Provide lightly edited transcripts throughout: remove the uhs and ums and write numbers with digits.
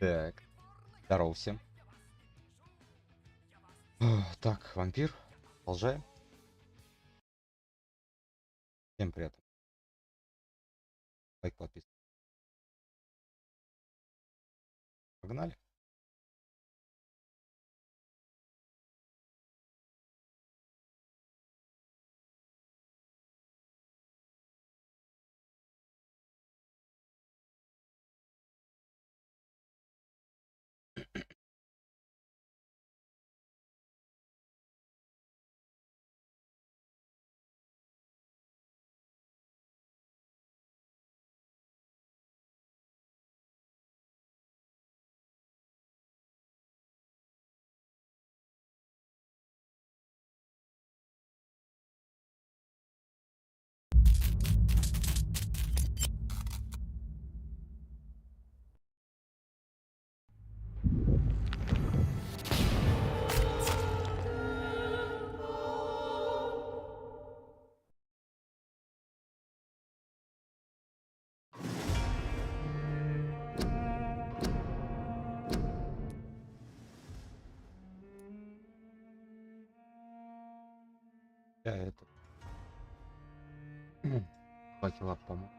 Так, здорово всем. Так, вампир, продолжаем. Всем привет. Лайк, подписываться. Погнали. Я это... Хватило, по-моему.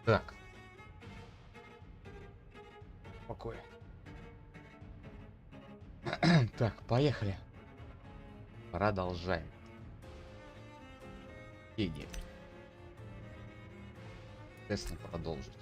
Так, покой. Так, поехали. Продолжаем. Идея. Естественно, продолжить.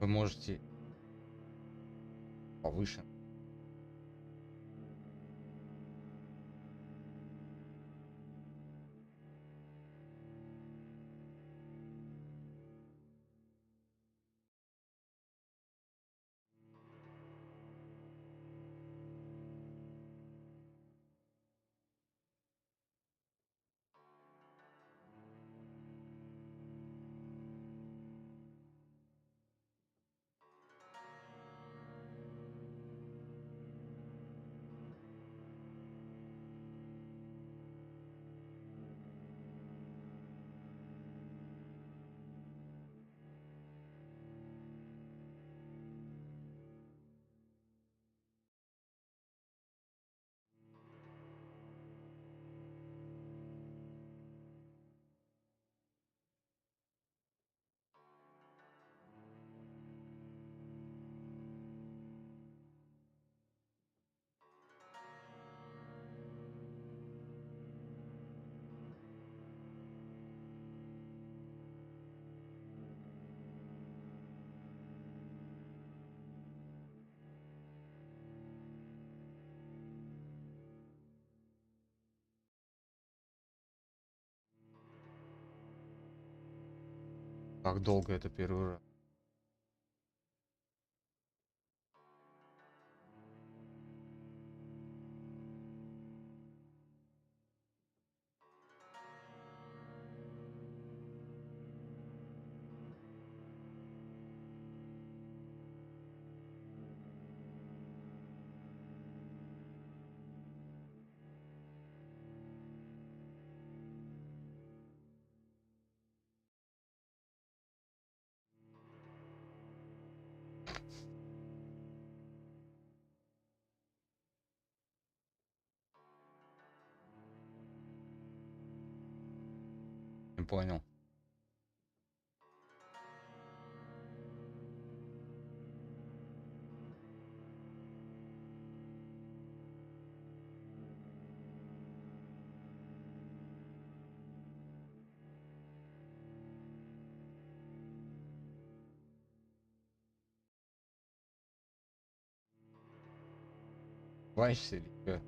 Вы можете повыше. Как долго это первый раз? Не понял. Вайся или чё?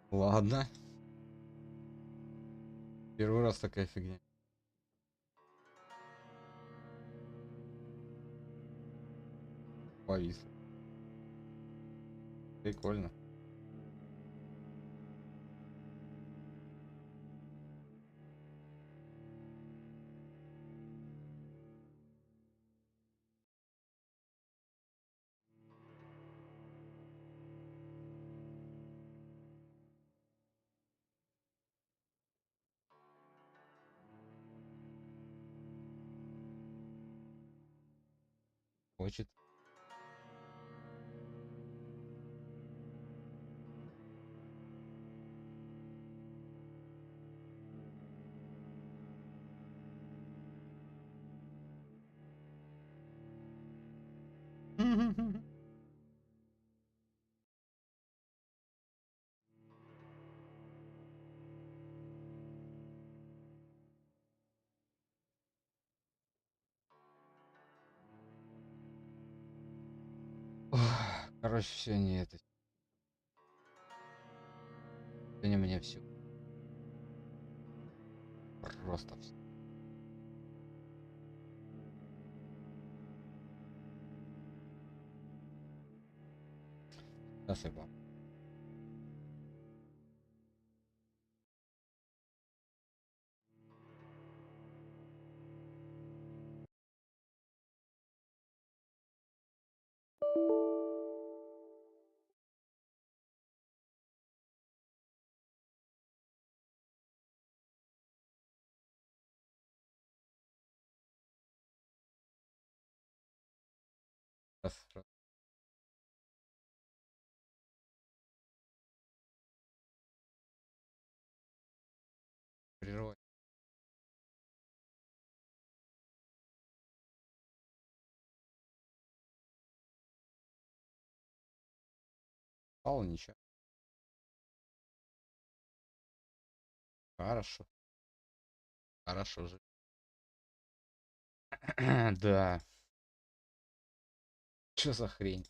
Ладно. Первый раз такая фигня. Повисло. Прикольно. Хочет. Короче, все не это. Сегодня мне все. Просто все. Спасибо. Раз. Природе. Стало ничего. Хорошо. Хорошо же. Да. Что за хрень?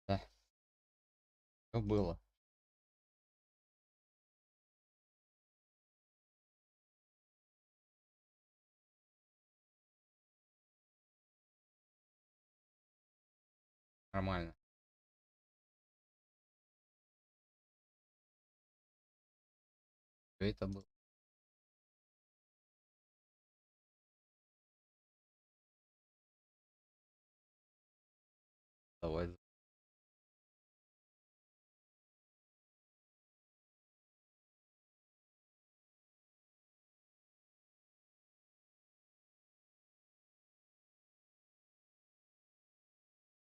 Да. Что было? Нормально. Что это было? Давай.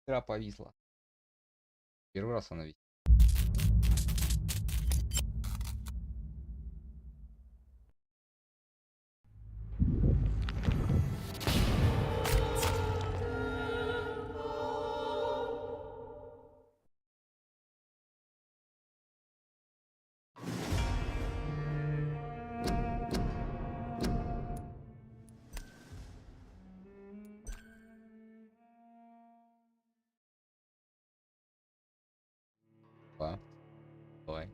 Игра повисла. Первый раз она ведь. Два. Давай.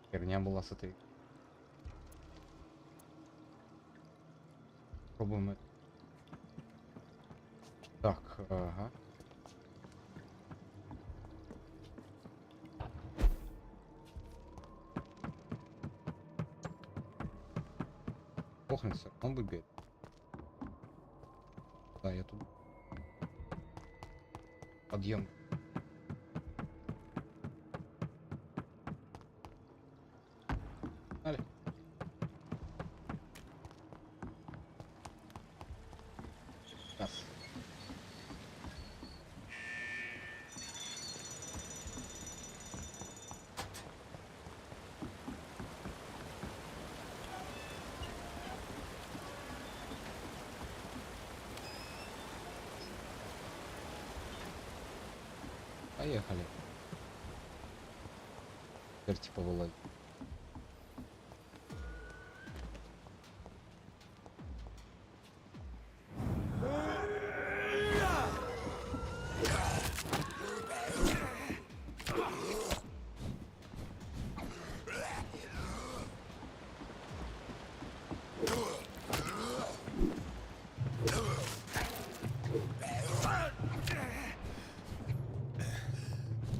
Херня была с этой. Пробуем это. Так, ага. Похнется, он выбьет. Да, я тут. Подъем. Али. Раз. Поехали. Теперь типа вылазить.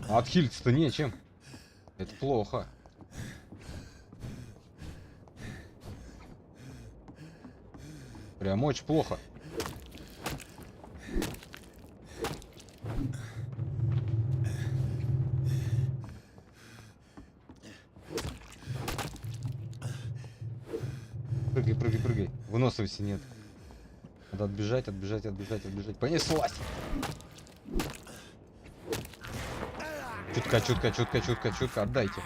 А отхилиться-то нечем. Это плохо. Прям очень плохо. Прыгай, прыгай, прыгай. Выносливости нет. Надо отбежать, отбежать, отбежать, отбежать. Понеслась. Чутка, чутка, чутка, чутка, чутка. Отдайте.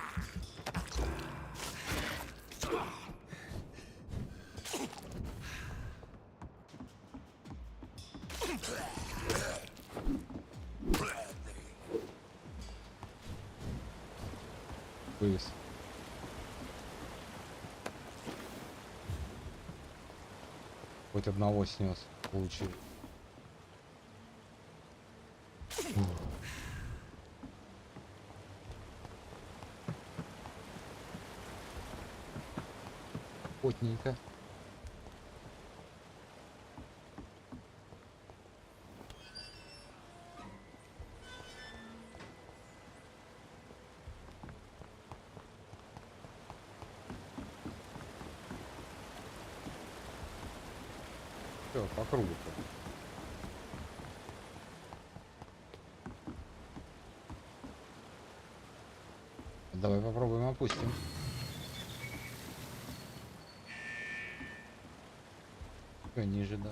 Вывез. Хоть одного снес. Получил. Потненько. Все, по кругу. Давай попробуем опустим. Все, ниже, да.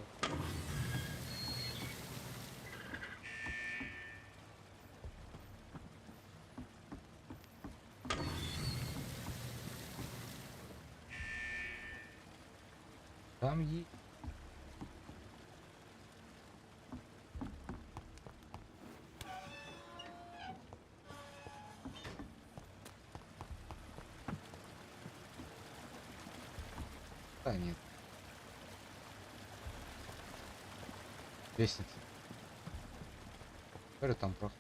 Там есть. Да, нет. Лестница. Говорю, там просто.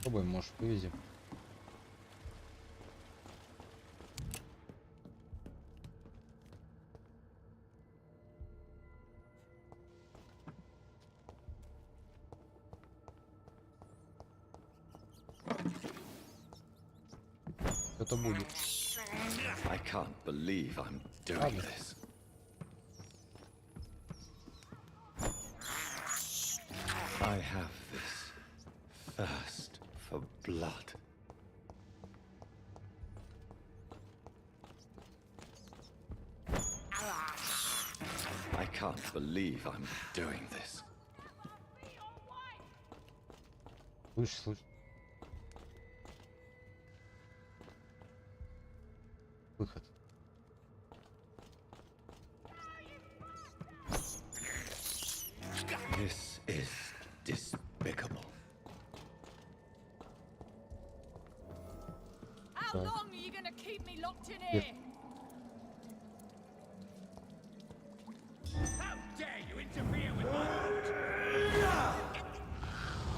Попробуем, может, повезем. Это будет. I can't believe I'm doing this. I have this thirst for blood. I can't believe I'm doing this. Слышь, слышь. Выход. This is despicable. How long are you gonna keep me locked in here? How dare you interfere with my loot?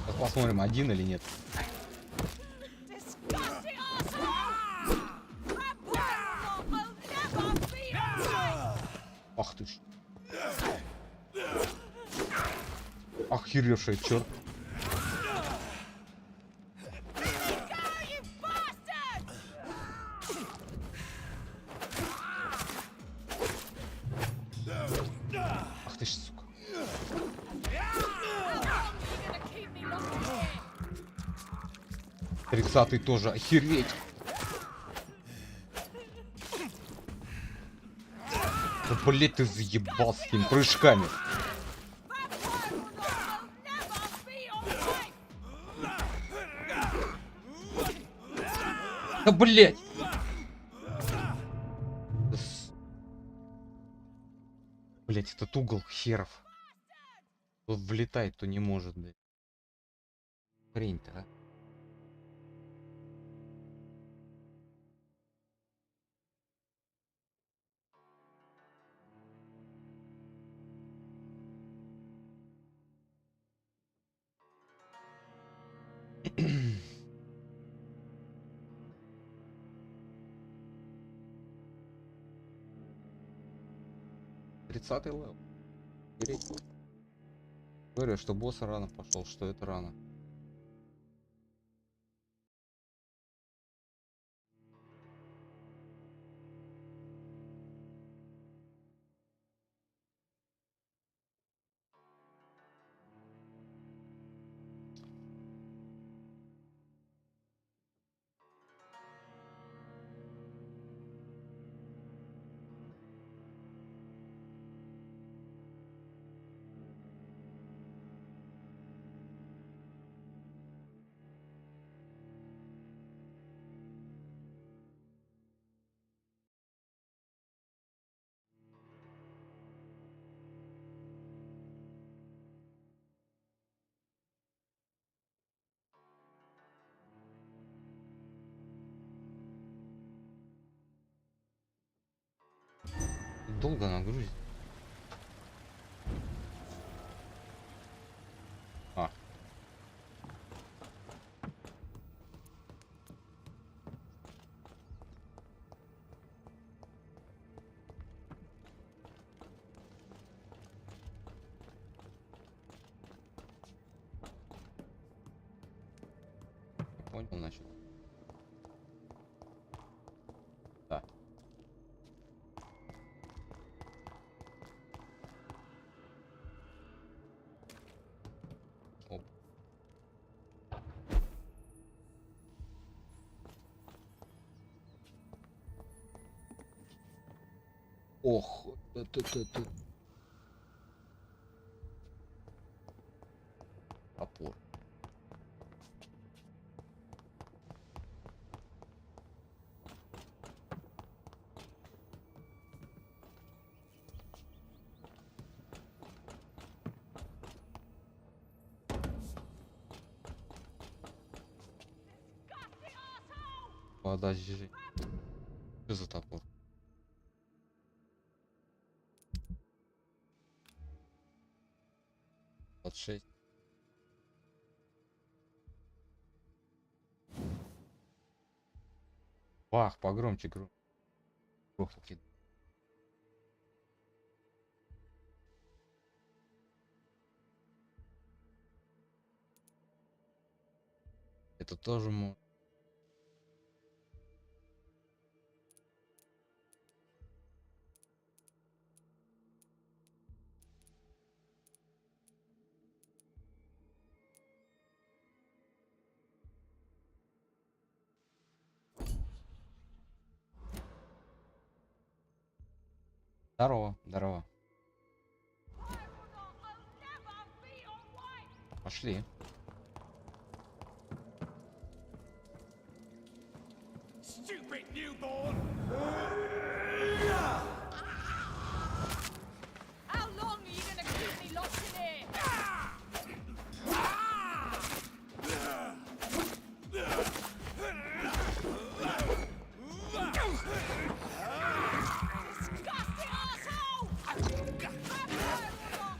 Сейчас посмотрим, один или нет. Disgusting arsehole! Vampire will never be alright! Ах ты ж. Охеревший черт. Ах ты ж, сука. Тридцатый тоже, охереть. Да, блять, ты заебал с этими прыжками. Да, блять. Блять, этот угол херов. Тут влетает, то не может, блять. Хрень-то, а. Тридцатый левел. Говорю, что босс рано пошел, что это рано. Долго нагрузить. А. Понял, значит. Да. Оп. Ох, это. Опор. Подожди. Что за топор? Под 6. Бах, погромче громче. Это тоже можно. Здорово, здорово. Пошли. Stupid newborn! How long are you gonna keep me locked in here? Disgusting asshole!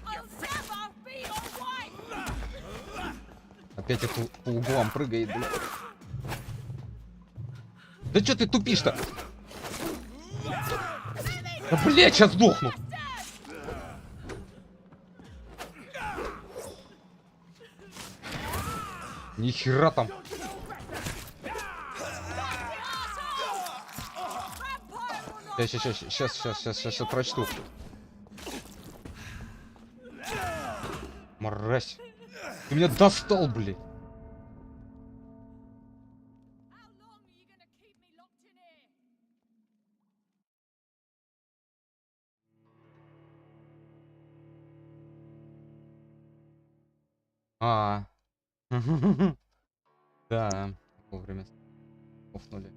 I'll never be your wife! Опять это по углам прыгает, блядь. Да чё ты тупишь-то? Да, блядь, сейчас сдохну. Нихера там. Сейчас прочту. Мразь. Ты меня достал, блядь. А. Да, вовремя офнули.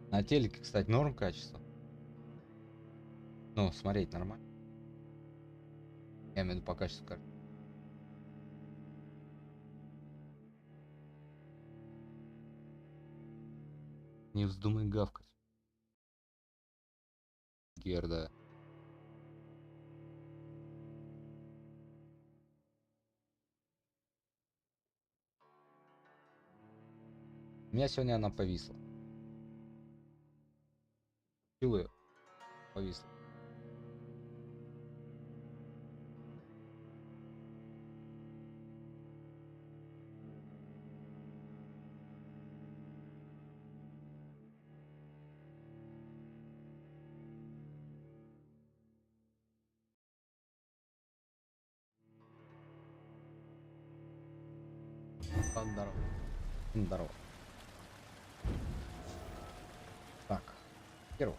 На телеке, кстати, норм качество. Ну, смотреть нормально. Я имею в виду по качеству карты. Не вздумай гавкать. Герда. У меня сегодня она повисла. Силы повисла. Здорово. Здорово. Так. Первый.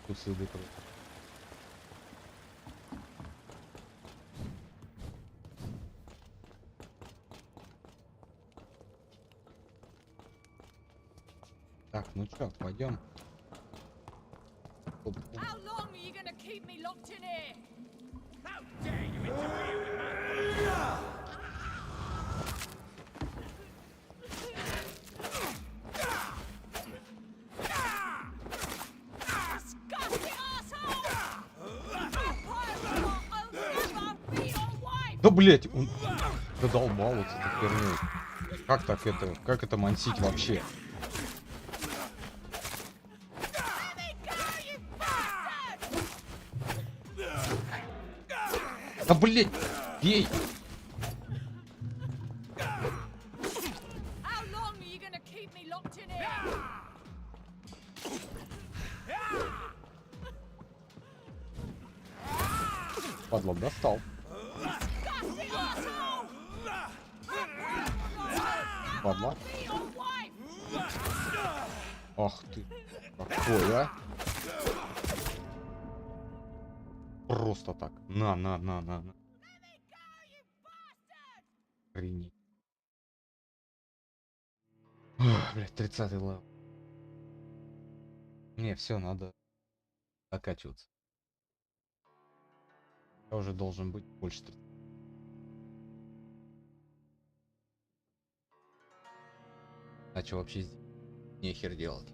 Тут следы круто. Так, ну чё, пойдем. How long are you gonna keep me locked in here? How dare you interfere with my... Disgusting asshole! Vampire, I'll never be your wife! Да блять, он задолбал вот эту херню. Как так это, как это мансить вообще? Let me go, you bastard! Да блять, ей! How long are you gonna keep me locked in here? Падла достал. Disgusting asshole! Падла. Be your wife! Ах ты, какой, а? Просто так. На. Let me go, you bastard! Охренеть. Ох, блядь, 30-й левел. Не, все, надо окачиваться. Я уже должен быть больше 30. Иначе вообще здесь нехер делать.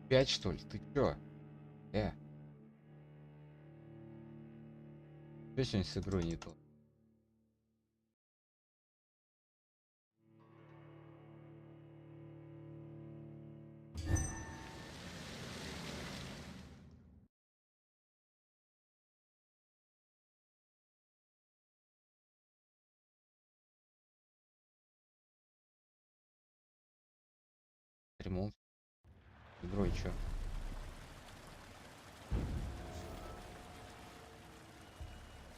Пять, что ли? Ты чё? Что сегодня с игрой не то? Ремонт. Игрой чё?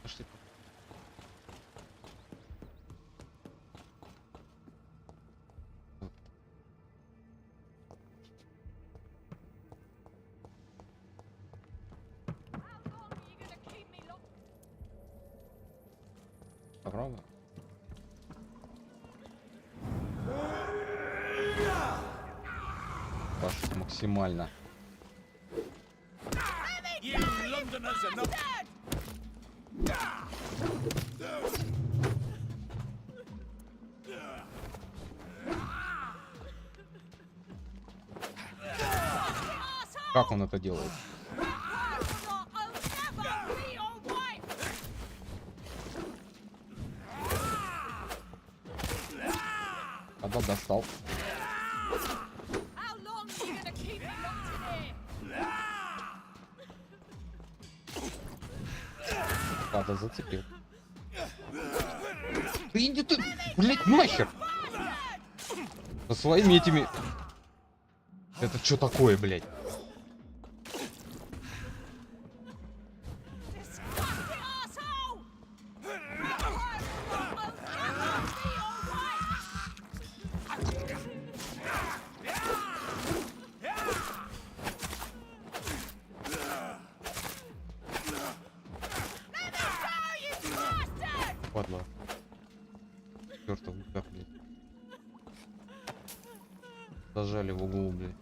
А что это? How long are you gonna keep me locked? Попробуй. Паш, максимально. You Londoners are not... Как он это делает? I'll never be your wife! Ладно, достал. How long are you gonna keep it locked in here? Ладно, зацепил. Да иди ты, блядь, нахер! Со своими этими... Это что такое, блядь? Disgusting asshole! Ладно. Чёртов, как, блядь. Зажали в углу, блядь.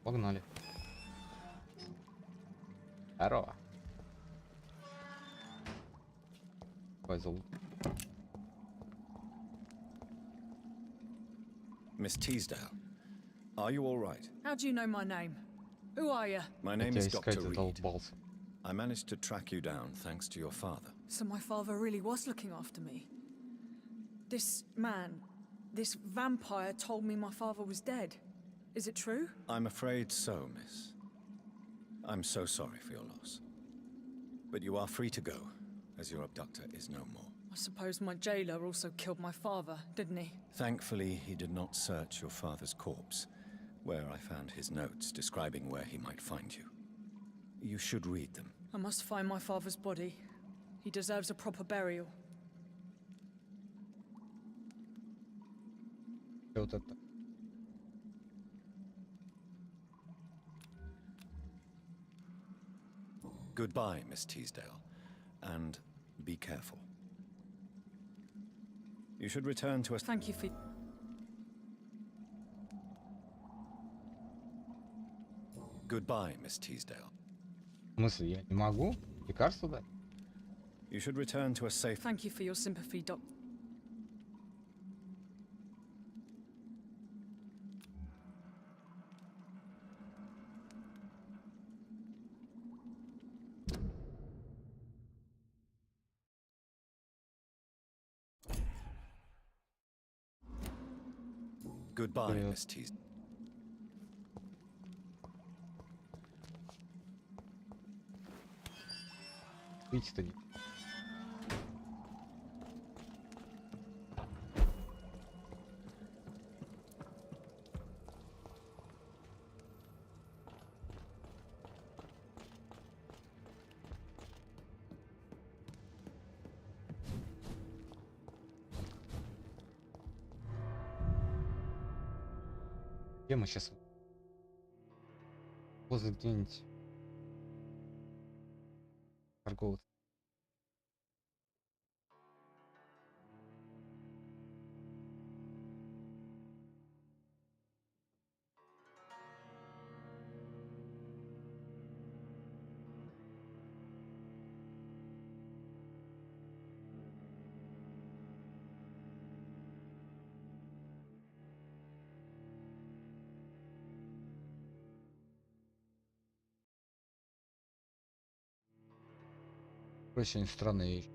Погнали. Здорово. Давай, зовут. Miss Teasdale, are you all right? How do you know my name? Who are you? My Я name тебя is искать Dr. Reed. задолбался. I managed to track you down thanks to your father. So my father really was looking after me. This man, this vampire told me my father was dead. Is it true? I'm afraid so, miss. I'm so sorry for your loss. But you are free to go, as your abductor is no more. I suppose my jailer also killed my father, didn't he? Thankfully, he did not search your father's corpse, where I found his notes describing where he might find you. You should read them. I must find my father's body. He deserves a proper burial. Вот это. Goodbye, Miss Teasdale, and be careful. You should return to us. Thank you for... Goodbye, Miss Teasdale. В смысле, я не могу лекарство дать? You should return to a safe... Thank you for your sympathy, Doc. Goodbye, Привет. Miss Teasdale. Видите-то не. Где мы сейчас? Возле где-нибудь торгового. Очень странная вещь.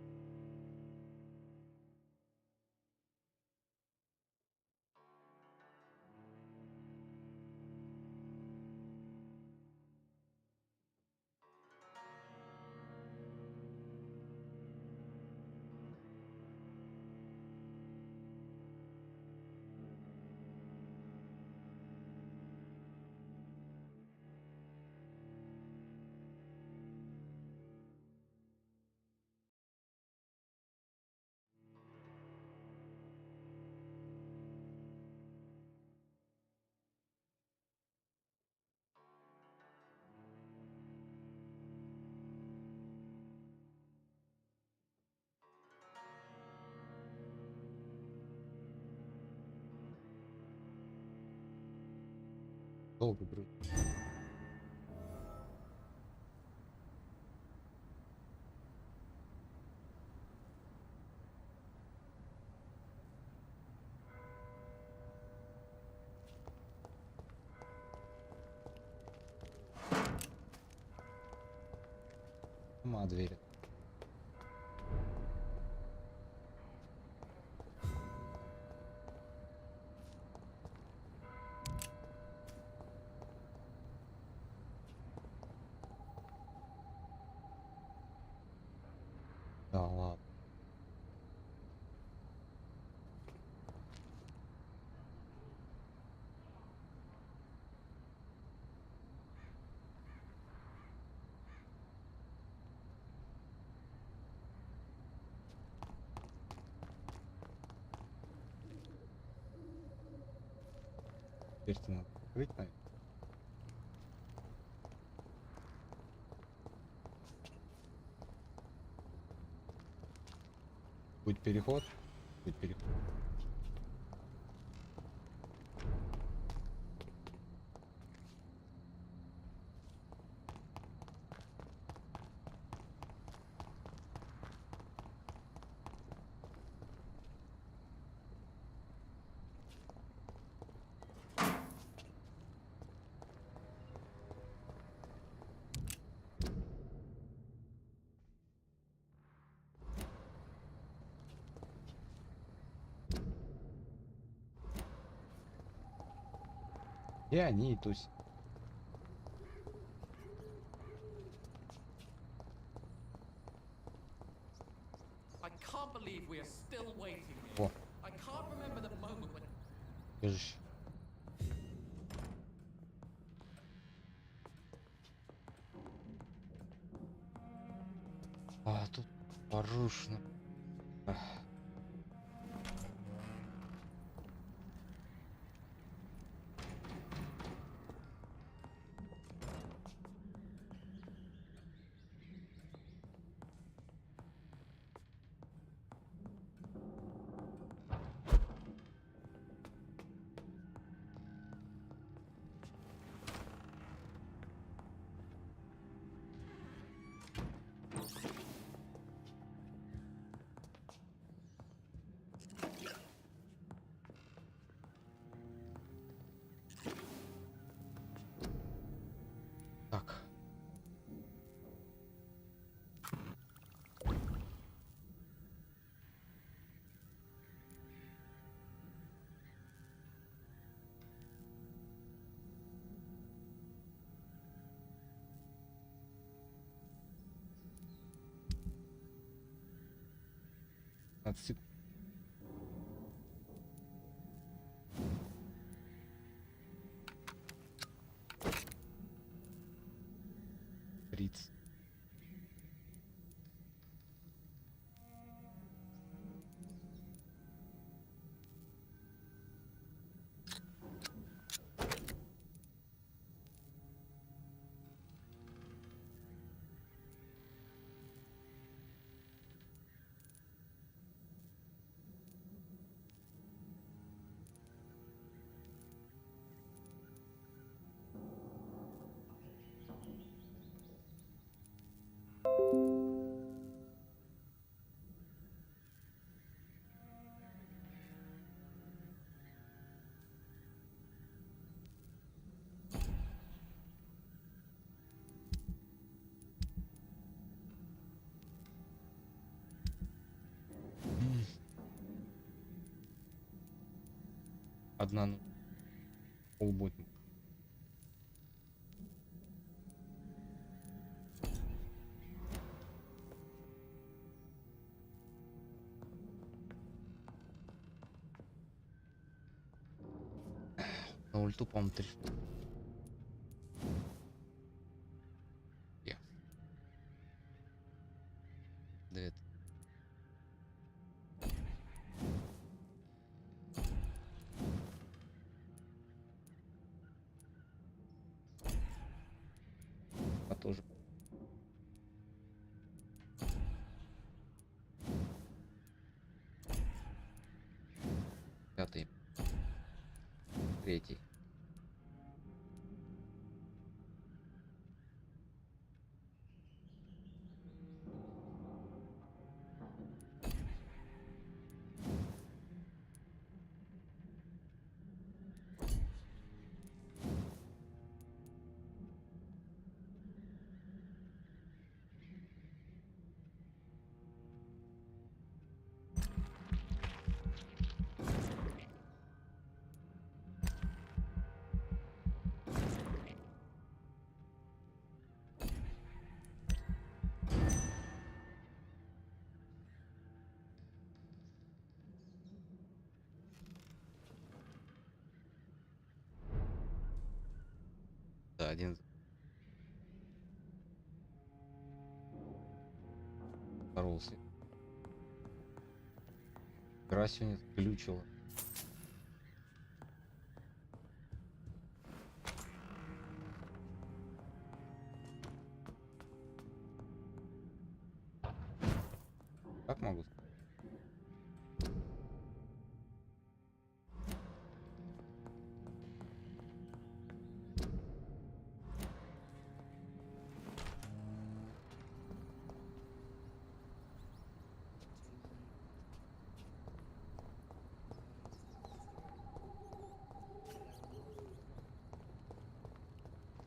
Долго брать. Сама дверь. Да ладно. Теперь-то надо открыть, наверное. Будет переход? Будет переход. И они, и тусь. I can't believe we are still waiting here. О, I can't remember the moment when... бежишь. А, тут порушено. Ах. Так. Отсек. Риц. Одна ну, полбуть. На ульту, по-моему, 3 штуки. Я. Две. А тоже. Пятый. Третий. Да, один. Здоровался. Игра сегодня глючила. Как могу сказать?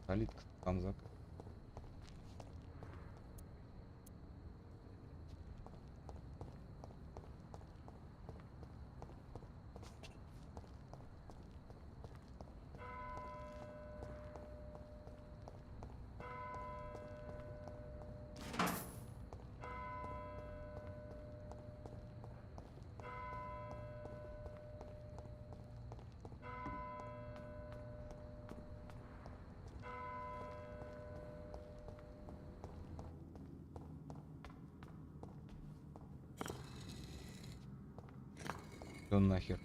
Калитка там закрыта. Да нахер.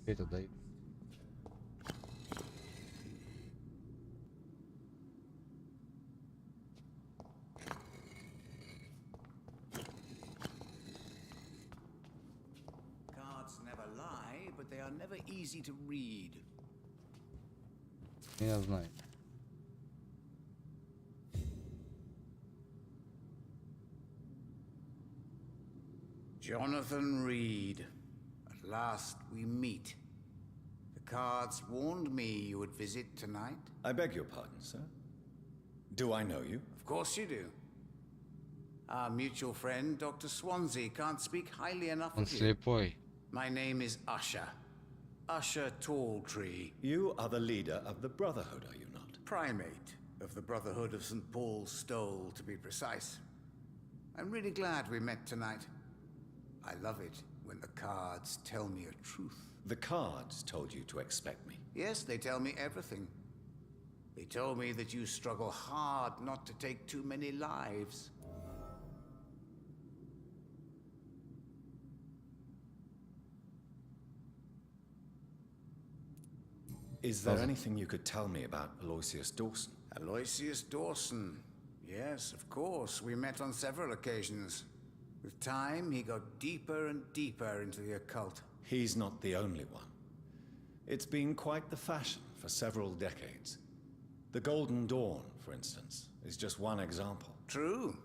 Это дает. Cards never lie, but they are never easy to read. Я знаю. Jonathan Reed. At last we meet. The cards warned me you would visit tonight. I beg your pardon, sir. Do I know you? Of course you do. Our mutual friend, Dr. Swansea, can't speak highly enough Он of you. слепой. My name is Usher. Usher Talltree, You are the leader of the Brotherhood, are you not? primate of the Brotherhood of St. Paul's Stole, to be precise. I'm really glad we met tonight. I love it when the cards tell me a truth. The cards told you to expect me. Yes, they tell me everything. They told me that you struggle hard not to take too many lives. Is there anything you could tell me about Aloysius Dawson? Aloysius Dawson. Yes, of course. We met on several occasions. With time, he got deeper and deeper into the occult. He's not the only one. It's been quite the fashion for several decades. The Golden Dawn, for instance, is just one example. True.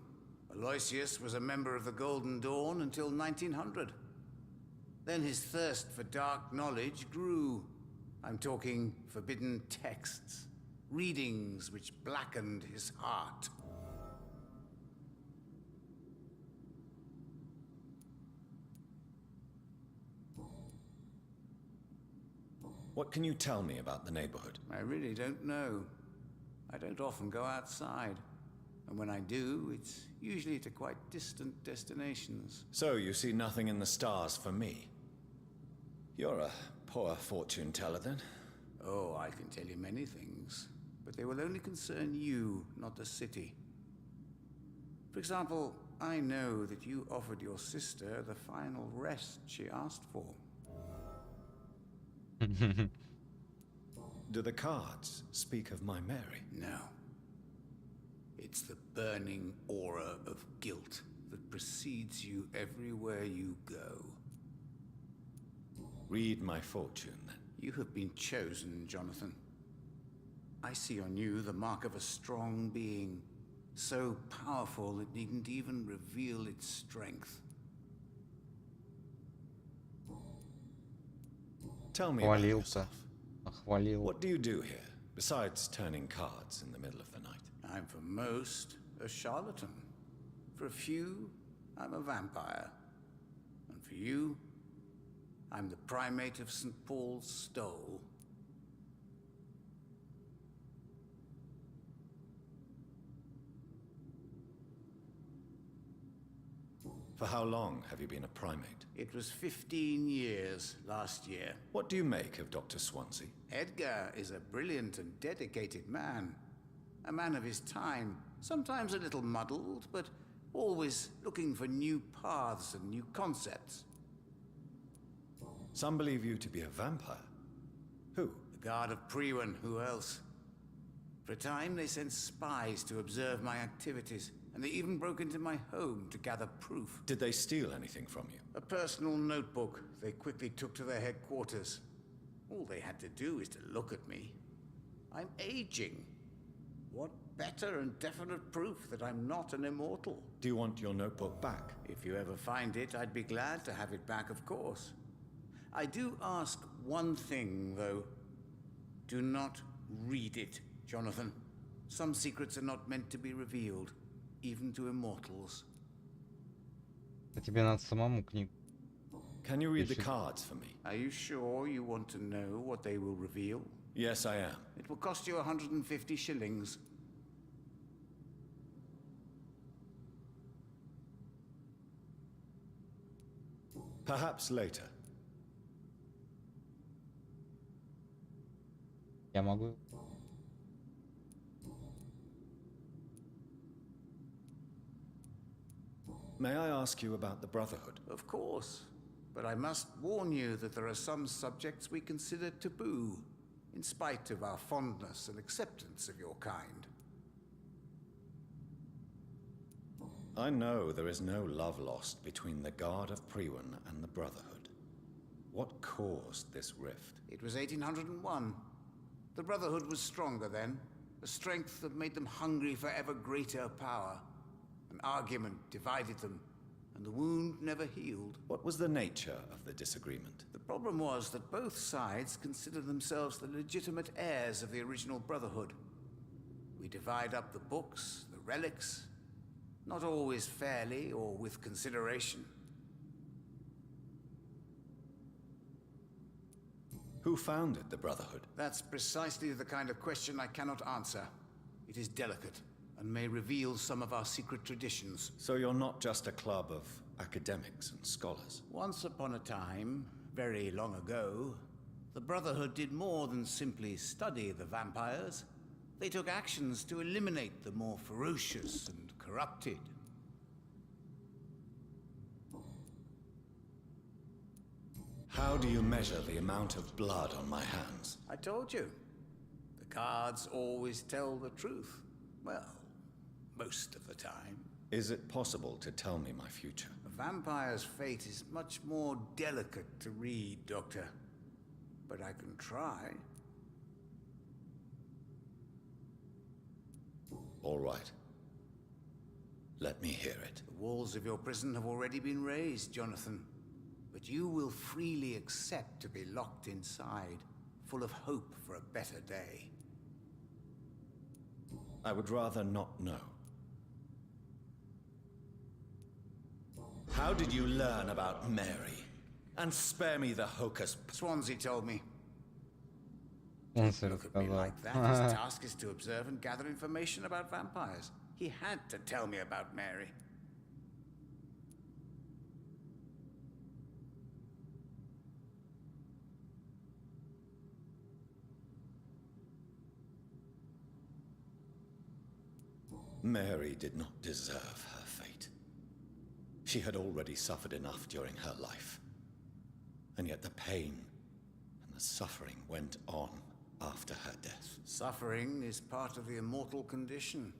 Aloysius was a member of the Golden Dawn until 1900. Then his thirst for dark knowledge grew. I'm talking forbidden texts, readings which blackened his heart. What can you tell me about the neighborhood? I really don't know. I don't often go outside. And when I do, it's usually to quite distant destinations. So you see nothing in the stars for me? You're a poor fortune teller, then? Oh, I can tell you many things, but they will only concern you, not the city. For example, I know that you offered your sister the final rest she asked for. Do the cards speak of my Mary? No. It's the burning aura of guilt that precedes you everywhere you go. Read my fortune, then. You have been chosen, Jonathan. I see on you the mark of a strong being, so powerful it needn't even reveal its strength. Tell me about Хвалился. yourself. Хвалил. What do you do here, besides turning cards in the middle of the night? I'm for most a charlatan. For a few, I'm a vampire. And for you, I'm the primate of St. Paul's Stole. For how long have you been a primate? It was 15 years last year. What do you make of Dr. Swansea? Edgar is a brilliant and dedicated man. A man of his time, sometimes a little muddled, but always looking for new paths and new concepts. Some believe you to be a vampire. Who? The Guard of Priwen, who else? For a time, they sent spies to observe my activities, and they even broke into my home to gather proof. Did they steal anything from you? A personal notebook they quickly took to their headquarters. All they had to do is to look at me. I'm aging. What better and definite proof that I'm not an immortal? Do you want your notebook back? If you ever find it, I'd be glad to have it back, of course. I do ask one thing, though. Do not read it, Jonathan. Some secrets are not meant to be revealed, even to immortals. А тебе надо самому книгу. Can you read the should- cards for me? Are you sure you want to know what they will reveal? Yes, I am. It will cost you 150 shillings. Perhaps later. Я могу. May I ask you about the Brotherhood? Of course. But I must warn you that there are some subjects we consider taboo, in spite of our fondness and acceptance of your kind. I know there is no love lost between the Guard of Priwen and the Brotherhood. What caused this rift? It was 1801. The Brotherhood was stronger then, a strength that made them hungry for ever greater power. An argument divided them, and the wound never healed. What was the nature of the disagreement? The problem was that both sides considered themselves the legitimate heirs of the original Brotherhood. We divide up the books, the relics, not always fairly or with consideration. Who founded the Brotherhood? That's precisely the kind of question I cannot answer. It is delicate, and may reveal some of our secret traditions. So you're not just a club of academics and scholars. Once upon a time, very long ago, the Brotherhood did more than simply study the vampires. They took actions to eliminate the more ferocious and corrupted. How do you measure the amount of blood on my hands? I told you. The cards always tell the truth. Well, most of the time. Is it possible to tell me my future? A vampire's fate is much more delicate to read, Doctor. But I can try. All right. Let me hear it. The walls of your prison have already been raised, Jonathan. But you will freely accept to be locked inside, full of hope for a better day. I would rather not know. How did you learn about Mary? And spare me the hocus... Swansea told me. Он все Look at me рассказал. like that. His task is to observe and gather information about vampires. He had to tell me about Mary. Mary did not deserve her fate. She had already suffered enough during her life. And yet the pain and the suffering went on after her death. Suffering is part of the immortal condition.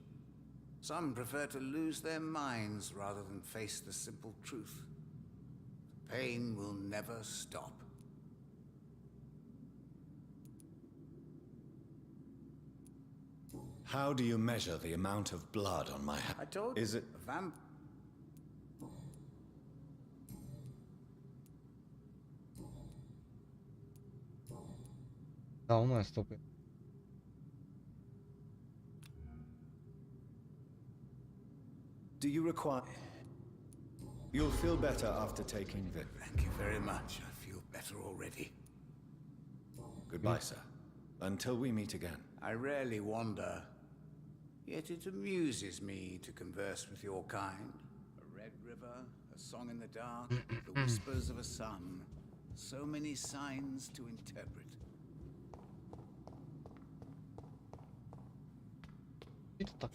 Some prefer to lose their minds rather than face the simple truth. The pain will never stop. How do you measure the amount of blood on my I hand? told Is you, it... a vamp... Полное стопы. Do you require... You'll feel better after taking the... Thank you very much. I feel better already. Goodbye, sir. Until we meet again. I rarely wander, yet it amuses me to converse with your kind. A red river, a song in the dark, the whispers of a sun. So many signs to interpret. Это так.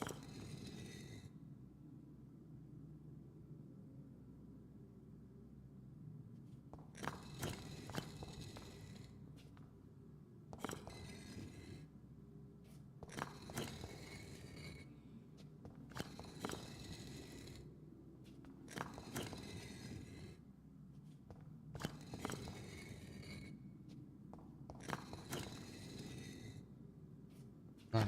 А.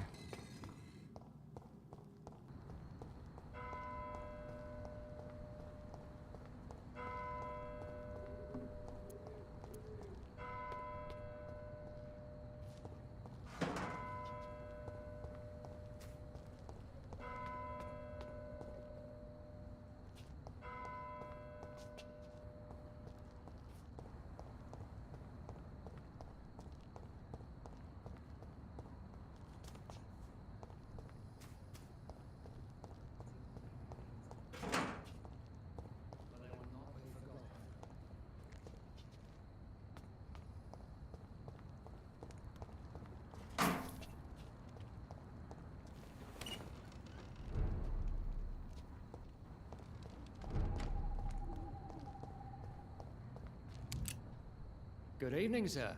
Good evening, sir.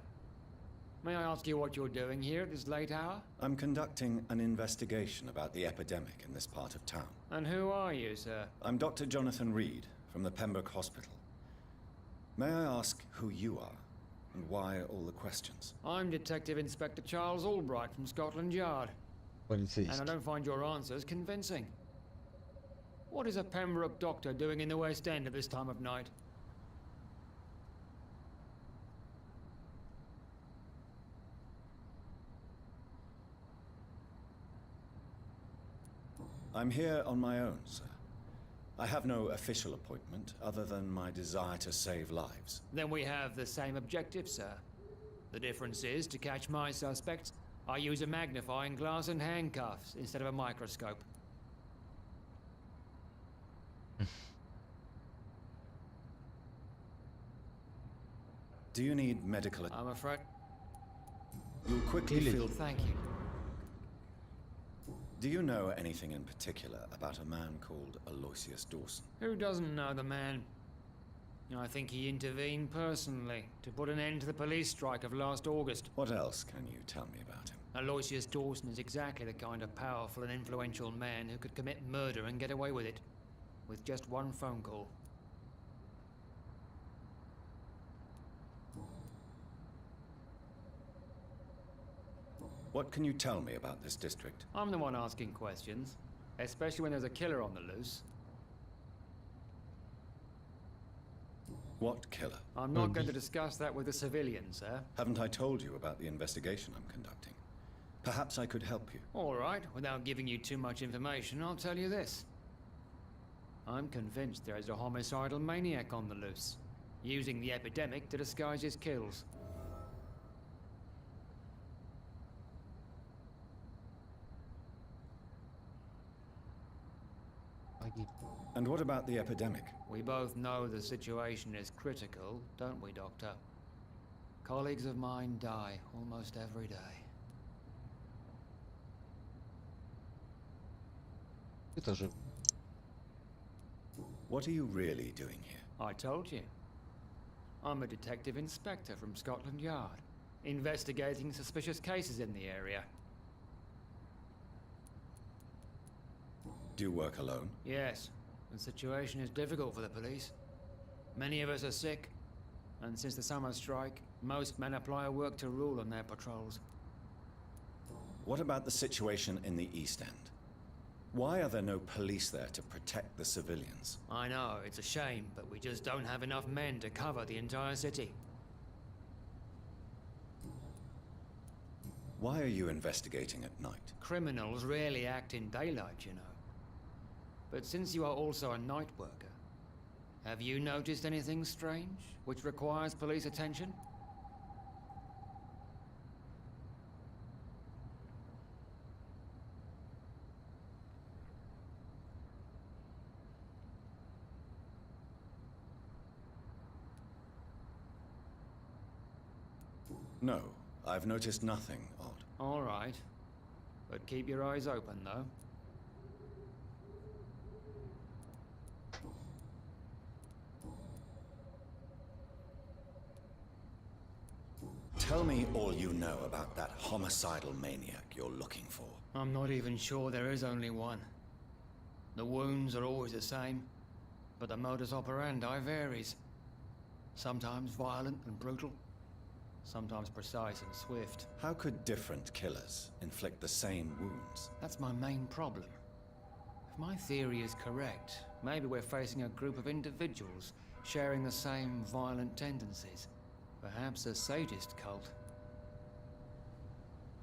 May I ask you what you're doing here at this late hour? I'm conducting an investigation about the epidemic in this part of town. And who are you, sir? I'm Dr. Jonathan Rid from the Pembroke Hospital. May I ask who you are and why all the questions? I'm Detective Inspector Charles Albright from Scotland Yard. And I Полицейский. don't find your answers convincing. What is a Pembroke doctor doing in the West End at this time of night? I'm here on my own, sir. I have no official appointment other than my desire to save lives. Then we have the same objective, sir. The difference is, to catch my suspects, I use a magnifying glass and handcuffs instead of a microscope. Do you need medical... I'm afraid... You'll quickly feel... Thank you. Do you know anything in particular about a man called Aloysius Dawson? Who doesn't know the man? I think he intervened personally to put an end to the police strike of last August. What else can you tell me about him? Aloysius Dawson is exactly the kind of powerful and influential man who could commit murder and get away with it. With just one phone call. What can you tell me about this district? I'm the one asking questions, especially when there's a killer on the loose. What killer? I'm not going to discuss that with the civilians, sir. Haven't I told you about the investigation I'm conducting? Perhaps I could help you. All right, without giving you too much information, I'll tell you this. I'm convinced there is a homicidal maniac on the loose, using the epidemic to disguise his kills. And what about the epidemic? We both know the situation is critical, don't we, Doctor? Colleagues of mine die almost every day. Это же... What are you really doing here? I told you. I'm a detective inspector from Scotland Yard, investigating suspicious cases in the area. Do you work alone? Yes, the situation is difficult for the police. Many of us are sick, and since the summer strike, most men apply a work to rule on their patrols. What about the situation in the East End? Why are there no police there to protect the civilians? I know, it's a shame, but we just don't have enough men to cover the entire city. Why are you investigating at night? Criminals rarely act in daylight, you know. But since you are also a night worker, have you noticed anything strange which requires police attention? No, I've noticed nothing odd. All right. But keep your eyes open, though. Tell me all you know about that homicidal maniac you're looking for. I'm not even sure there is only one. The wounds are always the same, but the modus operandi varies. Sometimes violent and brutal, sometimes precise and swift. How could different killers inflict the same wounds? That's my main problem. If my theory is correct, maybe we're facing a group of individuals sharing the same violent tendencies. Perhaps a sadist cult.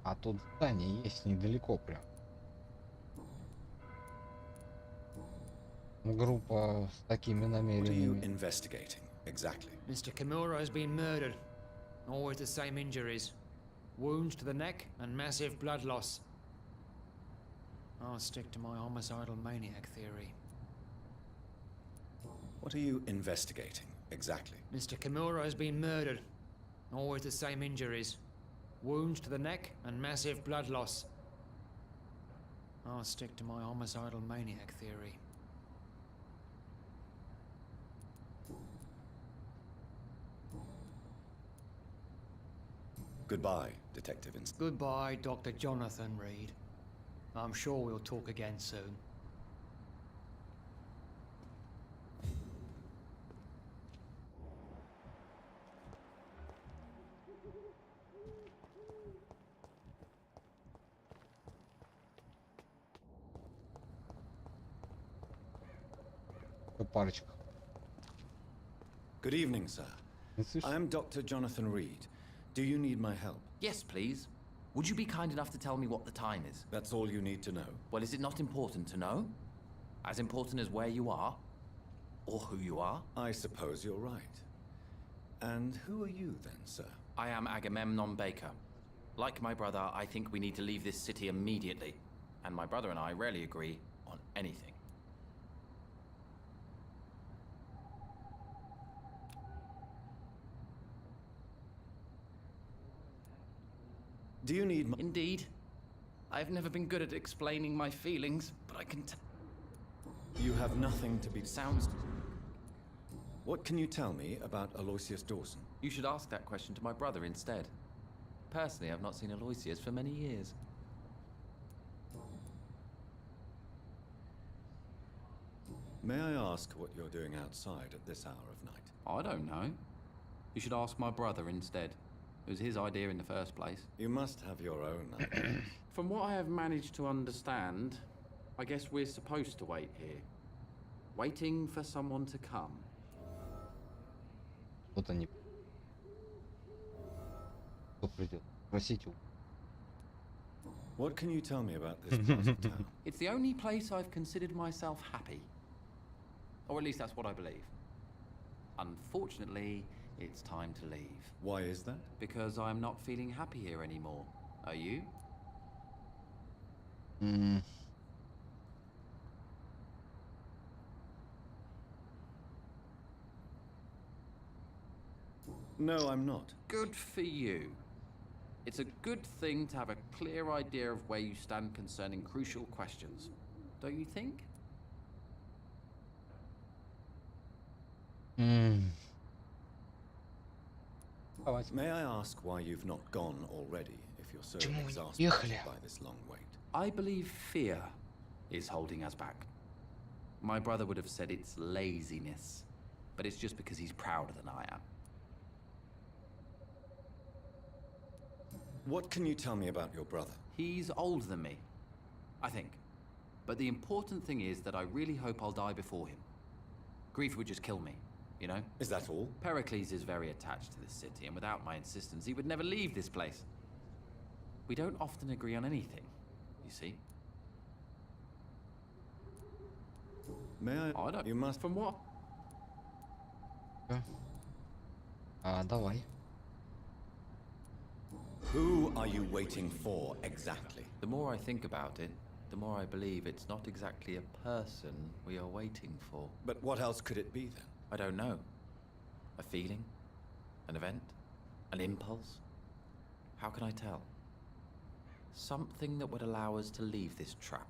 А тут здание есть недалеко прям. Группа с такими What are you намерениями. investigating exactly? Mr. Kimura has been murdered. Always the same injuries. Wounds to the neck and massive blood loss. I'll stick to my homicidal maniac theory. What are you investigating exactly? Mr. Kimura has been murdered. Always the same injuries. Wounds to the neck and massive blood loss. I'll stick to my homicidal maniac theory. Goodbye, Detective Inspector. Goodbye, Dr. Jonathan Rid. I'm sure we'll talk again soon. Парочка. Good evening, sir. Не слышишь? I am Dr. Jonathan Reed. Do you need my help? Yes, please. Would you be kind enough to tell me what the time is? That's all you need to know. Well, is it not important to know? As important as where you are? Or who you are? I suppose you're right. And who are you then, sir? I am Agamemnon Baker. Like my brother, I think we need to leave this city immediately. And my brother and I rarely agree on anything. Do you need my... Indeed. I've never been good at explaining my feelings, but I can You have nothing to be... Sounds... What can you tell me about Aloysius Dawson? You should ask that question to my brother instead. Personally, I've not seen Aloysius for many years. May I ask what you're doing outside at this hour of night? I don't know. You should ask my brother instead. It was his idea in the first place. You must have your own ideas. From what I have managed to understand, I guess we're supposed to wait here. Waiting for someone to come. Вот они. Кто придет? Просите. What can you tell me about this part of town? It's the only place I've considered myself happy. Or at least that's what I believe. Unfortunately, it's time to leave. Why is that? Because I'm not feeling happy here anymore. Are you? No, I'm not. Good for you. It's a good thing to have a clear idea of where you stand concerning crucial questions. Don't you think? May I ask why you've not gone already, if you're so Почему вы не exhausted уехали? by this long wait? I believe fear is holding us back. My brother would have said it's laziness, but it's just because he's prouder than I am. What can you tell me about your brother? He's older than me, I think. But the important thing is that I really hope I'll die before him. Grief would just kill me, you know? Is that all? Pericles is very attached to this city, and without my insistence, he would never leave this place. We don't often agree on anything, you see. May I? don't. You must. From what? Давай. Who are you waiting for exactly? The more I think about it, the more I believe it's not exactly a person we are waiting for. But what else could it be then? I don't know. A feeling? An event? An impulse? How can I tell? Something that would allow us to leave this trap.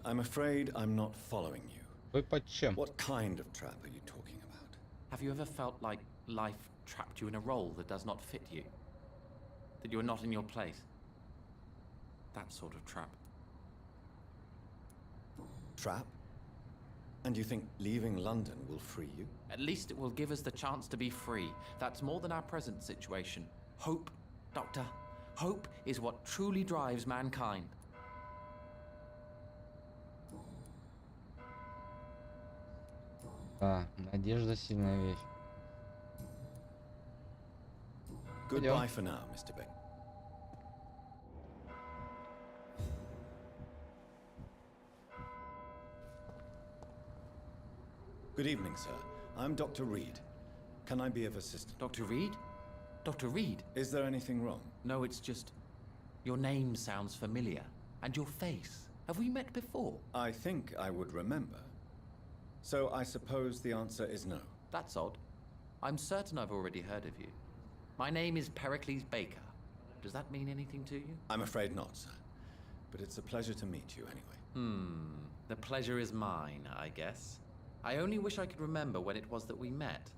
I'm afraid I'm not following you. Вы под чем? What kind of trap are you talking about? Have you ever felt like life trapped you in a role that does not fit you? That you are not in your place? That sort of trap. Trap? And you think leaving London will free you? At least it will give us the chance to be free. That's more than our present situation. Hope, Doctor. Hope is what truly drives mankind. Да, надежда сильная вещь. Goodbye for now, Mr. Beck. Good evening, sir. I'm Dr. Reid. Can I be of assistance? Dr. Reid? Dr. Reid? Is there anything wrong? No, it's just... Your name sounds familiar. And your face. Have we met before? I think I would remember. So I suppose the answer is no. That's odd. I'm certain I've already heard of you. My name is Pericles Baker. Does that mean anything to you? I'm afraid not, sir. But it's a pleasure to meet you anyway. The pleasure is mine, I guess. I only wish I could remember when it was that we met.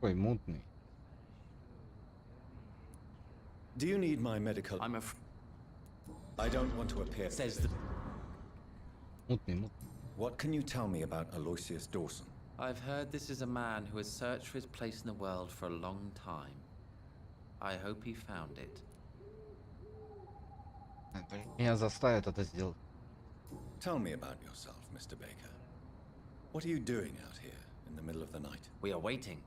Ой, мутный. Do you need my medical... I don't want to appear... Says the... Мутный. What can you tell me about Aloysius Dawson? I've heard this is a man who has searched for his place in the world for a long time. I hope he found it. Меня заставят это сделать. Tell me about yourself, Mr. Baker. What are you doing out here in the middle of the night? We are waiting.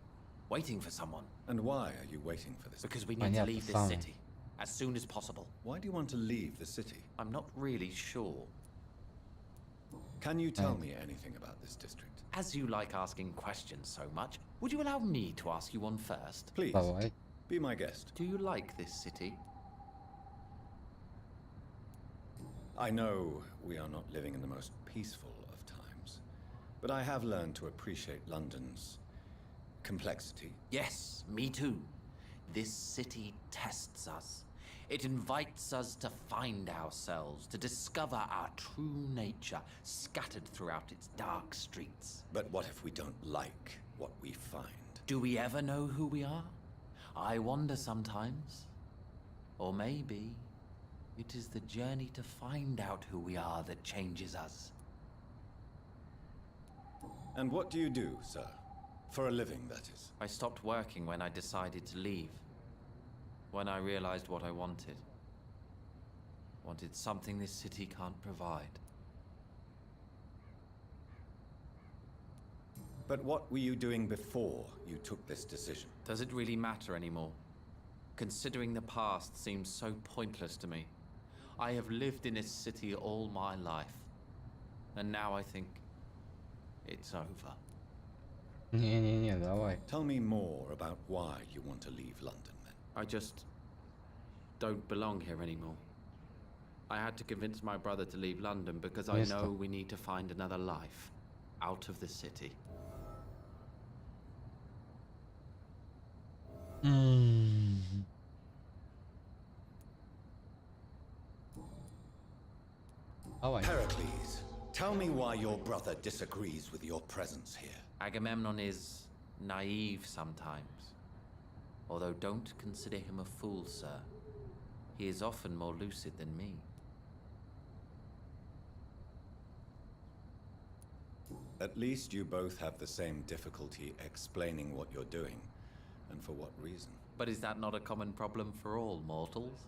Waiting for someone. And why are you waiting for this? Because we need to leave this city. As soon as possible. Why do you want to leave the city? I'm not really sure. Can you tell me anything about this district? As you like asking questions so much, would you allow me to ask you one first? Please, Давай. be my guest. Do you like this city? I know we are not living in the most peaceful of times, but I have learned to appreciate London's complexity. Yes, me too. This city tests us. It invites us to find ourselves, to discover our true nature scattered throughout its dark streets. But what if we don't like what we find? Do we ever know who we are? I wonder sometimes. Or maybe it is the journey to find out who we are that changes us. And what do you do, sir? For a living, that is. I stopped working when I decided to leave. When I realized what I wanted. Wanted something this city can't provide. But what were you doing before you took this decision? Does it really matter anymore? Considering the past seems so pointless to me. I have lived in this city all my life. And now I think it's over. Не, давай. Tell me more about why you want to leave London, then. I just don't belong here anymore. I had to convince my brother to leave London because I know we need to find another life out of the city. Давай. Pericles, tell me why your brother disagrees with your presence here. Agamemnon is naive sometimes. Although don't consider him a fool, sir. He is often more lucid than me. At least you both have the same difficulty explaining what you're doing, and for what reason. But is that not a common problem for all mortals?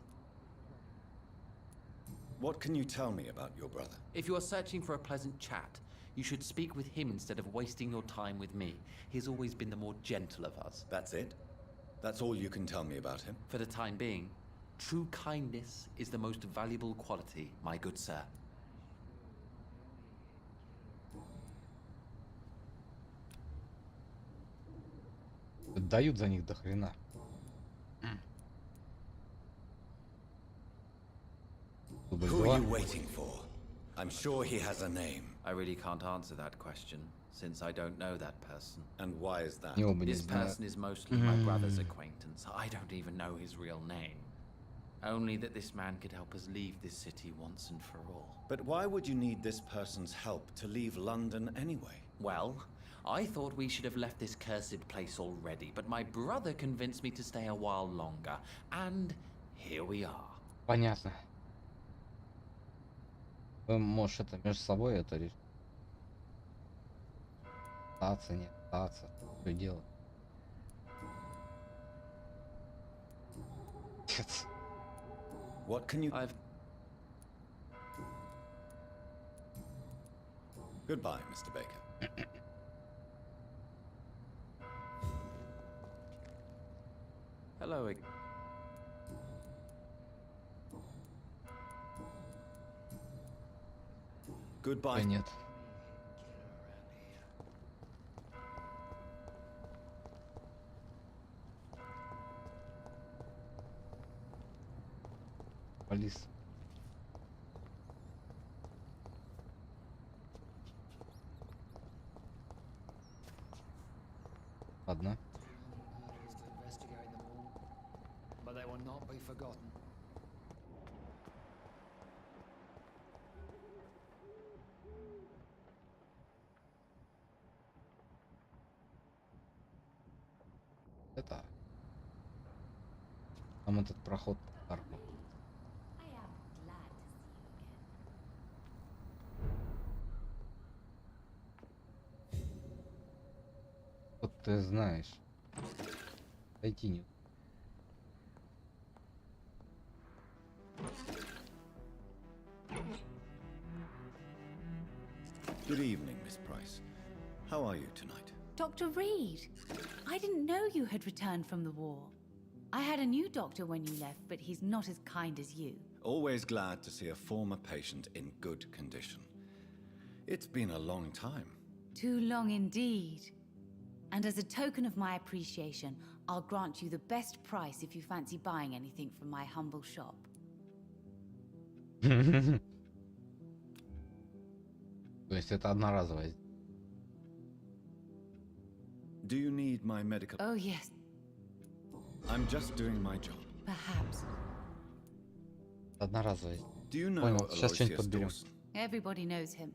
What can you tell me about your brother? If you are searching for a pleasant chat, You should speak with him instead of wasting your time with me. He's always been the more gentle of us. That's it? That's all you can tell me about him? For the time being, true kindness is the most valuable quality, my good sir. Дают за них до хрена. Who are you waiting for? I'm sure he has a name. I really can't answer that question, since I don't know that person. And why is that? Не оба не This знают. person is mostly my brother's acquaintance. I don't even know his real name. Only that this man could help us leave this city once and for all. But why would you need this person's help to leave London anyway? Well, I thought we should have left this cursed place already, but my brother convinced me to stay a while longer, and here we are. Понятно. Вы, может, это между собой это решить. Остаться, не остаться. Что делать? Отец. What can you... I've... Goodbye, Mr. Baker. Hello again. Goodbye. Нет. Полис. Ладно. To investigate them all, but they will not be forgotten. Это. Там этот проход арку. Вот ты знаешь. Дойти не. Good evening, Miss Price. How are you tonight? Dr. Reed, I didn't know you had returned from the war. I had a new doctor when you left, but he's not as kind as you. Always glad to see a former patient in good condition. It's been a long time. Too long indeed. And as a token of my appreciation, I'll grant you the best price if you fancy buying anything from my humble shop. То есть это одноразовая. Do you need my medical... Oh, yes, I'm just doing my job. perhaps. Одноразовая. Do you know Понял, сейчас что-нибудь Aloysius подберем. Dawson? Everybody knows him.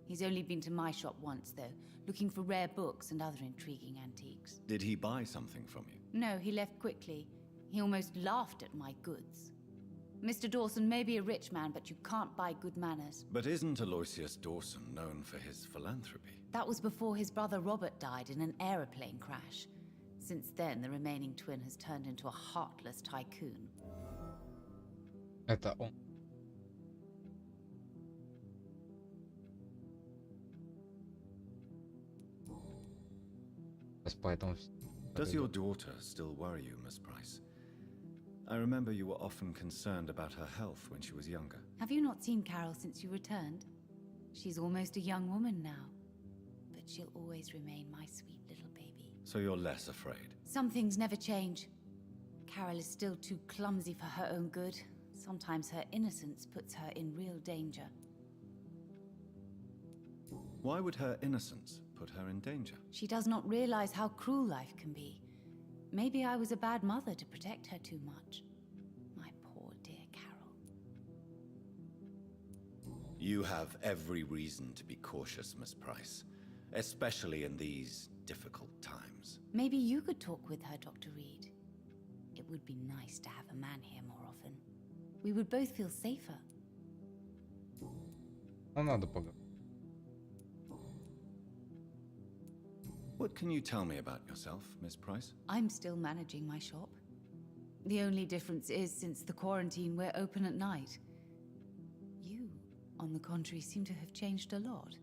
He's only been to my shop once, though, looking for rare books and other intriguing antiques. Did he buy something from you? No, he left quickly. He almost laughed at my goods. Mr. Dawson may be a rich man, but you can't buy good manners. But isn't Aloysius Dawson known for his philanthropy? That was before his brother Robert died in an aeroplane crash. Since then, the remaining twin has turned into a heartless tycoon. Это он. Поэтому... Does your daughter still worry you, Miss Price? I remember you were often concerned about her health when she was younger. Have you not seen Carol since you returned? She's almost a young woman now. But she'll always remain my sweet little baby. So you're less afraid? Some things never change. Carol is still too clumsy for her own good. Sometimes her innocence puts her in real danger. Why would her innocence put her in danger? She does not realize how cruel life can be. Maybe I was a bad mother to protect her too much. My poor dear Carol. You have every reason to be cautious, Miss Price. Especially in these difficult times. Maybe you could talk with her, Dr. Reed. It would be nice to have a man here more often. We would both feel safer. Ну, надо поговорить. What can you tell me about yourself, Miss Price? I'm still managing my shop. The only difference is, since the quarantine, we're open at night. You, on the contrary, seem to have changed a lot.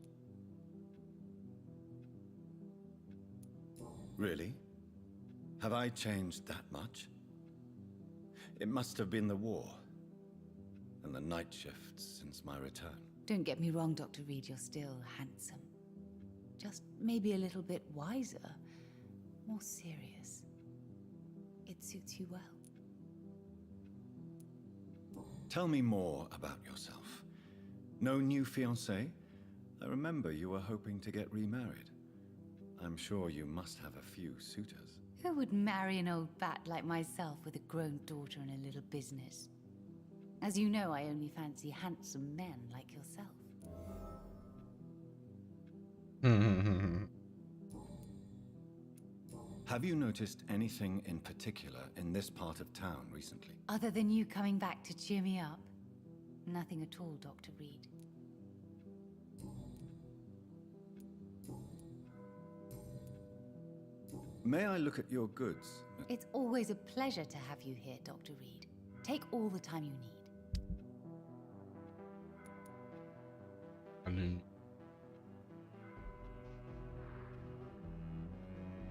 Really? Have I changed that much? It must have been the war and the night shifts since my return. Don't get me wrong, Dr. Reed, you're still handsome. Just maybe a little bit wiser, more serious. It suits you well. Tell me more about yourself. No new fiancé? I remember you were hoping to get remarried. I'm sure you must have a few suitors. Who would marry an old bat like myself with a grown daughter and a little business? As you know, I only fancy handsome men like yourself. Have you noticed anything in particular in this part of town recently? Other than you coming back to cheer me up? Nothing at all, Dr. Reed. May I look at your goods? It's always a pleasure to have you here, Dr. Reed. Take all the time you need.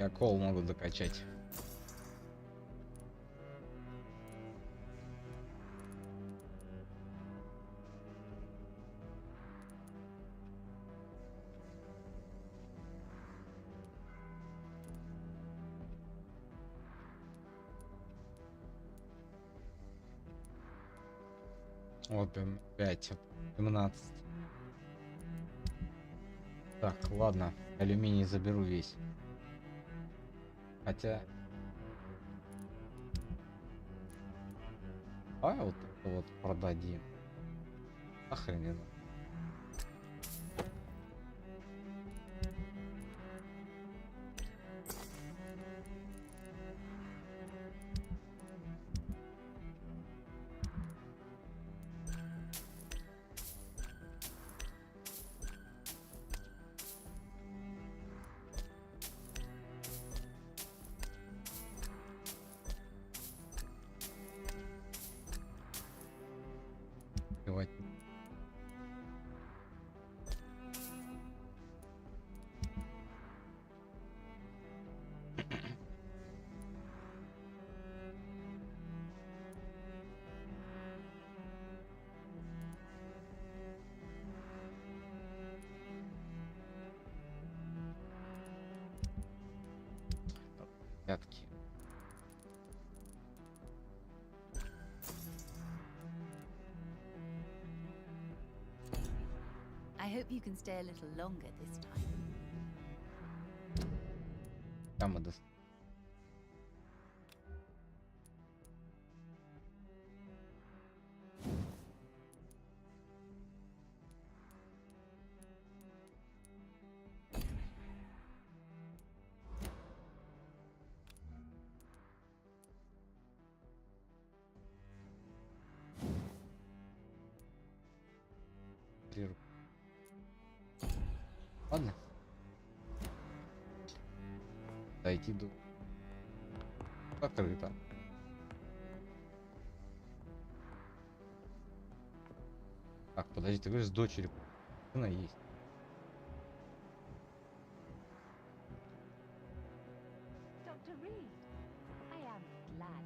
Я кол могу докачать. Вот 5, 17. Так, ладно, алюминий заберу весь. Хотя... А вот это вот продадим. Охрененно. Давай. Пятки. I hope you can stay a little longer this time. Там и до... Ладно. Дойти до... Закрыто. Так, подожди, ты говоришь, с дочерью она есть. Dr. Reed, I am glad.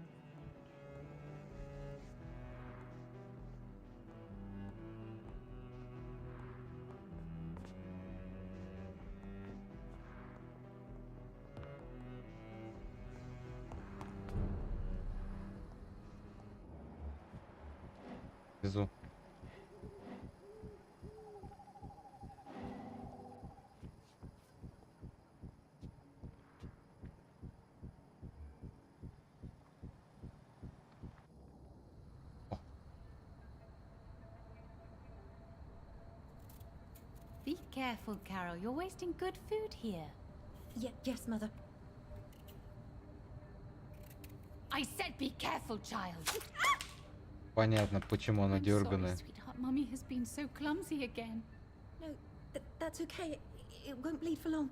Внизу. Be careful, Carol. You're wasting good food here. Yes, Mother. I said be careful, child. Понятно, почему она I'm дерганая. sorry, sweetheart. Mummy has been so clumsy again. No, that's okay. It won't bleed for long.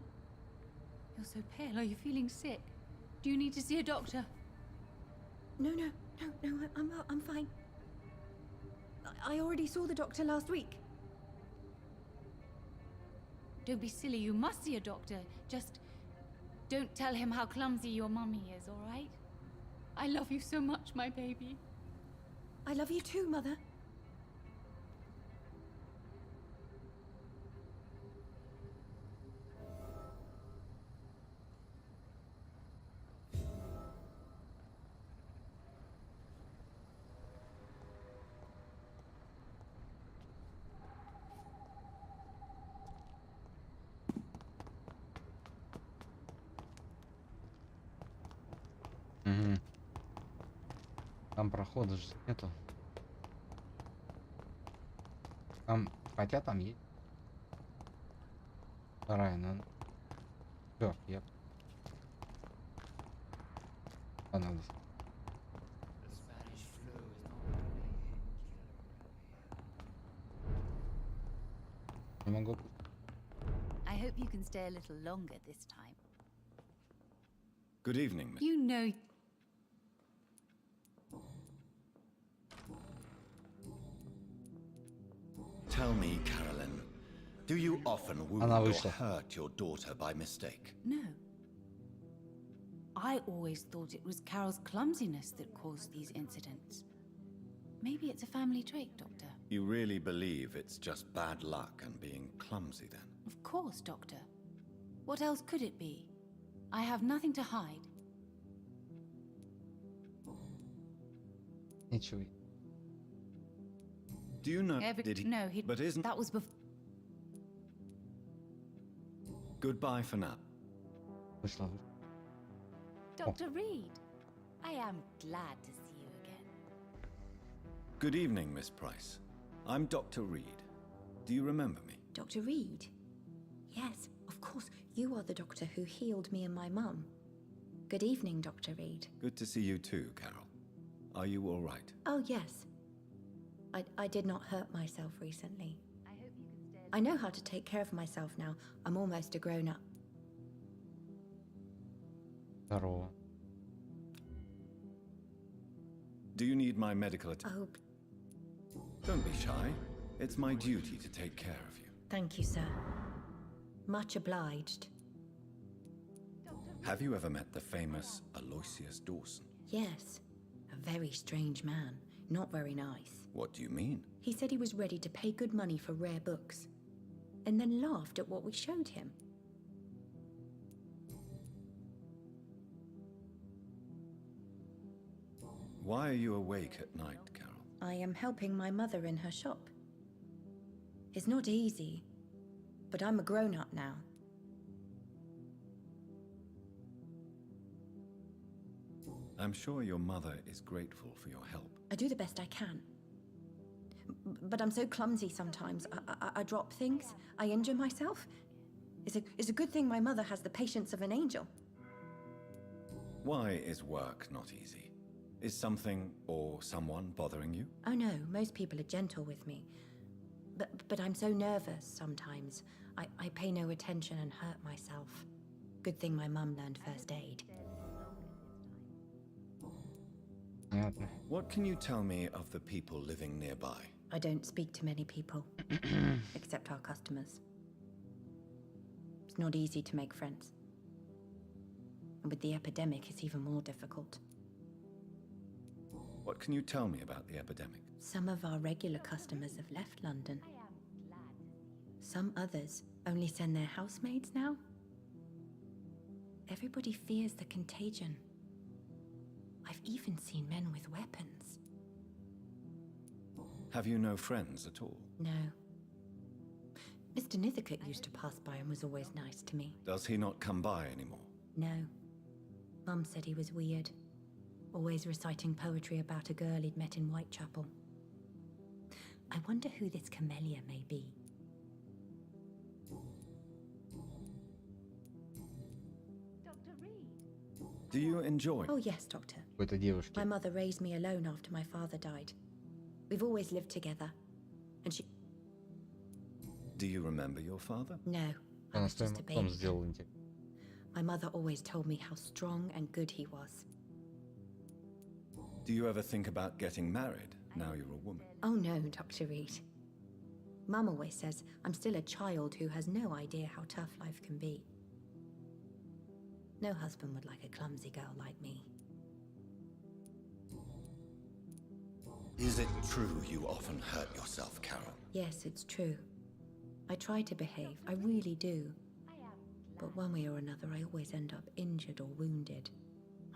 You're so pale. Are you feeling sick? Do you need to see a doctor? No, I'm fine. I already saw the doctor last week. Don't be silly. You must see a doctor. Just Don't tell him how clumsy your mummy is, all right? I love you so much, my baby. I love you too, Mother. Угу. Там прохода же нету. Там, хотя там есть. Вторая, ну. Всё, я. Понадобится. The Spanish flu is not Не могу. I hope you can stay a little longer this time. Good evening, Miss. You know... Tell me, Carolyn, do you often wound Она or вышла. hurt your daughter by mistake? No. I always thought it was Carol's clumsiness that caused these incidents. Maybe it's a family trait, Doctor. You really believe it's just bad luck and being clumsy then? Of course, Doctor. What else could it be? I have nothing to hide. Ничего. Do you know, did he? No, he... But isn't... That was before... Goodbye for now. Вышла. Dr. Reed, I am glad to see you again. Good evening, Miss Price. I'm Dr. Reed. Do you remember me? Dr. Reed? Yes, of course. You are the doctor who healed me and my mum. Good evening, Dr. Reed. Good to see you too, Carol. Are you all right? Oh, yes. I did not hurt myself recently. I hope you can stay... I know how to take care of myself now. I'm almost a grown-up. Здорово. Do you need my medical attention? Oh, Don't be shy. It's my duty to take care of you. thank you, sir. Much obliged. Have you ever met the famous Aloysius Dawson? Yes. A very strange man. Not very nice. What do you mean? He said he was ready to pay good money for rare books, and then laughed at what we showed him. Why are you awake at night, Carol? I am helping my mother in her shop. It's not easy, but I'm a grown-up now. I'm sure your mother is grateful for your help. I do the best I can. But I'm so clumsy sometimes. I drop things. I injure myself. It's a good thing my mother has the patience of an angel. Why is work not easy? Is something or someone bothering you? Oh no, most people are gentle with me. But I'm so nervous sometimes. I pay no attention and hurt myself. Good thing my mum learned first aid. Понятно. What can you tell me of the people living nearby? I don't speak to many people, except our customers. It's not easy to make friends. And with the epidemic, it's even more difficult. What can you tell me about the epidemic? Some of our regular customers have left London. Some others only send their housemaids now. Everybody fears the contagion. I've even seen men with weapons. Have you no friends at all? No. Mr. Nithercote used to pass by and was always nice to me. Does he not come by anymore? No. Mum said he was weird. Always reciting poetry about a girl he'd met in Whitechapel. I wonder who this camellia may be. Dr. Reed? Do you enjoy? Oh yes, Doctor. Какой-то девушки. My mother raised me alone after my father died. We've always lived together. And she... Do you remember your father? No, I Она was just a потом baby. сделала интересно. My mother always told me how strong and good he was. Do you ever think about getting married now you're a woman? Oh no, Dr. Reed. Mum always says I'm still a child who has no idea how tough life can be. No husband would like a clumsy girl like me. Is it true you often hurt yourself, Carol? Yes, it's true. I try to behave, I really do. But one way or another, I always end up injured or wounded.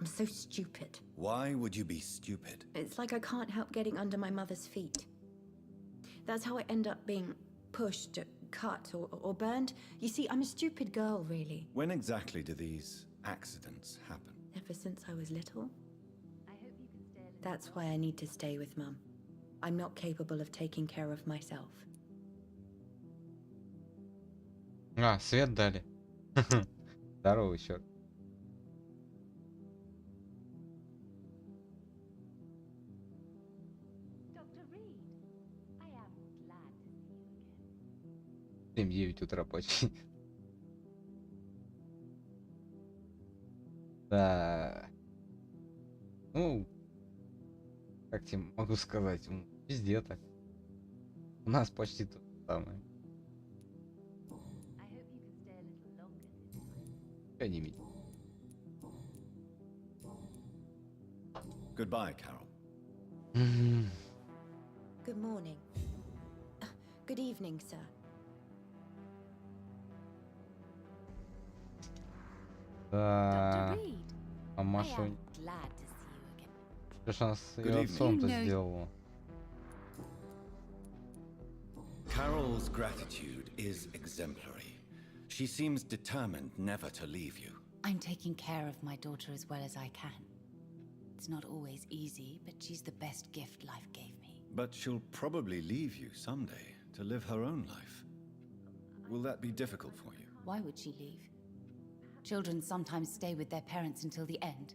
I'm so stupid. Why would you be stupid? It's like I can't help getting under my mother's feet. That's how I end up being pushed, cut, or burned. You see, I'm a stupid girl, really. When exactly do these accidents happen? Ever since I was little. That's why I need to stay with Mum. I'm not capable of taking care of myself. А, свет дали. Здорово, черт. Dr. Reed, I am glad to see you again. 7-9 утра почти. Да. Ну, как тебе могу сказать, везде так. У нас почти то же самое. I hope you can stay a little longer this time. Я не видел. Goodbye, Carol. Good morning. Good evening, sir. Да. Dr. Reed, А I Маша, am glad to see you again. что ж она с Good её evening. отцом-то You know- сделала? Carol's gratitude is exemplary. She seems determined never to leave you. I'm taking care of my daughter as well as I can. It's not always easy, but she's the best gift life gave me. But she'll probably leave you someday to live her own life. Will that be difficult for you? Why would she leave? Children sometimes stay with their parents until the end,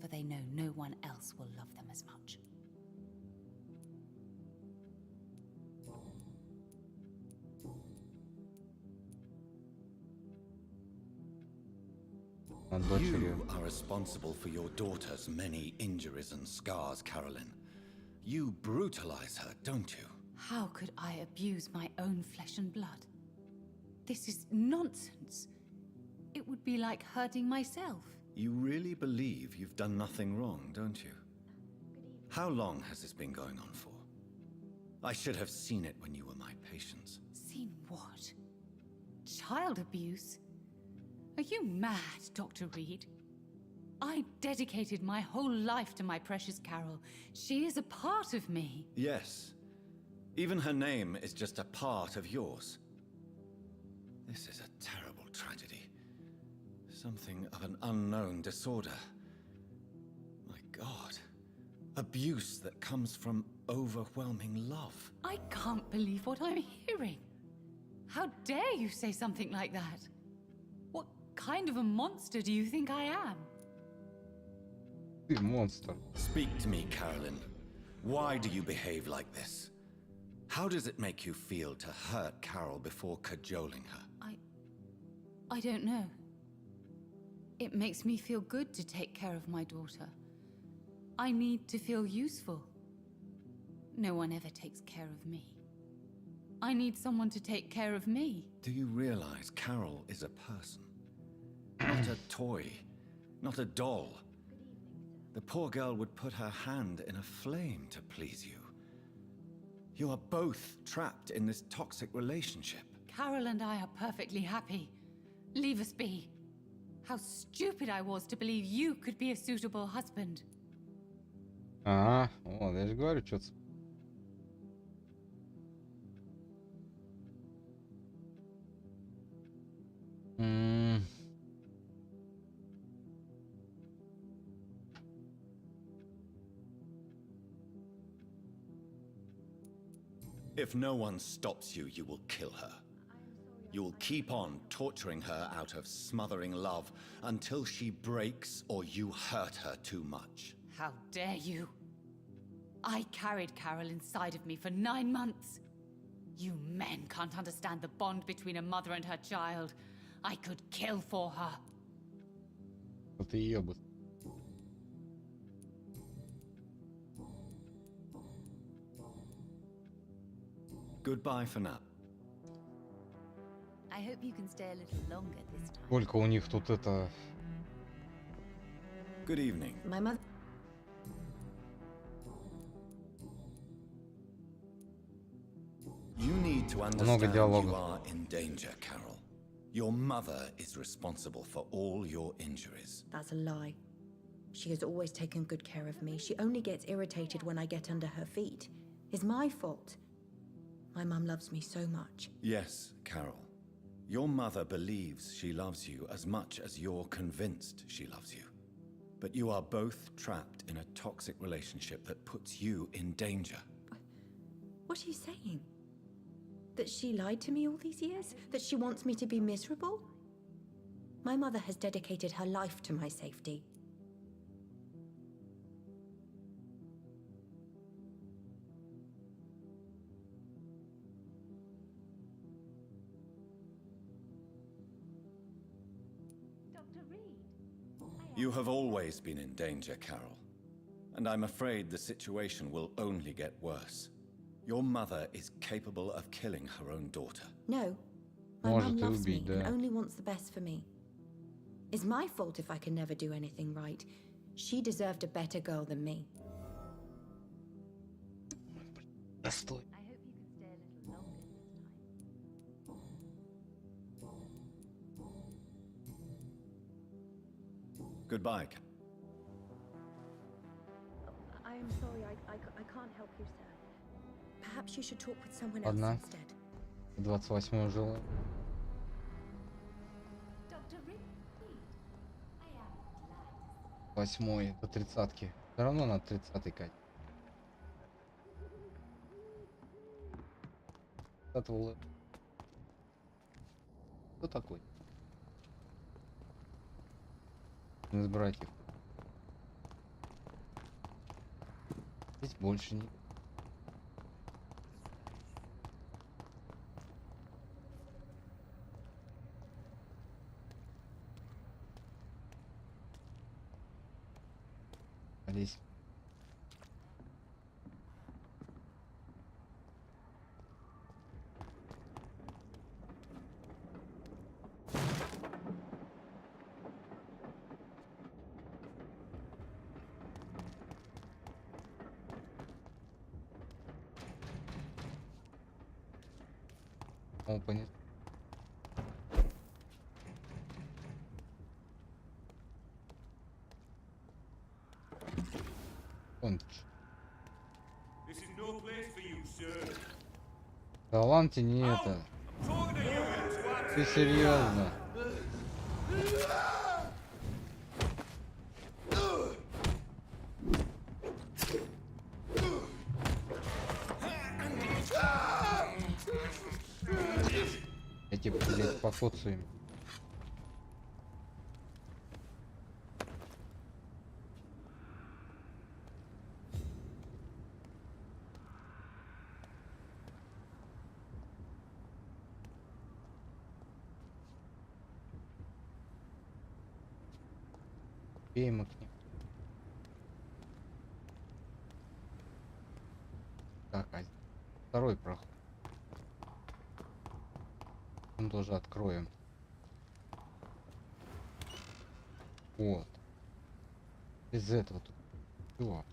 for they know no one else will love them as much. Над дочерью. You are responsible for your daughter's many injuries and scars, Carolyn. You brutalize her, don't you? How could I abuse my own flesh and blood? This is nonsense. It would be like hurting myself. You really believe you've done nothing wrong, don't you? How long has this been going on for? I should have seen it when you were my patients. Seen what? Child abuse? Are you mad, Dr. Reed? I dedicated my whole life to my precious Carol. She is a part of me. Yes. Even her name is just a part of yours. This is a terrible tragedy. Something of an unknown disorder. My God. Abuse that comes from overwhelming love. I can't believe what I'm hearing. How dare you say something like that? What kind of a monster do you think I am? Ты монстр. Speak to me, Carolyn. Why do you behave like this? How does it make you feel to hurt Carol before cajoling her? I don't know. It makes me feel good to take care of my daughter. I need to feel useful. No one ever takes care of me. I need someone to take care of me. Do you realize Carol is a person? Not a toy, not a doll. The poor girl would put her hand in a flame to please you. You are both trapped in this toxic relationship. Carol and I are perfectly happy. Leave us be. How stupid I was to believe you could be a suitable husband. Ага, вот, я же говорю, что-то. If no one stops you, you will kill her. You will keep on torturing her out of smothering love until she breaks or you hurt her too much. How dare you? I carried Carol inside of me for 9 months. You men can't understand the bond between a mother and her child. I could kill for her. Вот и ёбут. Goodbye for now. I hope you can stay a little longer this time. Сколько у них тут это Good evening. My mother. You need to understand you are in danger, Carol. Your mother is responsible for all your injuries. That's a lie. She has always taken good care of me. She only gets irritated when I get under her feet. It's my fault. My mum loves me so much. Yes, Carol. Your mother believes she loves you as much as you're convinced she loves you. But you are both trapped in a toxic relationship that puts you in danger. What are you saying? That she lied to me all these years? That she wants me to be miserable? My mother has dedicated her life to my safety. Dr. Reed. You have always been in danger, Carol. And I'm afraid the situation will only get worse. Your mother is capable of killing her own daughter. No. My mum loves me and only wants the best for me. It's my fault if I can never do anything right. She deserved a better girl than me. Достой. I hope you can stay a little longer this time. Goodbye. I am sorry, I can't help you, sir. Perhaps you should talk with someone else Ладно. instead. 28 жила. Dr. Reed. I am glad. 8 до 30-ки. Все равно на 30-й кать. Кто такой? Из братьев. Здесь больше не. Здесь. О, понятно. Да ладно, не это. Ты серьезно? Я тебе, блядь, покоцаю им. Беймо к ним. Так, а второй проход. Мы тоже откроем. Вот. Из этого тут всё.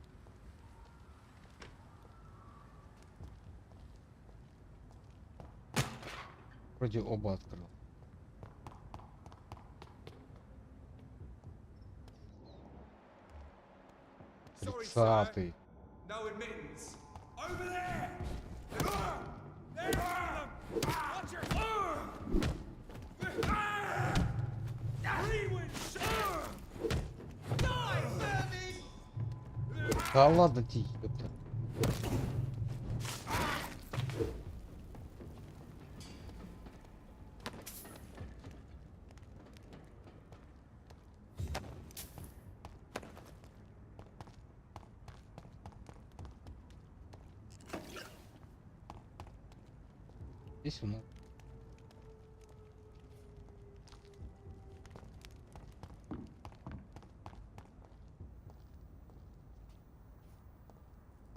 Вроде оба открыл. Тридцатый. Да ладно, тихо. Здесь у нас.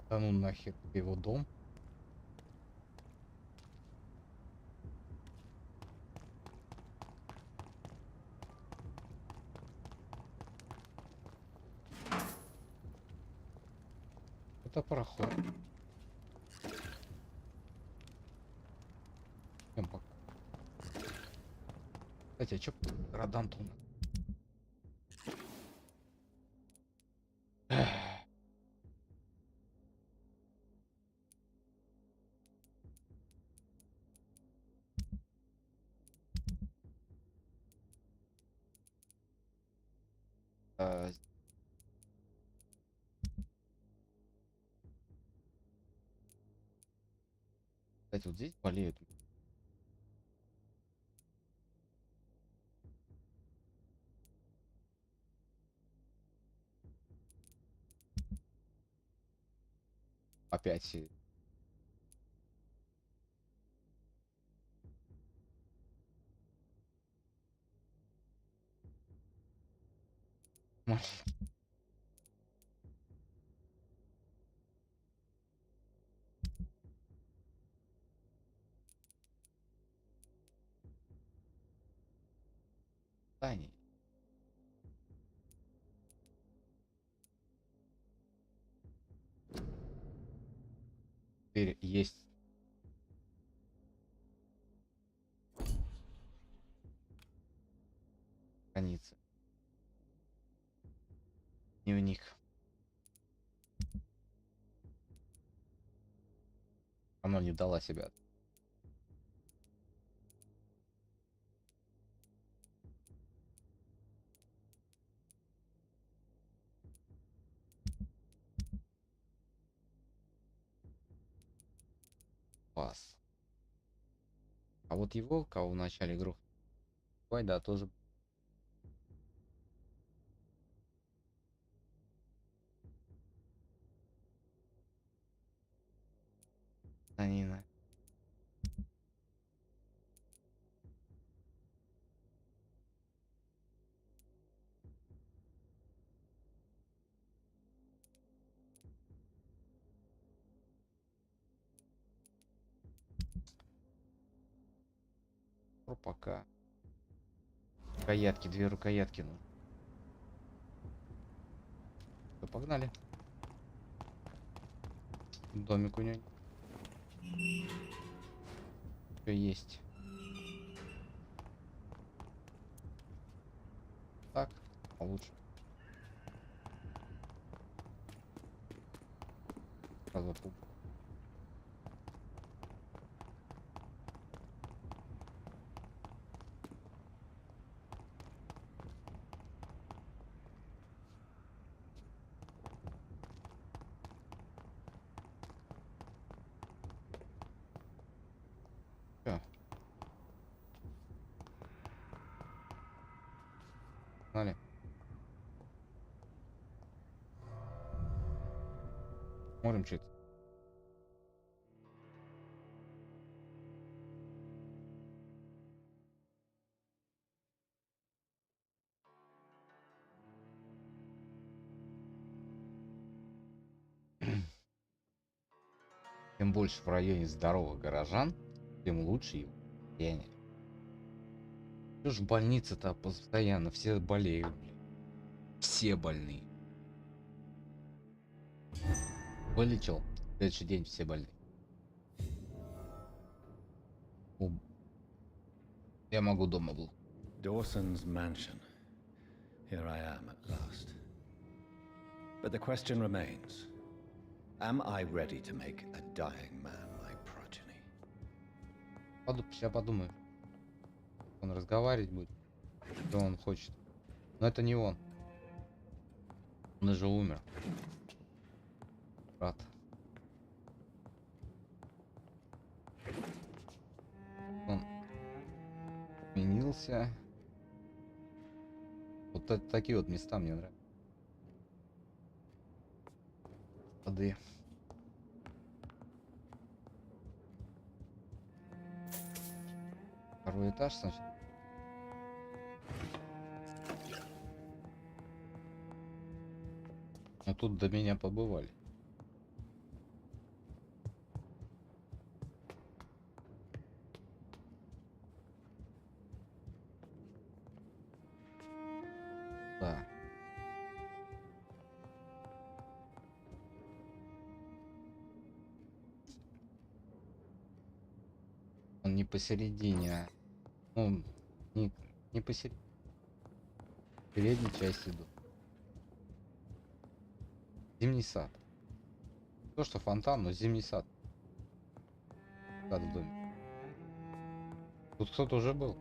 Да ну нахер его дом. Это пароход. Кстати, а чё Родан-то у нас? Кстати, вот здесь болеют. Опять. Тани. Теперь есть. Страница. Дневник. Она не дала себя. Пас. А вот его, кого в начале игры, да, тоже. Танина. Пока. Рукоятки, две рукоятки. Ну. Все, погнали. Домик у него. Все есть. Так, получше. Сразу пуп. Погнали. Смотрим, что это. Чем больше в районе здоровых горожан, тем лучше его состояние. Что ж в больнице-то постоянно все болеют, блин. Все больные. Вылечил, в следующий день все больные. Я могу дома был. Dawson's mansion. Here I am at last. But the question remains. Am I ready to make a dying man my progeny? Сейчас подумаю. Он разговаривать будет. Что он хочет. Но это не он. Он уже умер. Брат. Он изменился. Вот это, такие вот места мне нравятся. Воды. Второй этаж, значит. Но тут до меня побывали. Да. посередине. Ну, не посередине. Передней части иду. Зимний сад. То, что фонтан, но зимний сад. Сад в доме. Тут кто-то уже был.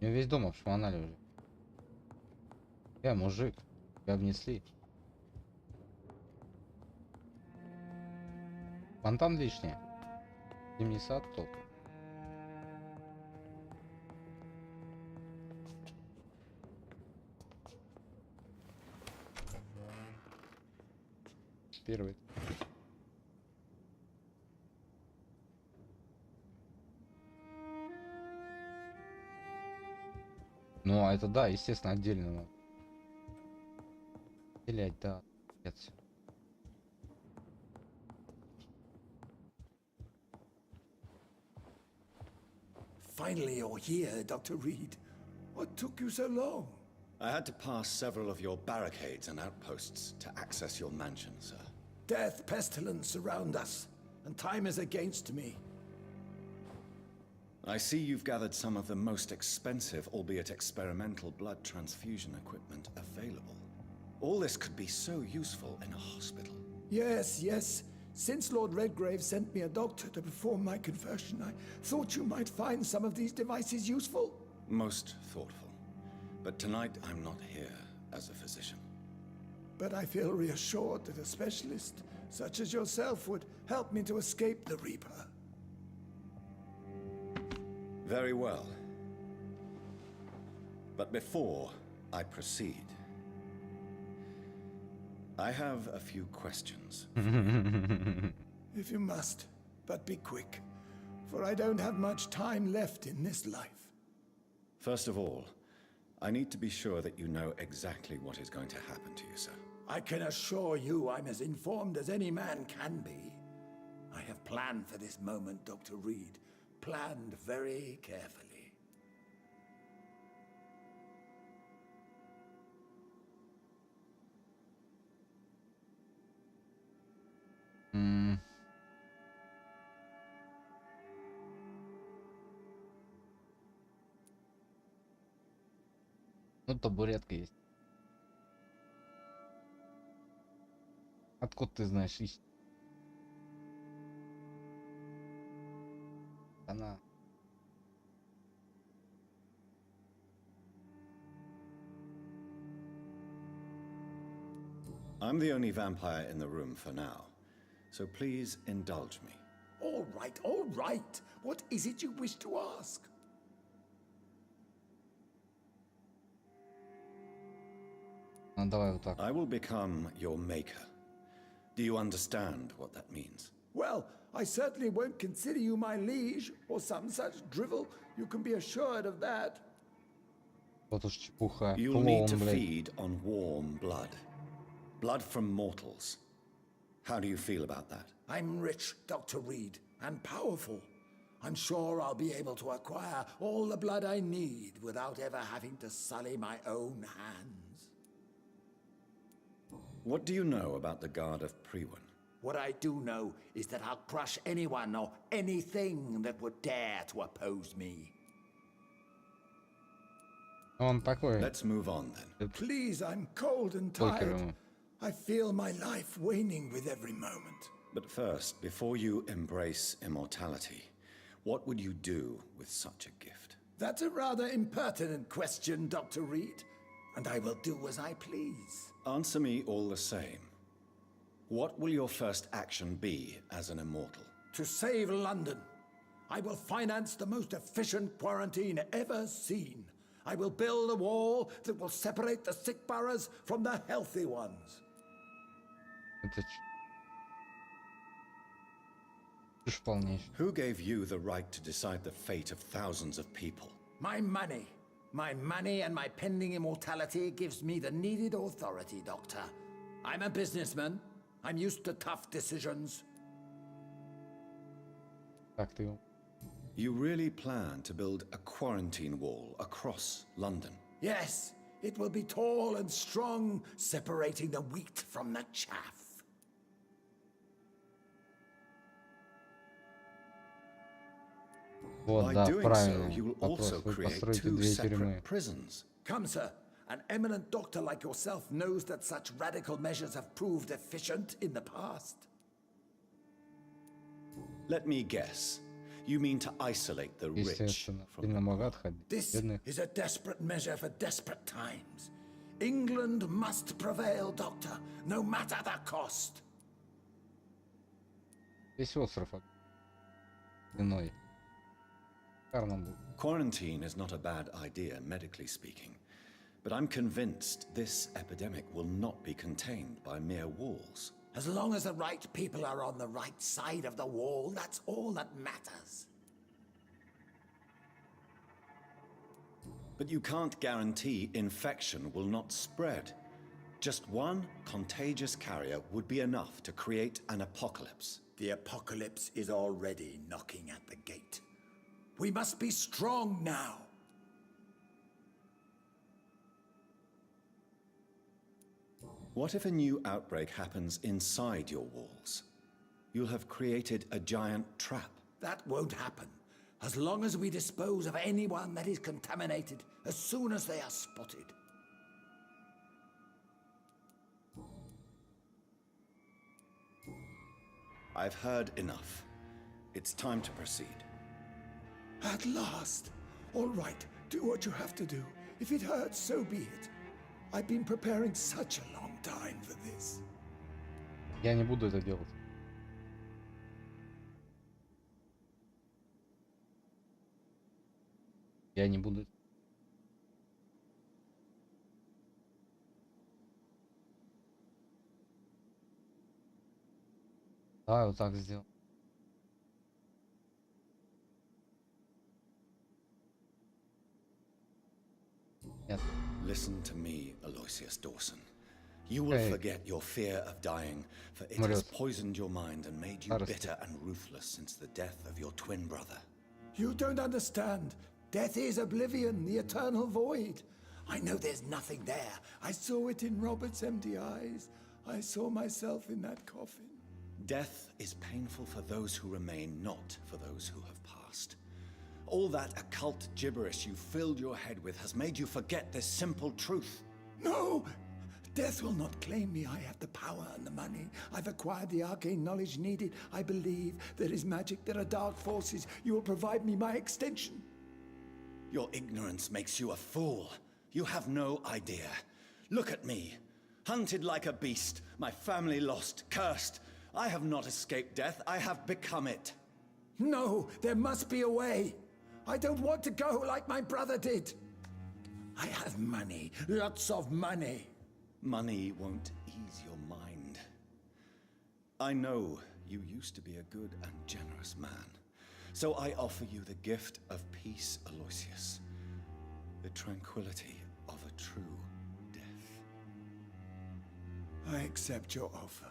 У него весь дом обшмонали уже. Я мужик. Тебя внесли. Фонтан лишний. Зимний сад топ. Первый. Ну, а это да, естественно, отдельно надо. Стрелять, да. Нет. Finally, you're here, Dr. Reed. What took you so long? I had to pass several of your barricades and outposts to access your mansion, sir. Death, pestilence surround us, and time is against me. I see you've gathered some of the most expensive, albeit experimental, blood transfusion equipment available. All this could be so useful in a hospital. Yes, yes. Since Lord Redgrave sent me a doctor to perform my conversion, I thought you might find some of these devices useful. Most thoughtful. But tonight I'm not here as a physician. But I feel reassured that a specialist such as yourself would help me to escape the Reaper. Very well. But before I proceed, I have a few questions. If you must, but be quick, for I don't have much time left in this life. First of all, I need to be sure that you know exactly what is going to happen to you, sir. I can assure you I'm as informed as any man can be. I have planned for this moment, Dr. Reed. Planned very carefully. Ну, табуретка есть. Откуда ты знаешь истину? Она. I'm the only vampire in the room for now, so please indulge me. All right, all right. What is it you wish to ask? Давай вот так. I will become your maker. Do you understand what that means? Well, I certainly won't consider you my liege or some such drivel. You can be assured of that. Вот уж чепуха. You'll need to Клоун, блядь. feed on warm blood. Blood from mortals. How do you feel about that? I'm rich, Dr. Reed, and powerful. I'm sure I'll be able to acquire all the blood I need without ever having to sully my own hands. What do you know about the Guard of Priwen? What I do know is that I'll crush anyone or anything that would dare to oppose me. Он такой. Let's move on then. Please, I'm cold and tired. I feel my life waning with every moment. But first, before you embrace immortality, what would you do with such a gift? That's a rather impertinent question, Dr. Reed, and I will do as I please. Answer me all the same. What will your first action be as an immortal? To save London, I will finance the most efficient quarantine ever seen. I will build a wall that will separate the sick boroughs from the healthy ones. Это чушь полнейшая. Who gave you the right to decide the fate of thousands of people? My money. My money and my pending immortality gives me the needed authority, Doctor. I'm a businessman. I'm used to tough decisions. Так ты. You really plan to build a quarantine wall across London? Yes, it will be tall and strong, separating the wheat from the chaff. Вот, By да, doing so, правильно. you will Вопрос. also Вы create построите two 2 тюрьмы. separate prisons. Come, sir. An eminent doctor like yourself knows that such radical measures have proved efficient in the past. Let me guess. You mean to isolate the rich Естественно. from Сильно the могат poor. ходить. This Бедных. is a desperate measure for desperate times. England must prevail, Doctor, no matter the cost. Весь остров длиной. Шикарно будет. Quarantine is not a bad idea, medically speaking. But I'm convinced this epidemic will not be contained by mere walls. As long as the right people are on the right side of the wall, that's all that matters. But you can't guarantee infection will not spread. Just one contagious carrier would be enough to create an apocalypse. The apocalypse is already knocking at the gate. We must be strong now. What if a new outbreak happens inside your walls? You'll have created a giant trap. That won't happen. As long as we dispose of anyone that is contaminated as soon as they are spotted. I've heard enough. It's time to proceed. At last. All right, do what you have to do. If it hurts, so be it. I've been preparing such a long time for this. Я не буду это делать. Я не буду. Да, вот так сделал. Нет. Listen to me, Aloysius Dawson. You will Hey. forget your fear of dying, for it Marius. has poisoned your mind and made you Marius. bitter and ruthless since the death of your twin brother. You don't understand. Death is oblivion, the eternal void. I know there's nothing there. I saw it in Robert's empty eyes. I saw myself in that coffin. Death is painful for those who remain, not for those who have passed. All that occult gibberish you filled your head with has made you forget this simple truth. No! Death will not claim me. I have the power and the money. I've acquired the arcane knowledge needed. I believe there is magic, there are dark forces. You will provide me my extension. Your ignorance makes you a fool. You have no idea. Look at me. Hunted like a beast, my family lost, cursed. I have not escaped death, I have become it. No, there must be a way. I don't want to go like my brother did. I have money, lots of money. Money won't ease your mind. I know you used to be a good and generous man. So I offer you the gift of peace, Aloysius. The tranquility of a true death. I accept your offer.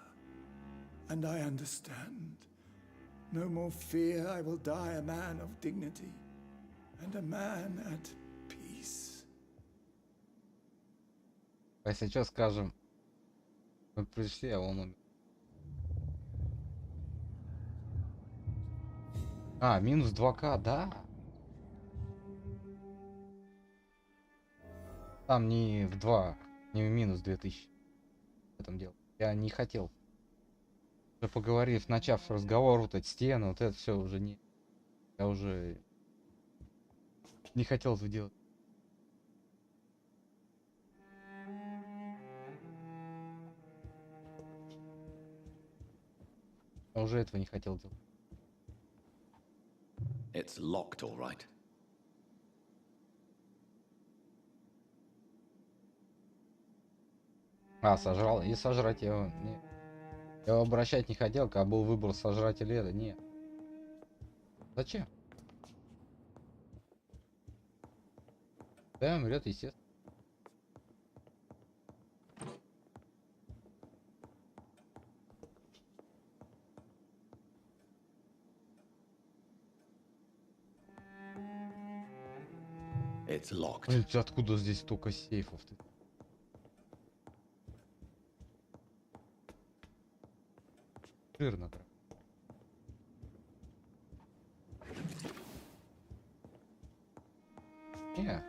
And I understand. No more fear, I will die a man of dignity. And a man at peace. А сейчас скажем, мы пришли, а он умер. А, минус 2К, да? Там не в 2, не в минус 2000. В этом дело. Я не хотел. Уже поговорив, начав разговор, вот эти стены, вот это все уже не... Я уже не хотел этого делать. Я уже этого не хотел делать. It's locked, all right. А, сожрал. И сожрать я его... Не. Я его обращать не хотел, когда был выбор сожрать или это. Нет. Зачем? Да, умрет, естественно. It's locked. Блин, откуда здесь столько сейфов-то? Жирно, да. Не.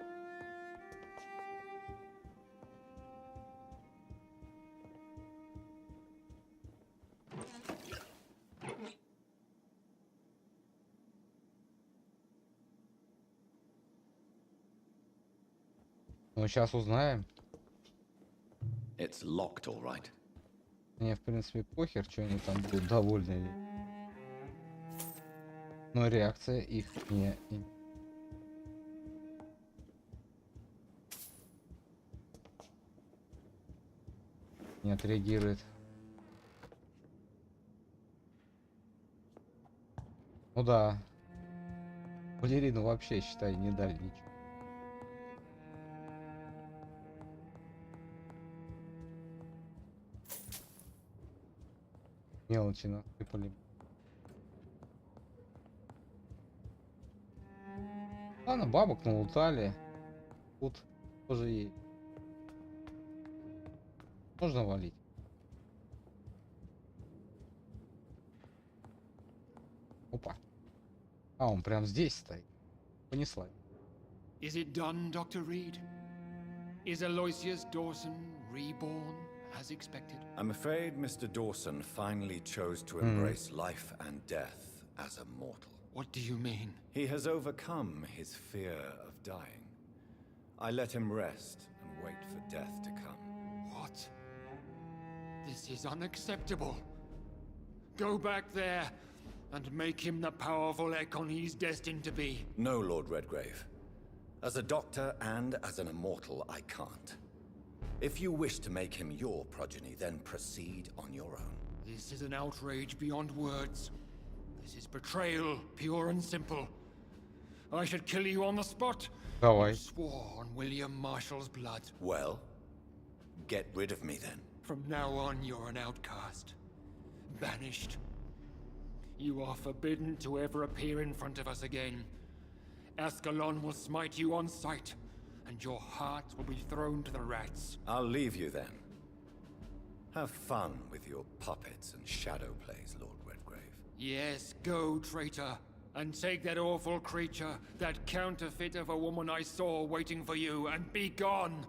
Ну, сейчас узнаем. It's locked, all right. Мне, в принципе, похер, что они там будут довольны или... Но реакция их не отреагирует. Ну да. Балерину вообще, считай, не дали ничего. Мелочи насыпали. Ладно, бабок налутали. Тут тоже есть. Можно валить. Опа. А, он прям здесь стоит. Понесла. Is it done, Dr. Reed? Is Aloysius Dawson reborn as expected? I'm afraid Mr. Dawson finally chose to embrace life and death as a mortal. What do you mean? He has overcome his fear of dying. I let him rest and wait for death to come. What? This is unacceptable. Go back there and make him the powerful Ekon he's destined to be. No, Lord Redgrave. As a doctor and as an immortal, I can't. If you wish to make him your progeny, then proceed on your own. This is an outrage beyond words. This is betrayal, pure and simple. I should kill you on the spot. Давай. You swore on William Marshall's blood. Well, get rid of me then. From now on, you're an outcast. Banished. You are forbidden to ever appear in front of us again. Ascalon will smite you on sight, and your heart will be thrown to the rats. I'll leave you then. Have fun with your puppets and shadow plays, Lord Redgrave. Yes, go, traitor, and take that awful creature, that counterfeit of a woman I saw waiting for you, and be gone!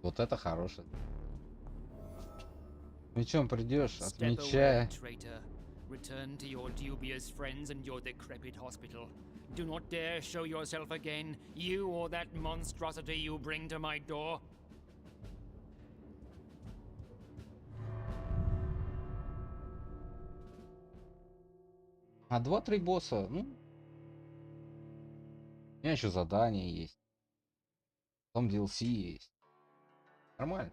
Вот это хорошее. Мечом придешь, Step away, отмечая. traitor. Return to your dubious friends and your decrepit hospital. Do not dare show yourself again, you or that monstrosity you bring to my door. А 2-3 босса, ну. У меня еще задание есть. Потом DLC есть. Нормально.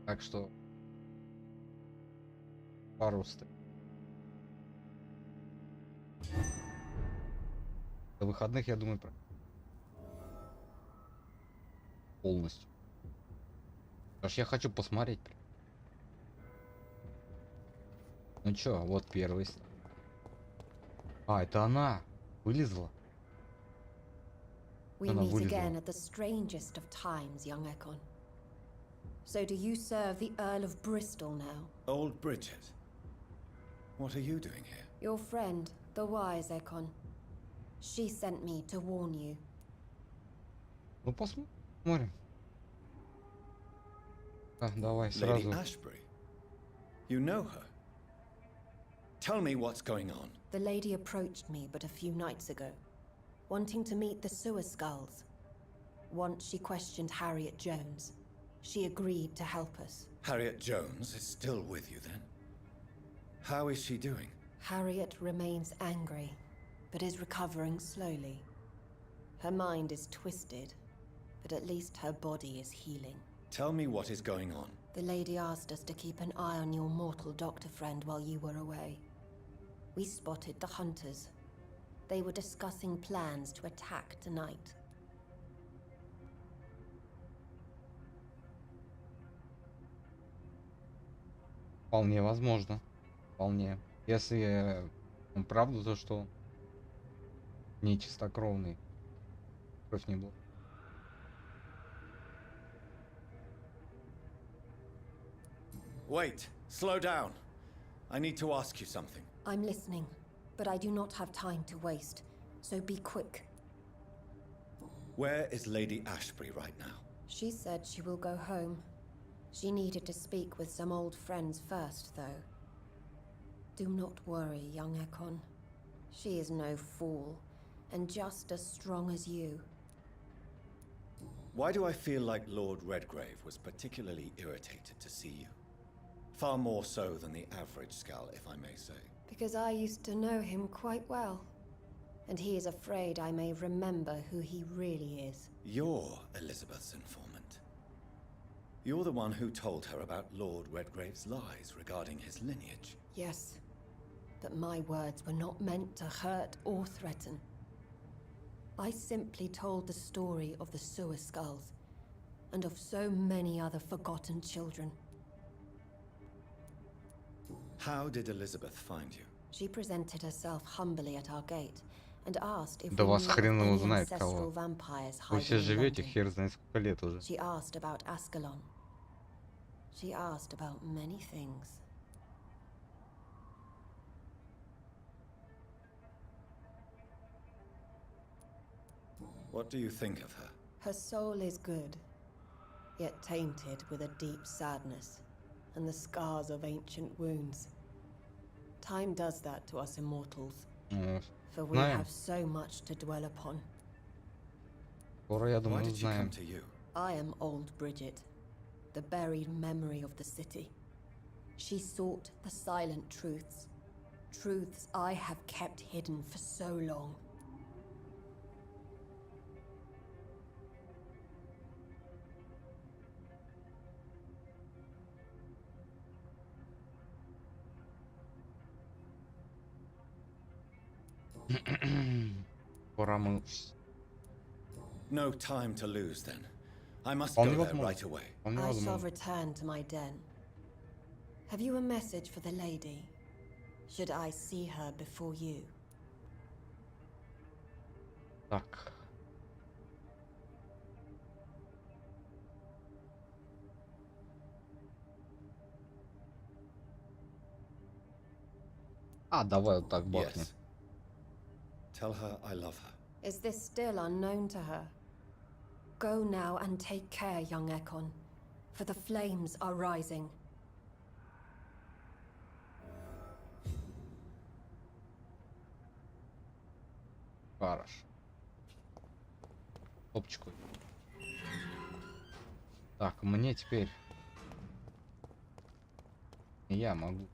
Так что пару до выходных, я думаю, полностью. Потому что я хочу посмотреть. Ну чё, вот первый. А, это она вылезла. We Она meet вылезла. again at the strangest of times, young Ekon. So do you serve the Earl of Bristol now? Old Bridget. What are you doing here? Your friend, the wise Ekon. She sent me to warn you. Ну посмотрим. Давай Lady сразу. Ashbury. You know her. Tell me what's going on. The lady approached me but a few nights ago, wanting to meet the sewer skulls. Once she questioned Harriet Jones. She agreed to help us. Harriet Jones is still with you then? How is she doing? Harriet remains angry, but is recovering slowly. Her mind is twisted, but at least her body is healing. Tell me what is going on. The lady asked us to keep an eye on your mortal doctor friend while you were away. We spotted the hunters. They were discussing plans to attack tonight. Вполне возможно. Вполне. Если он правда, то что нечистокровный. Кровь не было. Wait, slow down. I need to ask you something. I'm listening, but I do not have time to waste, so be quick. Where is Lady Ashbury right now? She said she will go home. She needed to speak with some old friends first, though. Do not worry, young Ekon. She is no fool, and just as strong as you. Why do I feel like Lord Redgrave was particularly irritated to see you? Far more so than the average Skull, if I may say. Because I used to know him quite well. And he is afraid I may remember who he really is. You're Elizabeth's informant. You're the one who told her about Lord Redgrave's lies regarding his lineage. Yes, but my words were not meant to hurt or threaten. I simply told the story of the Sewer Skulls, and of so many other forgotten children. How did Elizabeth find you? She presented herself humbly at our gate, and asked if Да we вас knew of хрен его any знает ancestral кого. vampires Вы hiding все in живете London. хер знает сколько лет уже. She asked about Ascalon. She asked about many things. What do you think of her? Her soul is good, yet tainted with a deep sadness and the scars of ancient wounds. Time does that to us immortals, for we have so much to dwell upon. Скоро, я Why думаю, did she come узнаем. to you? I am old Bridget, the buried memory of the city. She sought the silent truths, truths I have kept hidden for so long. Пора мы... No time to lose then. I must Вполне go there возможно. right away. Вполне I shall возможно. return to my den. Have you a message for the lady? Should I see her before you? Так. А, давай вот так бахнем. Yes. Tell her I love her. Is this still unknown to her? Go now and take care, young Ekon, for the flames are rising. Хорошо. Топчику. Так, мне теперь... Я могу...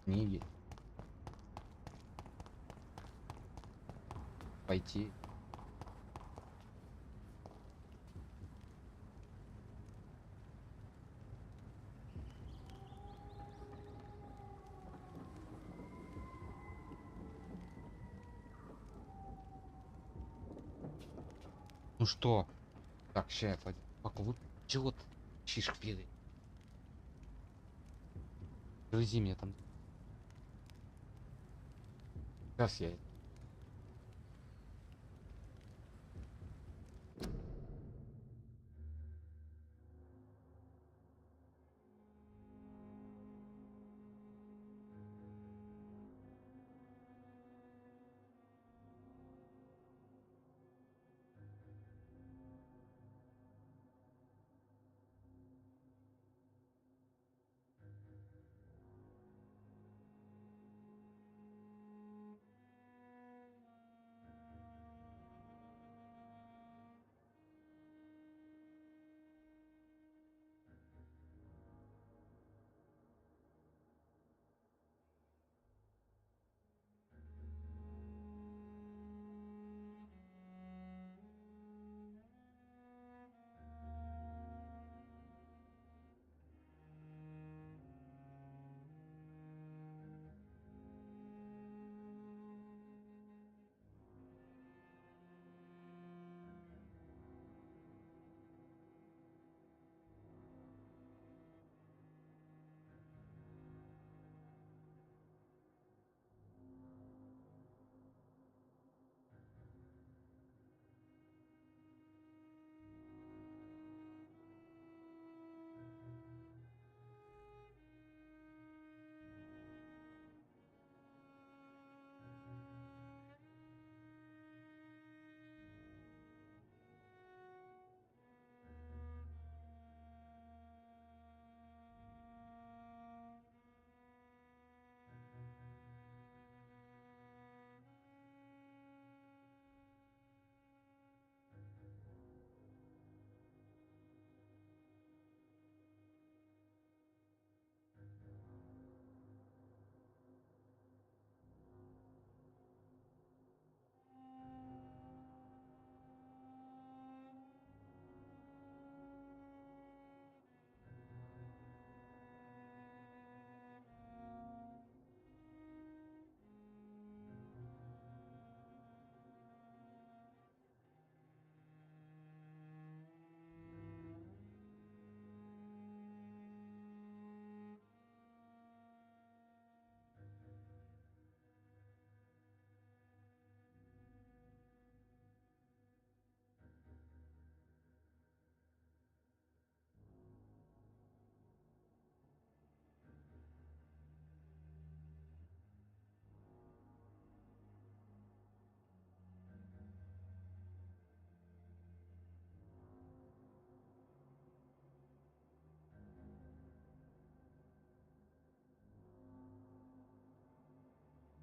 Книги. Пойти. Ну что? Так, ща я пока вы... Чего ты? Чишка пиды. Грызи меня там. Сейчас я...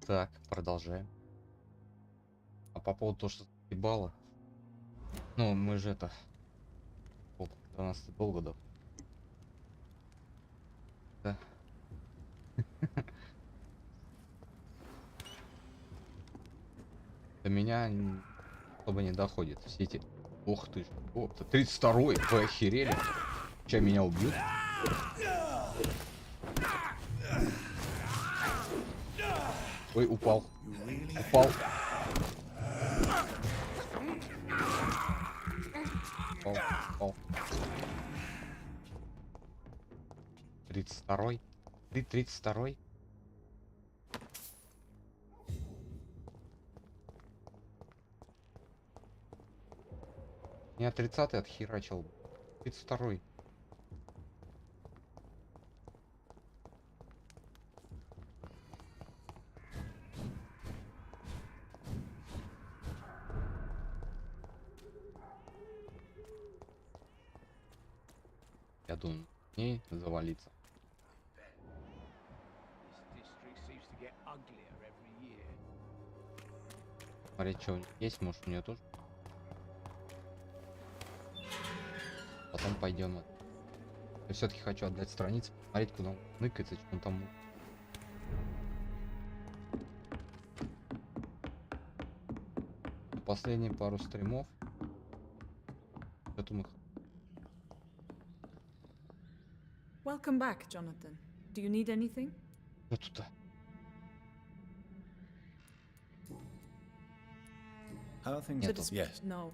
Так, продолжаем. А по поводу того, что ебало. Ну, мы же это... 12 полгода. Да. До меня особо не доходит. Все эти... Ух ты ж. О, 32-й. Вы охерели? Че, меня убьют? Ой, упал. Упал. Упал. 32-й. Ты 32-й? Меня 30-й отхерачил. 32-й. Я думаю, не завалиться. Смотреть, что у них есть, может у нее тоже. Потом пойдем. Я все-таки хочу отдать страницу, посмотреть, куда он ныкается, что он там. Последние пару стримов. Это мы. Welcome back, Jonathan. Do you need anything? Вот туда. How are things? Yes. No.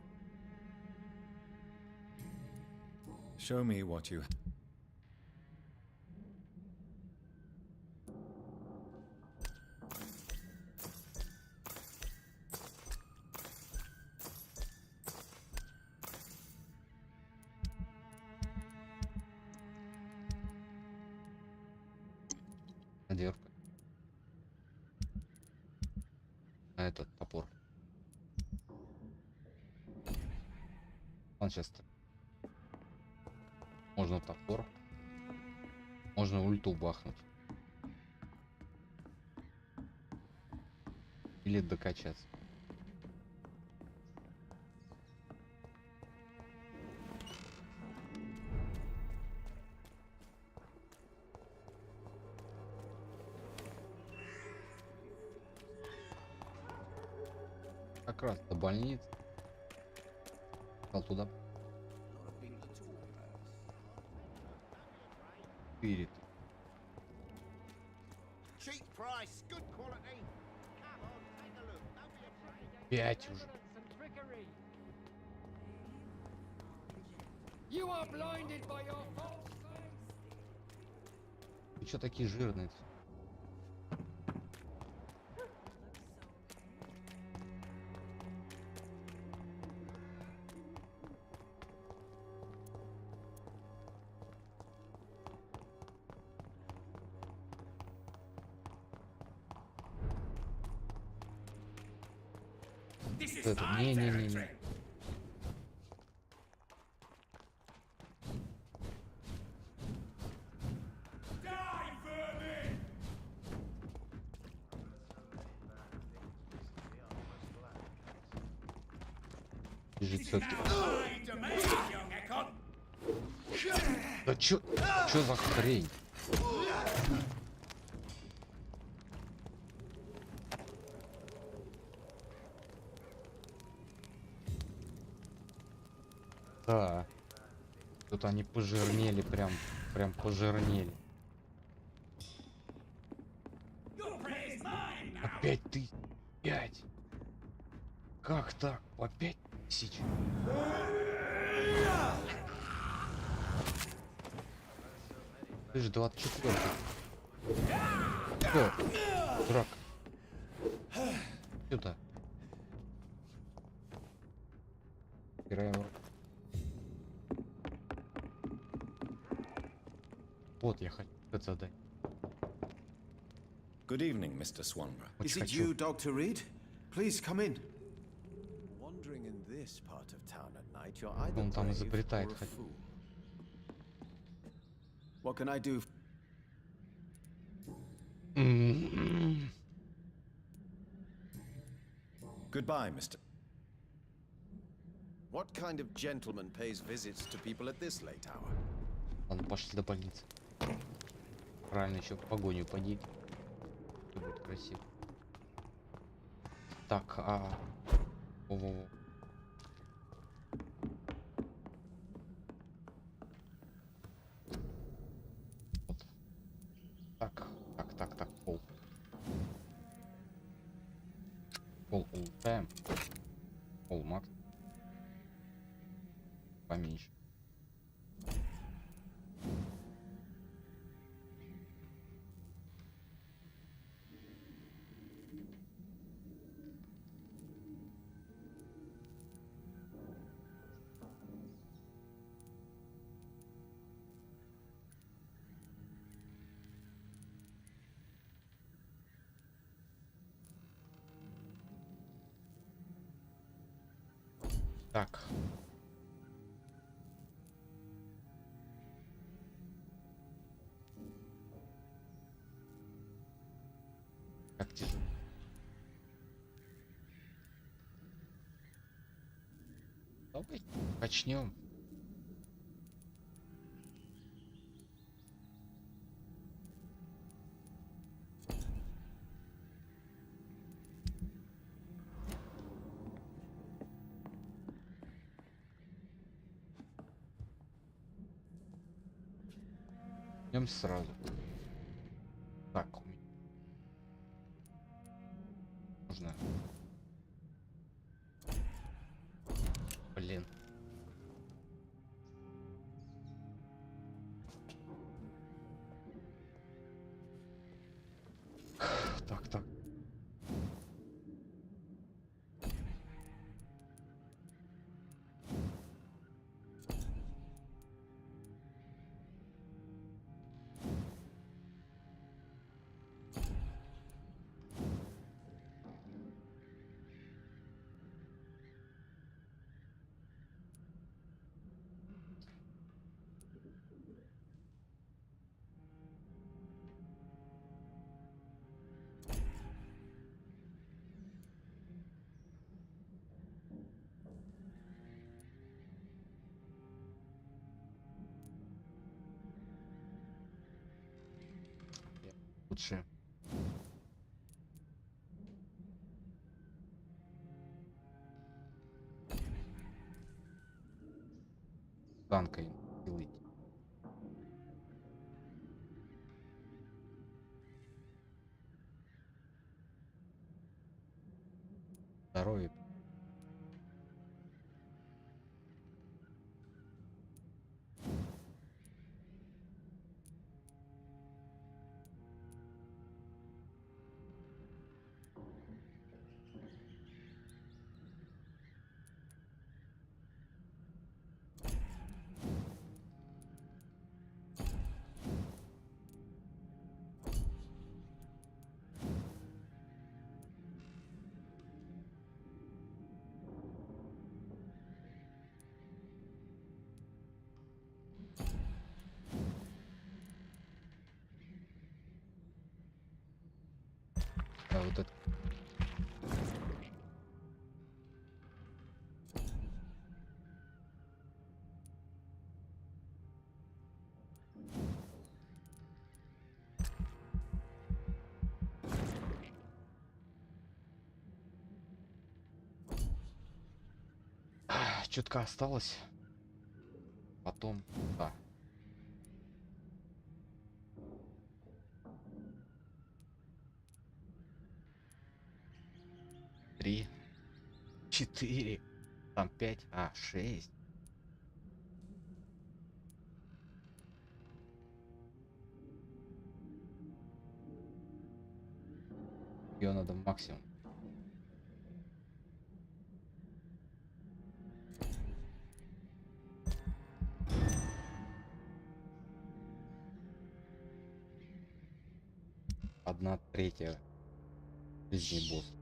Show me what you. Дверка. А этот топор. Он сейчас. Можно топор. Можно ульту бахнуть. Или докачаться. Как раз до больницы. Стал туда. Перед. Пять уже. Вы чё такие жирные? Это, не. Бежит все-таки. Да чё за хрень? Да. Тут они пожирнели, прям пожирнели. Опять ты, 5. Как так? По 5000? Ты же 24. Что? Дурак. Сюда. Играем. Вот я хочу это задать. Good evening, Mr. Swanborough. Is it you, Dr. Reed? Please come in. Wandering in this part of town at night, you're either Он там brave изобретает or a хоть. fool. What can I do? Goodbye, Mr. What kind of gentleman pays visits to people at this late hour? Ладно, пошли до больницы. Правильно, еще в погоню поди. Это будет красиво. Так, Во-во-во. Вот. Так, пол. Пол улучшаем. Пол макс. Поменьше. Так. Как тяжело. Давай начнем. Идем сразу. Так, у меня нужно. Блин. Так. Лучше. Танкой делайте. Здоровье. А вот это. Чутка осталось. Потом, да. Три, 4, там 5, 6. Ее надо максимум. Одна третья жизни босс.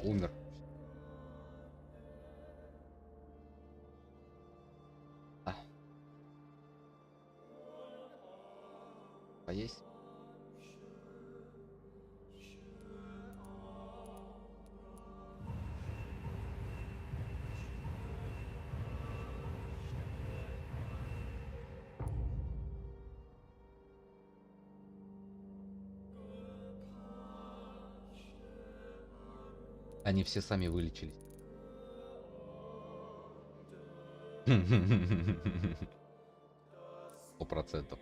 Умер. есть? Они все сами вылечились. 100%.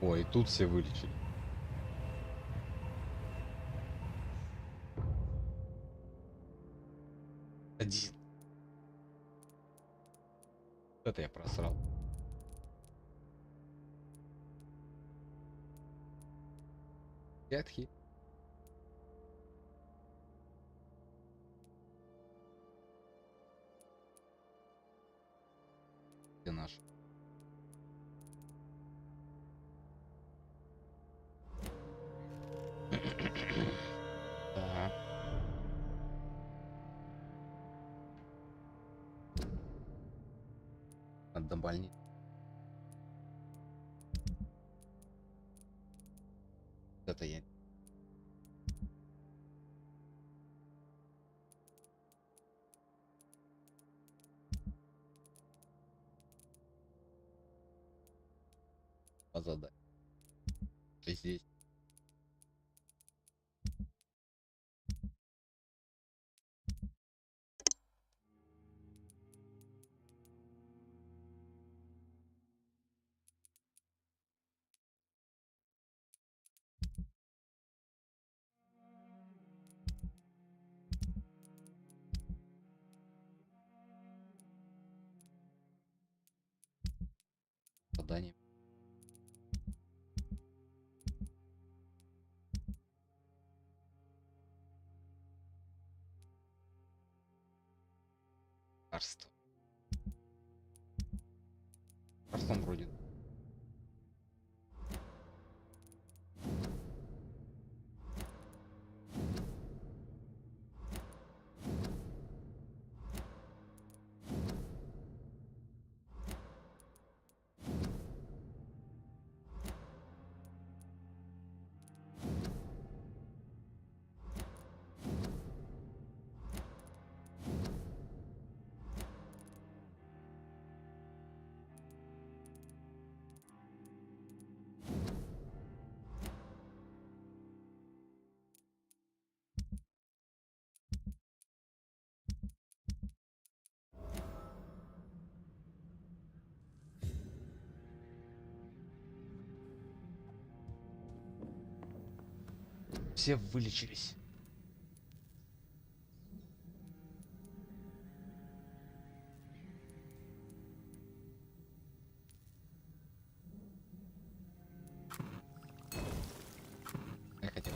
Ой, тут все вылечили. Один. Это я просрал. Пятки. Где наш? Да. До больницы. Это я. Задать. Ты здесь. Задание. Лекарство. Лекарством вроде. Все вылечились. Я хотел.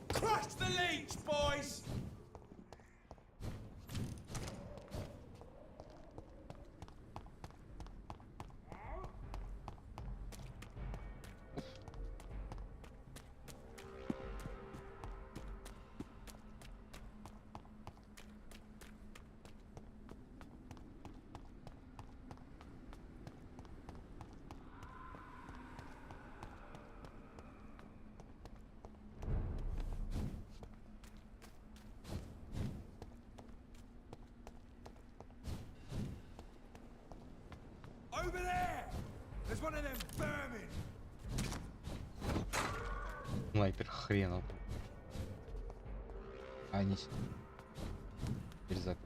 Crush the leech, boys! Over there! There's one of them vermin! Снайпер хренов. Они сюда. Теперь закрыт.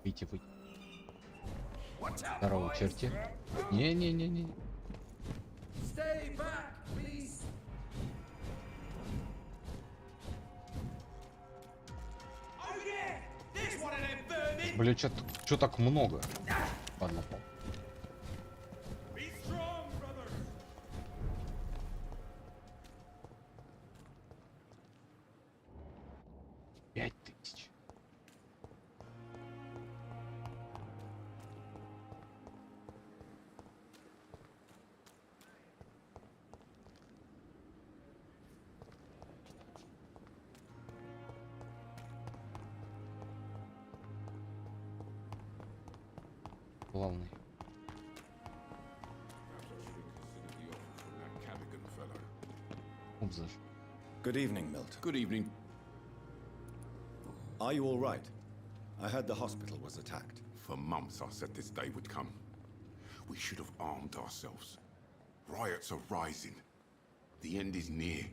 Выйти, выйти. Здорово, черти. Не-не-не-не. Бля, чё так много? Ладно, пол. Пять тысяч. Главный. Обзаж. Good evening, Milt. Good evening. Are you all right? I heard the hospital was attacked. For months I said this day would come. We should have armed ourselves. Riots are rising. The end is near.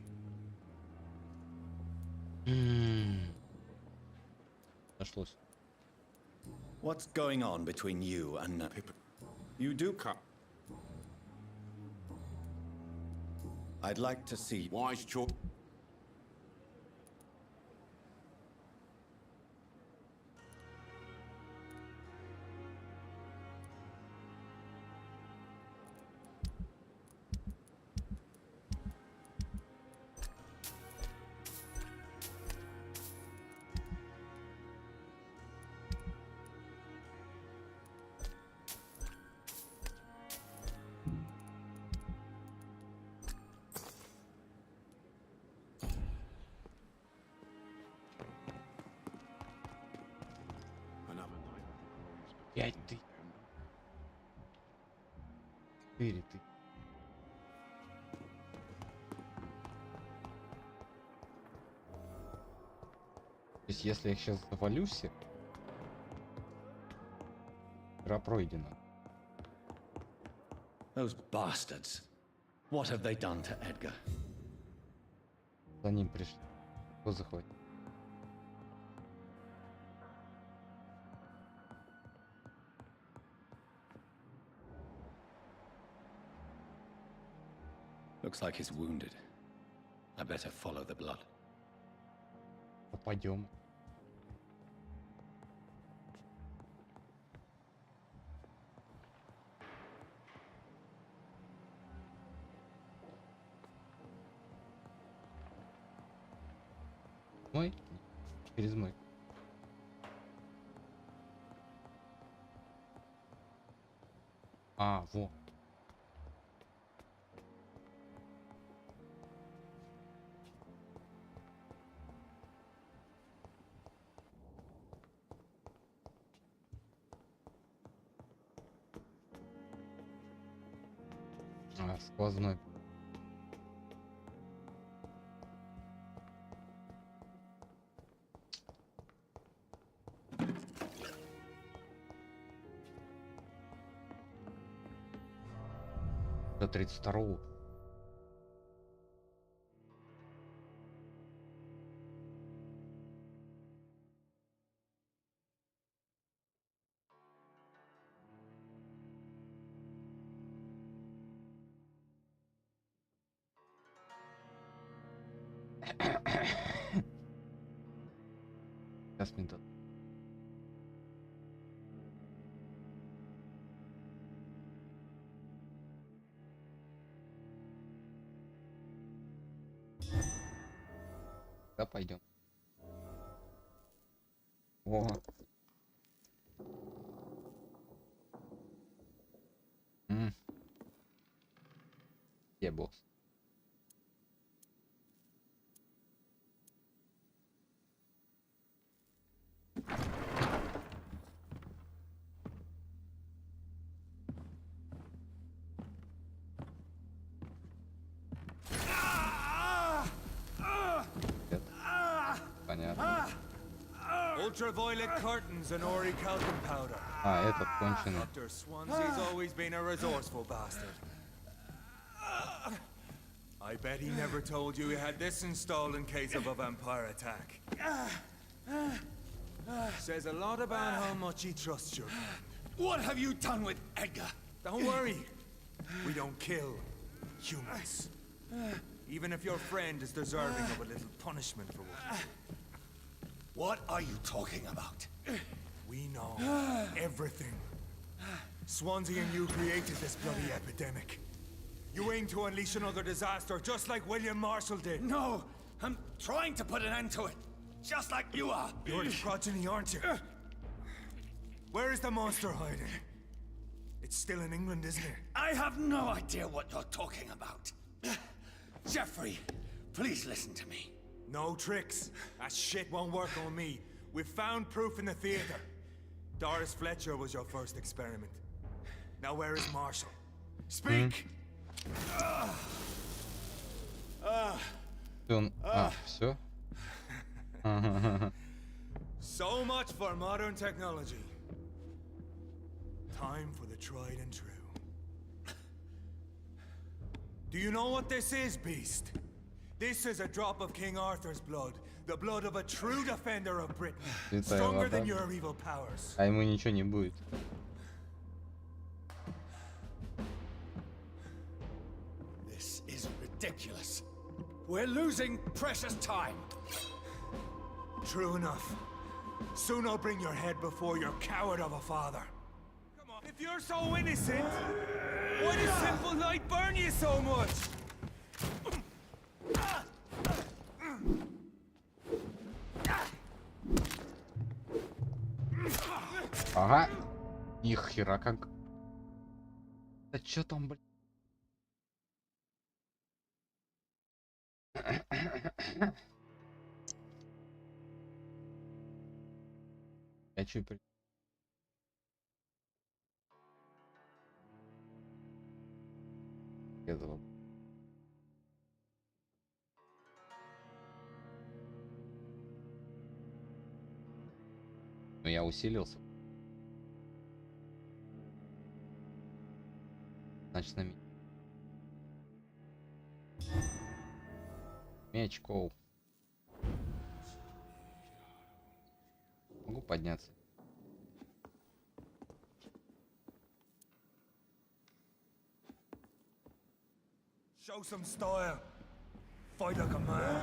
Нашлось. What's going on between you and Pip? You do cut. I'd like to see wise choice. Пять ты. 4 ты. То есть, если я сейчас завалю всех, игра пройдена. those bastards. What have they done to Edgar? За ним пришли. Кто захватит? Looks like he's wounded. I better follow the blood. Пойдем. Мой? Через мой. А, во. А, сквозной. До 32-го. Сейчас минут. Да, пойдем. О. Где босс? Понятно. Ultraviolet curtains and orichalcum powder. А, этот конченый. Dr. Swansea's always been a resourceful bastard. I bet he never told you he had this installed in case of a vampire attack. Says a lot about how much he trusts you. What have you done with Edgar? Don't worry. We don't kill humans. Even if your friend is deserving of a little punishment for what. What are you talking about? We know everything. Swansea and you created this bloody epidemic. You aim to unleash another disaster, just like William Marshall did. No, I'm trying to put an end to it, just like you are. You're the progeny, aren't you? Where is the monster hiding? It's still in England, isn't it? I have no idea what you're talking about. Jeffrey, please listen to me. No tricks. That shit won't work on me. We've found proof in the theater. Doris Fletcher was your first experiment. Now where is Marshall? Speak! Все. So much for modern technology. Time for the tried and true. Do you know what this is, Beast? This is a drop of King Arthur's blood. The blood of a true defender of Britain. Stronger than your evil powers. А ему ничего не будет. This is ridiculous. We're losing precious time. True enough. Soon I'll bring your head before your coward of a father. Come on, if you're so innocent, why does simple light burn you so much? Ага. Нихера как. Да чё там, блин? Я чё при... Этого. Но я усилился. Значит, на меня. Меч, кол. Могу подняться. Show some style. Fight like a man.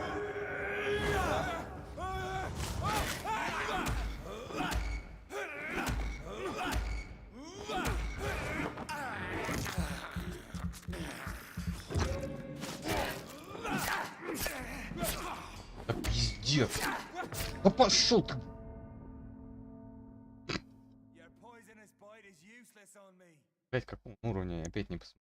Да пиздец. Да пошел ты. Опять каком уровне? Я опять не посмотрел.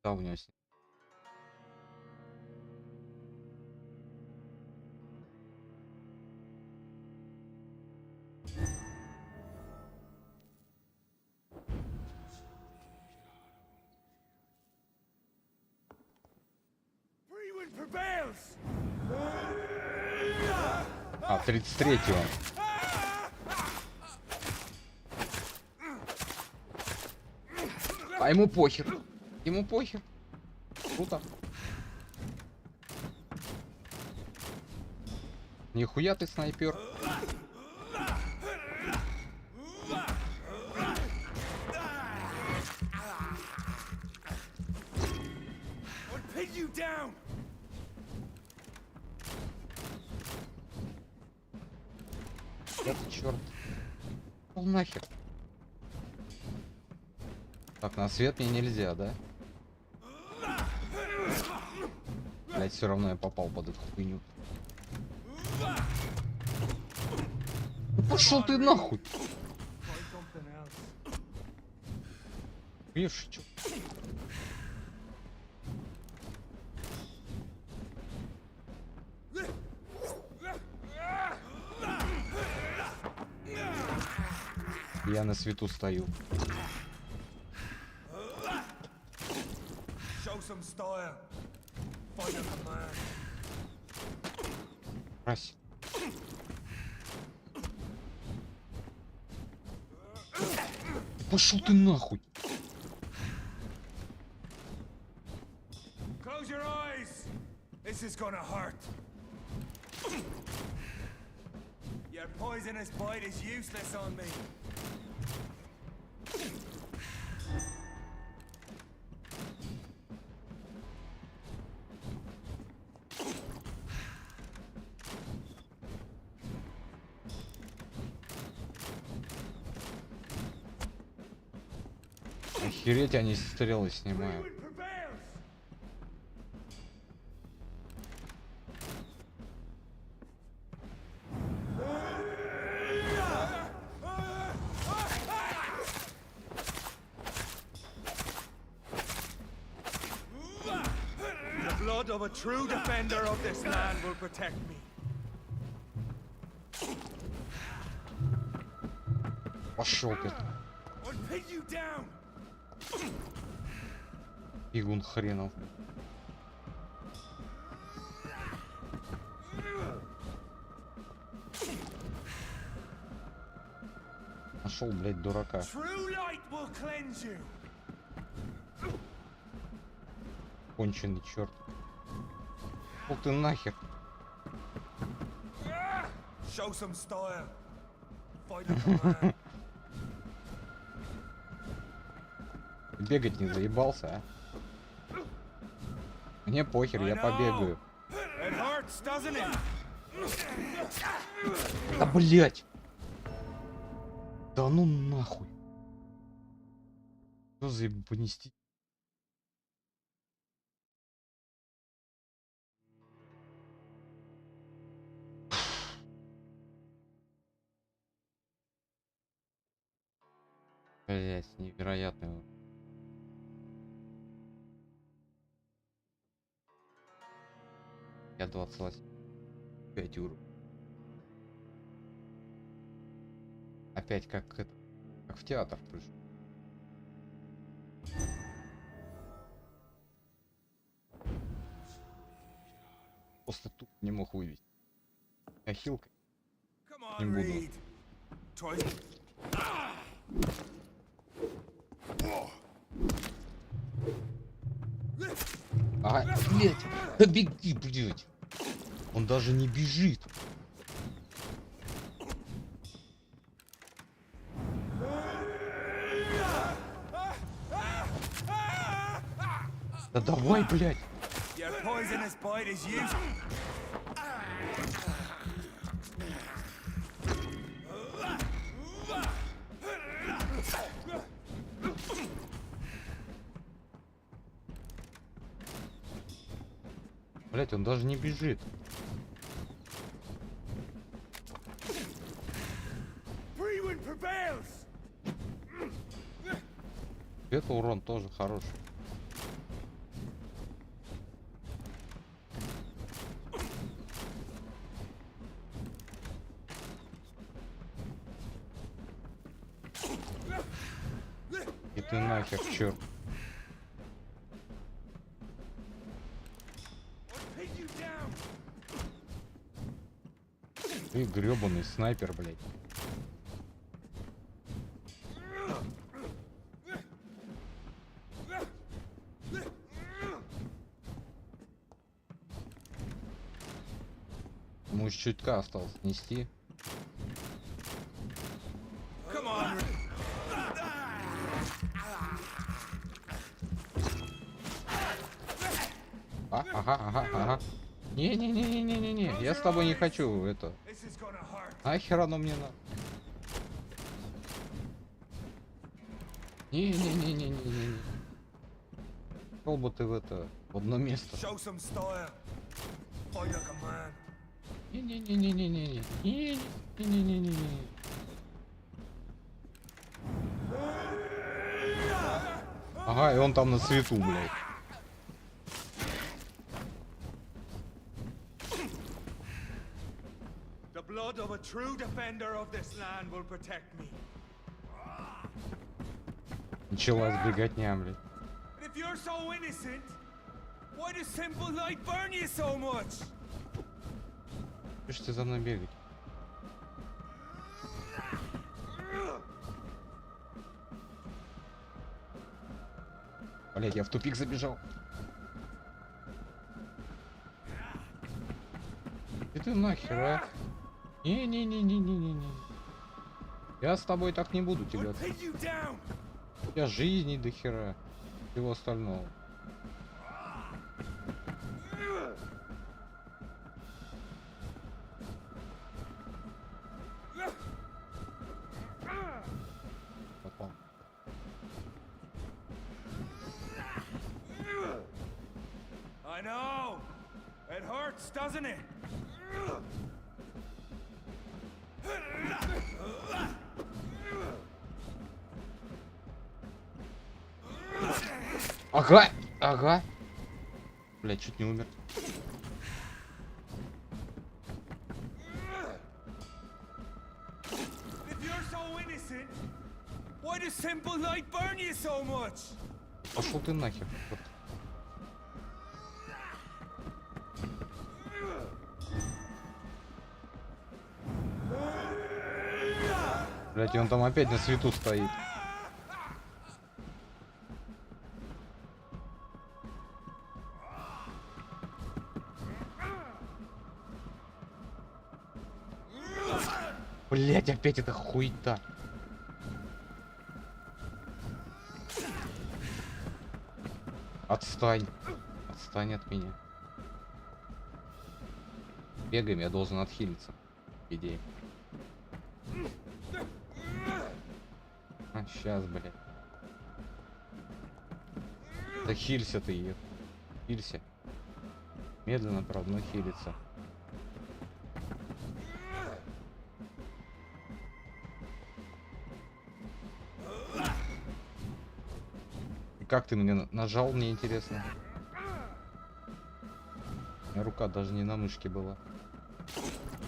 Да, у него А, 33-го. А ему похер. Ему похер. Круто. Нихуя ты снайпер. Это черт. Ну нахер. Так, на свет мне нельзя, да? Блять, все равно я попал под эту хуйню. Ну пошел ты нахуй. Видишь, чё? Я на свету стою. Раз. Пошел ты нахуй. Close your eyes. This is gonna hurt. Your Your poisonous bite is useless on me. Охереть, они стрелы снимают. The blood of a true defender of this land will protect me. Пошел ты. I'll pin you down. Игун хренов. Нашел, блядь, дурака. True light will cleanse you. Конченый черт. Пошел ты нахер. Show some style. Fight like a man. Бегать не заебался, а? Мне похер, я побегаю. It hurts, doesn't it? Да блять! Да ну нахуй! Что за ебанести? Блять, невероятно. Я 25 уровней. Опять как это, как в театр пришел. Просто тут не мог вывести. А хилка не буду. А, блять, да беги, блять. Он даже не бежит. Да давай, блять. Блять, он даже не бежит. Это урон тоже хороший. И ты нахер, черт. Ты гребаный снайпер, блядь. Ему еще чутка осталось нести. Ага. Не, я с тобой не хочу это. Нахер оно мне надо? Не. Шел бы ты в это, в одно место. Не. Ага, и он там на свету, блядь. Blood of a true defender of this land will protect me. Началась беготня, блядь. If you're so innocent, why does simple light burn you so much? Что ж ты за мной бегать? Блядь, я в тупик забежал. И ты нахер, а? Не-не-не-не-не-не-не. Я с тобой так не буду тягаться. У тебя жизни до хера. Всего остального. Попал. I know. It hurts, doesn't it? Ага, ага. Блядь, чуть не умер. If you're so innocent, why does simple light burn you so much? Пошел ты нахер. Вот. Блядь, и он там опять на свету стоит. Блять, опять эта хуета. Отстань. Отстань от меня. Бегаем, я должен отхилиться. По идее. А, сейчас, блядь. Да хилься ты ее. Хилься. Медленно, правда, но хилится. И как ты мне нажал, мне интересно. У меня рука даже не на мышке была.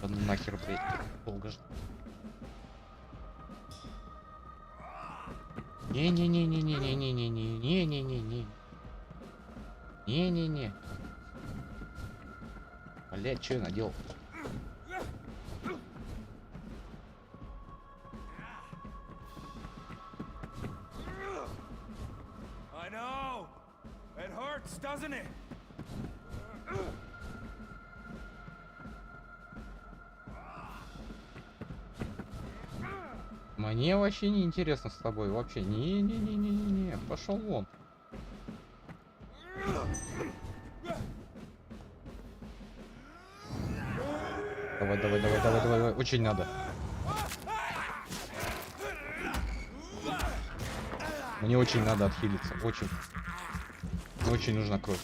Да ну нахер, блядь, долго ждать. Не-не-не-не-не-не-не-не-не-не-не-не. Не-не-не. Блядь, что я наделал? I know. It hurts, doesn't it? Мне вообще не интересно с тобой, вообще. Не-не-не-не-не-не. Пошел вон. Давай, давай, давай, давай, давай, очень надо. Мне очень надо отхилиться, очень. Мне очень нужна кровь.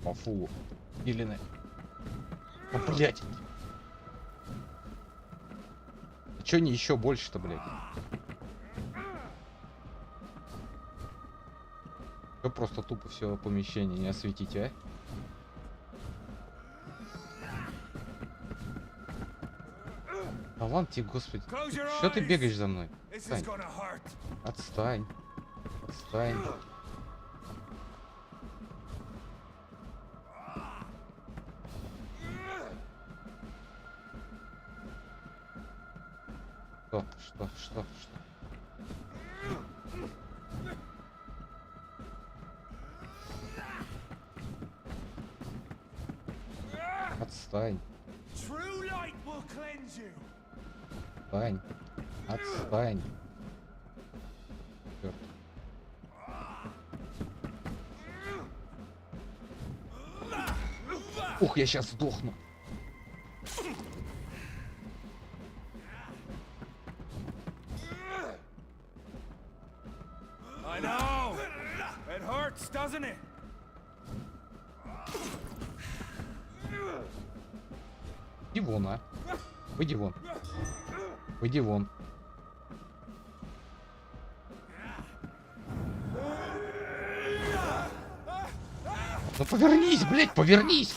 По фу. Илины. О, блядь. А чё не еще больше-то, блядь? Вы просто тупо все помещение не осветите, а? Да ладно тебе, господи. Что ты бегаешь за мной? Отстань. Отстань. Отстань. Что? Отстань. Отстань. Отстань. Черт. Ух, я сейчас сдохну. I know. It hurts, doesn't it? Иди вон, а. Выйди вон. Выйди вон. Ну повернись, блядь, повернись!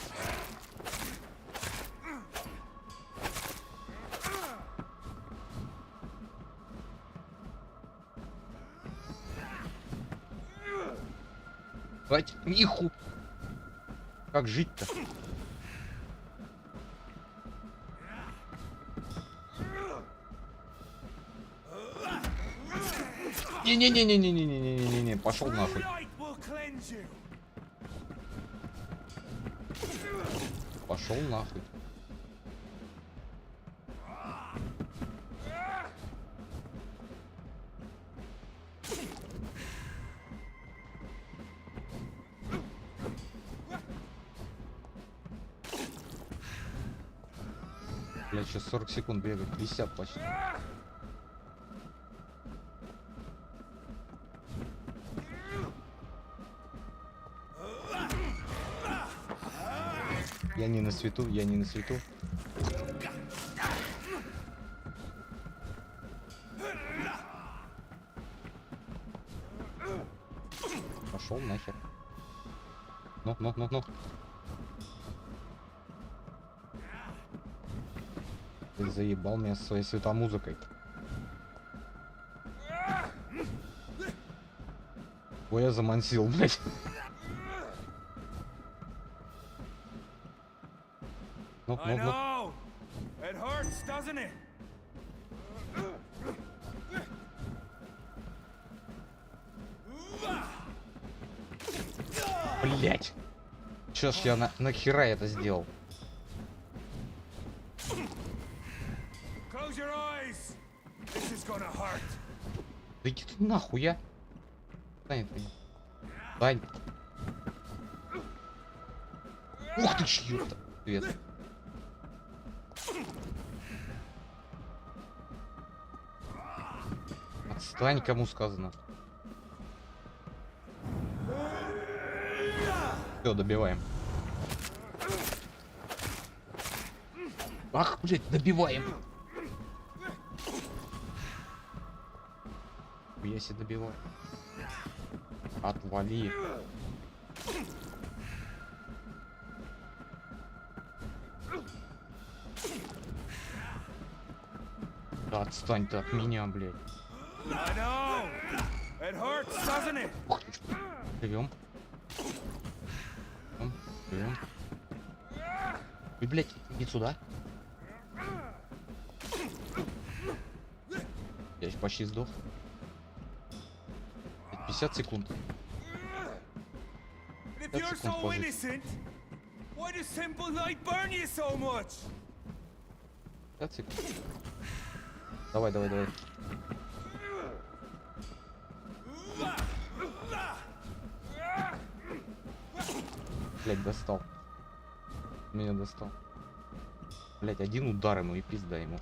Хватит, ниху. Как жить-то? Не-не-не-не-не-не-не-не-не-не, пошел нахуй. Пошел нахуй. Бля, сейчас 40 секунд бегать, 50 почти. Я не на свету, я не на свету. Пошел нахер. Ну. Ты заебал меня со своей светомузыкой. Ой, я замансил, блядь. Ну. It hurts, doesn't it? Блять. Чё ж я нахера это сделал? Close your eyes. This is gonna hurt. Да иди ты нахуй, я. Стань. Стань. Ух ты, чё-то. Привет. Отстань, кому сказано. Все, добиваем. Ах, блядь, добиваем. Я себе добиваю. Отвали. Да отстань ты от меня, блядь. Живем. Живем. И, блядь, иди сюда. Я почти сдох. 50 секунд. 50 секунд пожить. 50 секунд. Давай. Блять, достал. Меня достал. Блять, один удар ему и пизда ему.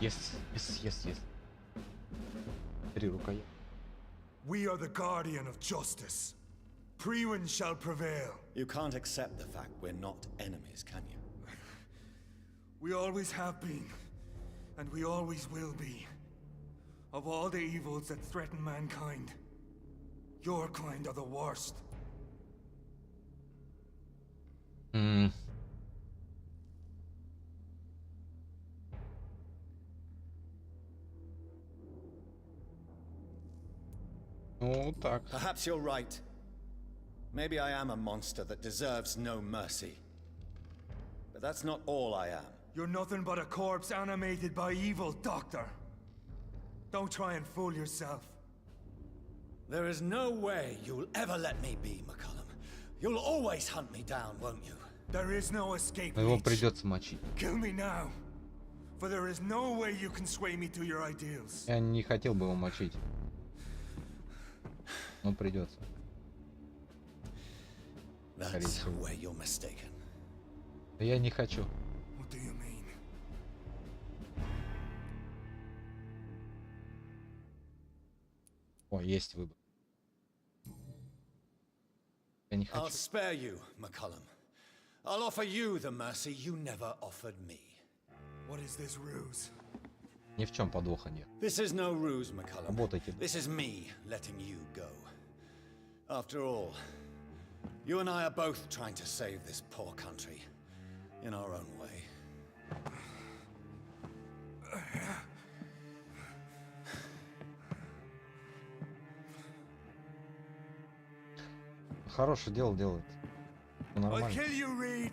Yes. 3 рукоя. We are the guardian of justice. Priwen shall prevail. You can't accept the fact we're not enemies, can you? We always have been, and we always will be. Of all the evils that threaten mankind, your kind are the worst. Ну, так. Perhaps you're right. Maybe I am a monster that deserves no mercy. But that's not all I am. You're nothing but a corpse animated by evil, Doctor. Don't try and fool yourself. There is no way you'll ever let me be, McCullum. You'll always hunt me down, won't you? There is no escape. Его придется мочить. Kill me now, for there is no way you can sway me to your ideals. Я не хотел бы его мочить. Но придется. That's where you're mistaken. Я не хочу. What do you mean? О, есть выбор. Я не хочу. I'll spare you, McCullum. I'll offer you the mercy you never offered me. What is this ruse? Ни в чем подвоха нет. This is no ruse, McCullum. Работайте. This is me letting you go. After all, you and I are both trying to save this poor country in our own way. Хорошее дело делает. Нормально. I'll kill you, Reed.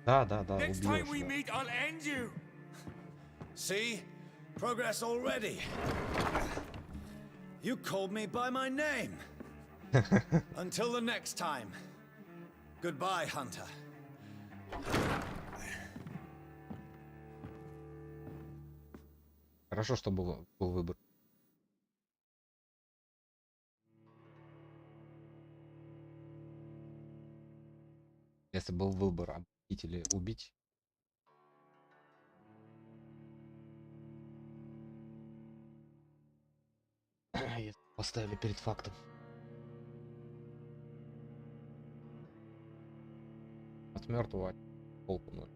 Да, Next time we убьешь. meet, I'll end you. See? Progress already. You called me by my name. Until the next time. Goodbye, Hunter. Хорошо, что был выбор. Если был выбор обидеть или убить. Если поставили перед фактом. От мертвого толку ноль.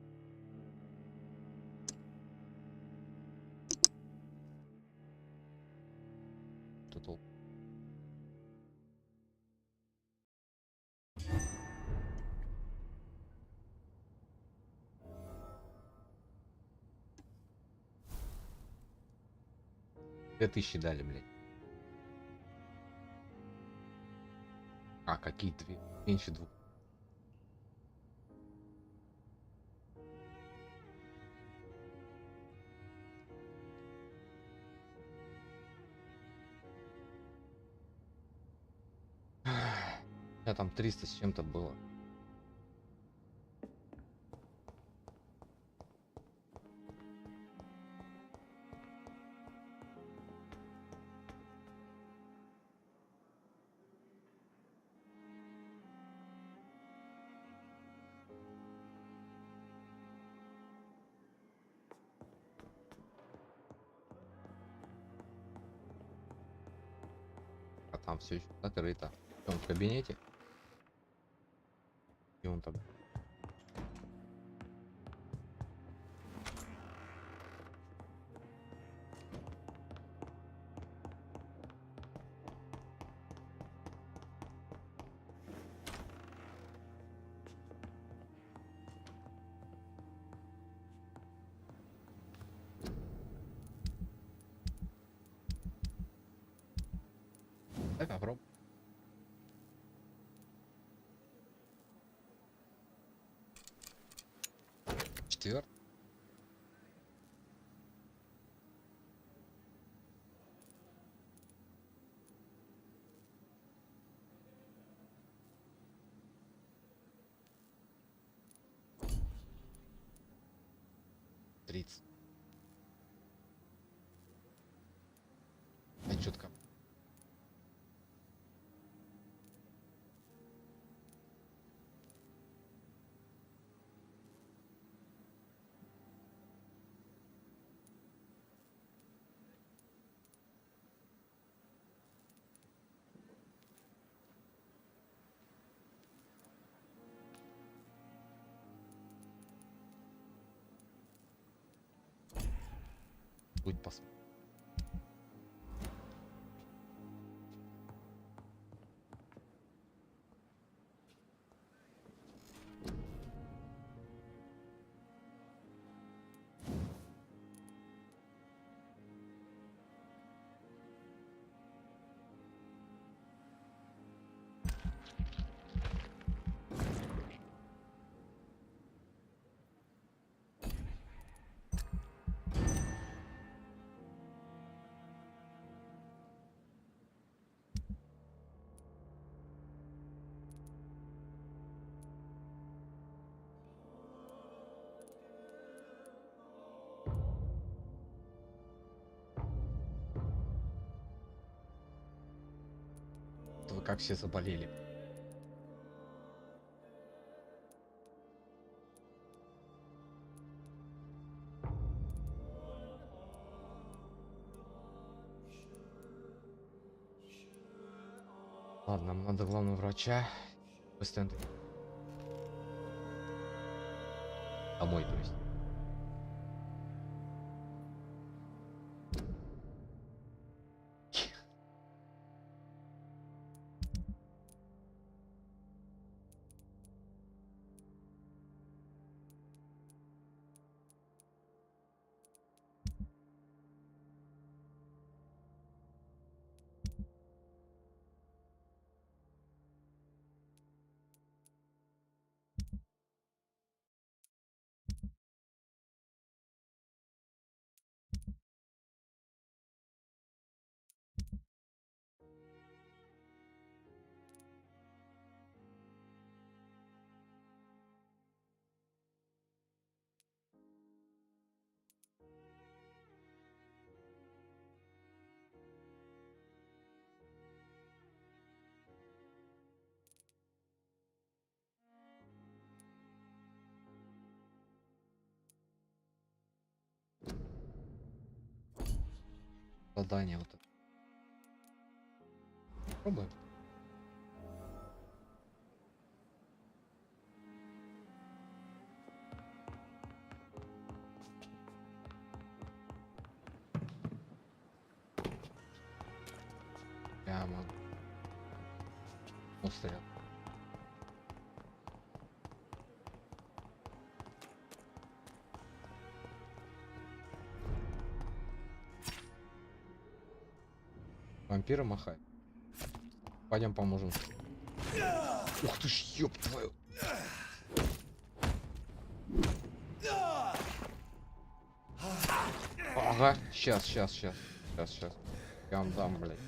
Что толку? Две тысячи дали, блядь. А, какие две? Меньше двух. У меня там 300 с чем-то было. А там все еще закрыто. Он в кабинете. И он там. Давай попробуем. Четвертый. Тридцать. А четко. Будет посмотрим. Вы как все заболели. Ладно, нам надо главного врача. Быстренько. Домой, то есть. Задание вот это. Пробуем. Прямо. Стоят. Вампира махай. Пойдем поможем. Ух ты ж, ёб твою. Ага, сейчас. Я вам дам, блядь.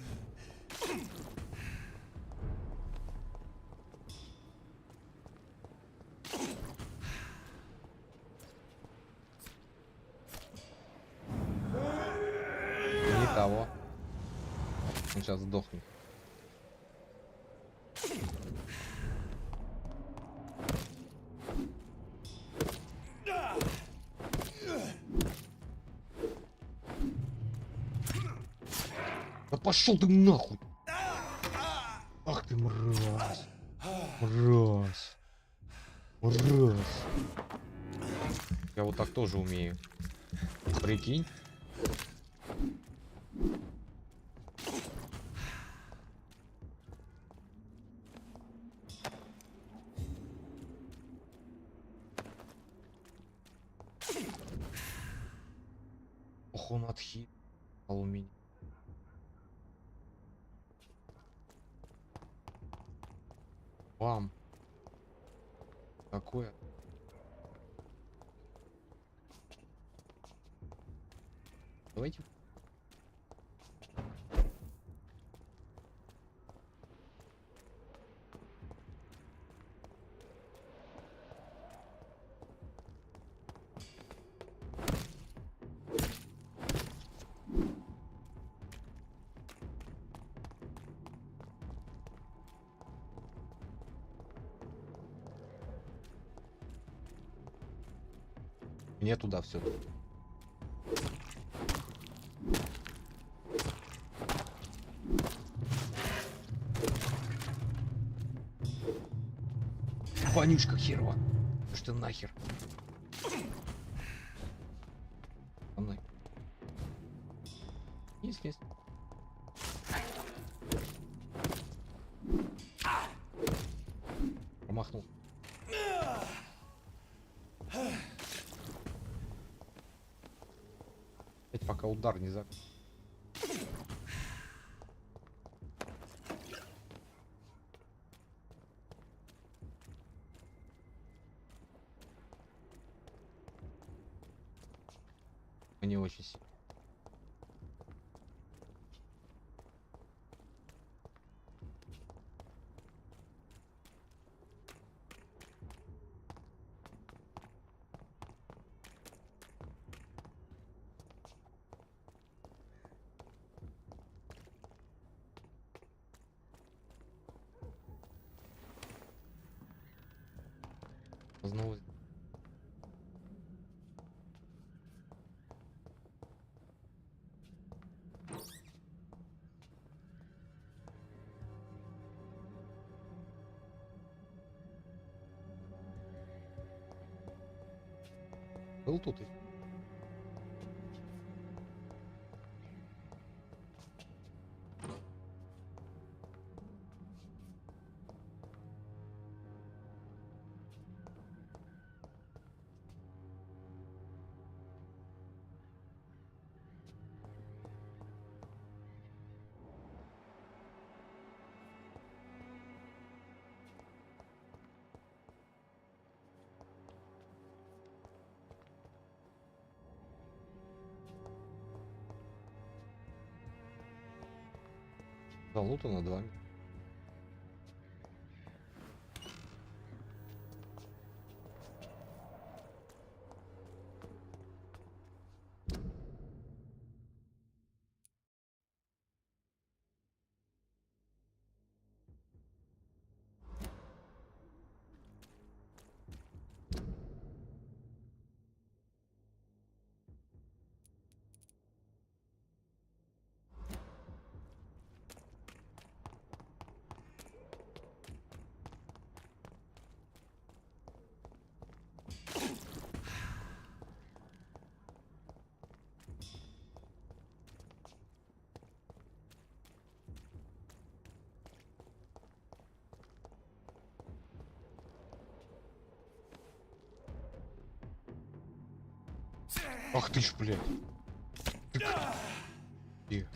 Не того. Он сейчас сдохнет. Да пошел ты нахуй! Ах ты мразь! Мразь! Я вот так тоже умею. Прикинь? Ох, он отхитал у меня. Бам. Такое. Давайте. Мне туда все. Вонючка херова. Что ты нахер? Со мной. Есть. Промахнул. Опять пока удар не за. Не очень сильно. Снова. Был тут и. Залутано 2. Ах ты ж, блядь. Тихо.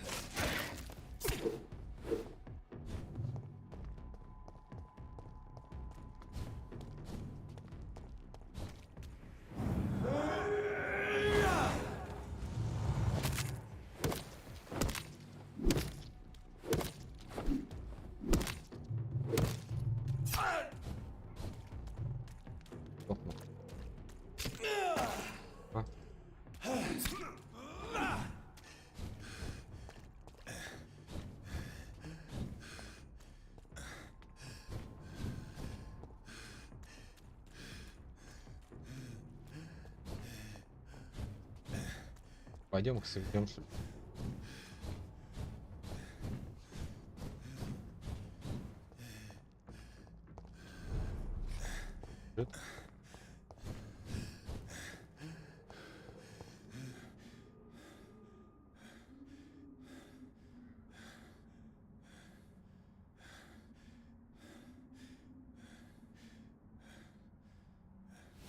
Пойдем к сведем.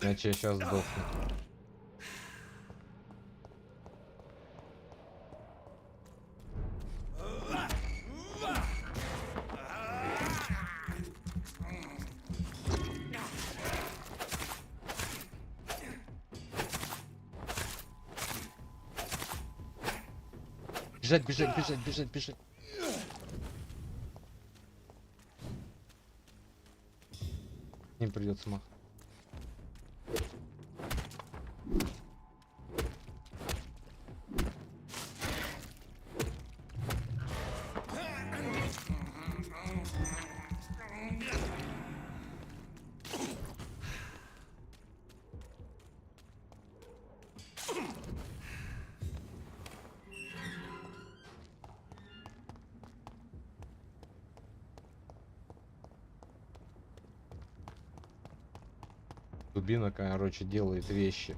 Иначе я сейчас сдохну. Бежать, бежать, бежать, бежать, бежать. Им придется мах. Дубина, короче, делает вещи.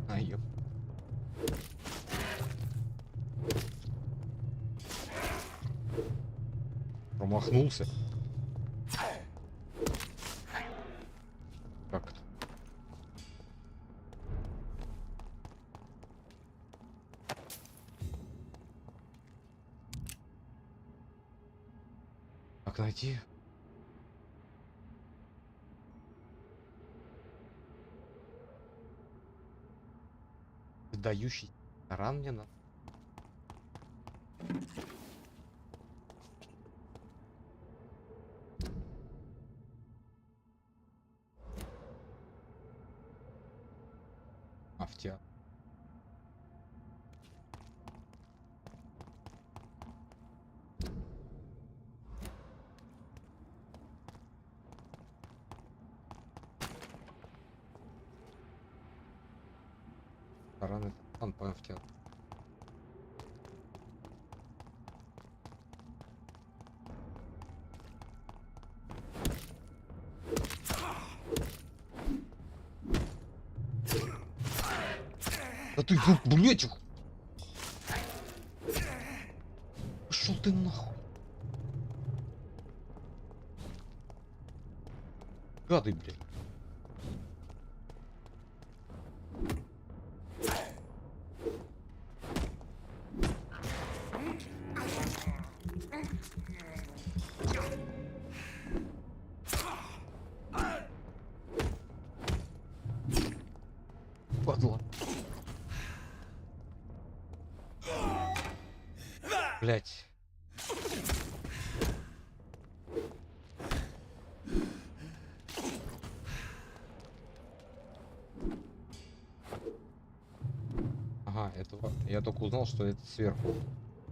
Ай, промахнулся. Как это? Как найти? Дающий таран мне надо. Автя. Таран, он по автя. Да ты, блять, пошел ты нахуй. Гады, блядь. Падла. Блять. Ага, этого я только узнал, что это сверху,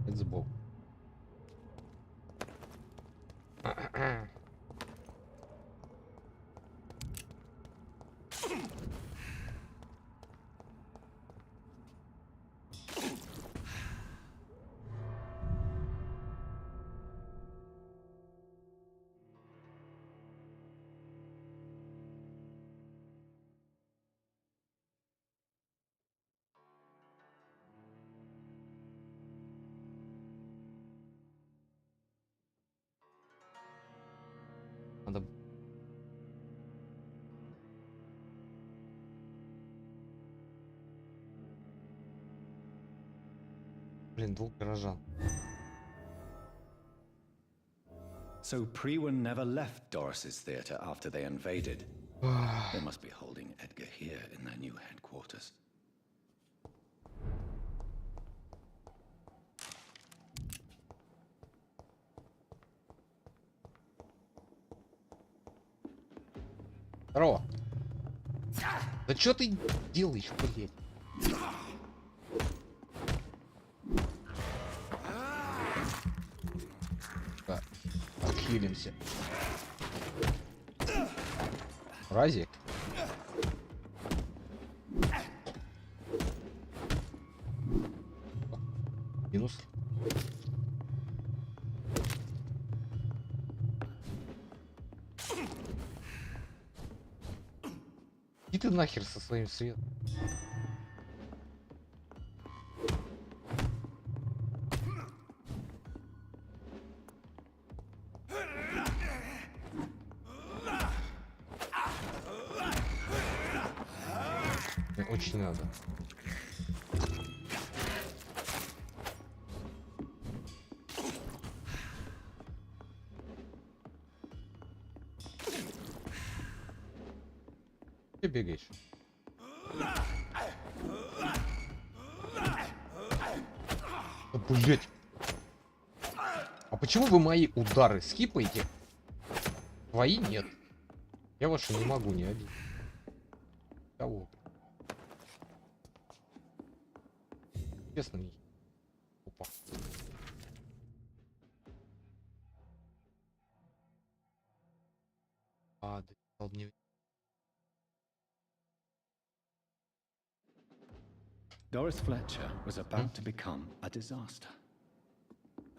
это сбоку. Надо Блин, двух горожан. So Prewen never left Doris's theatre after they invaded. They must be holding Edgar here in their new headquarters. Здорово. Да что ты делаешь, блядь? Так, отхилимся. Рази? Минус. И ты нахер со своим светом. Мне очень надо. Ты бегаешь. Да, блять. А почему вы мои удары скипаете? Твои нет. Я ваши не могу ни один. Кого? Честно, не. Опа. А, да, не. Doris Fletcher was about to become a disaster.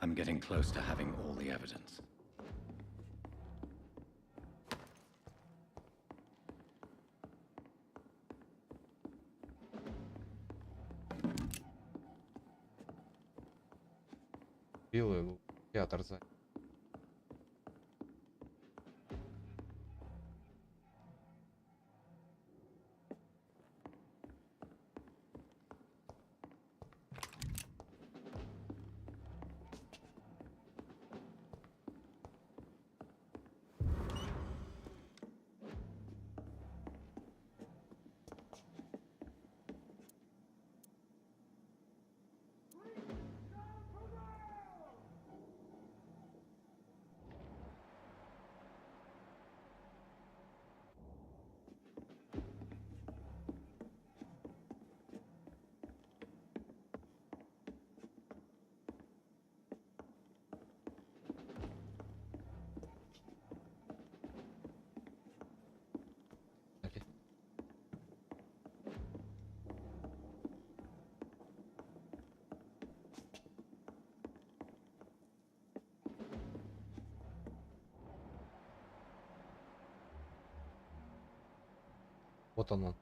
I'm getting close to having all the evidence. Белый театр за. Вот он.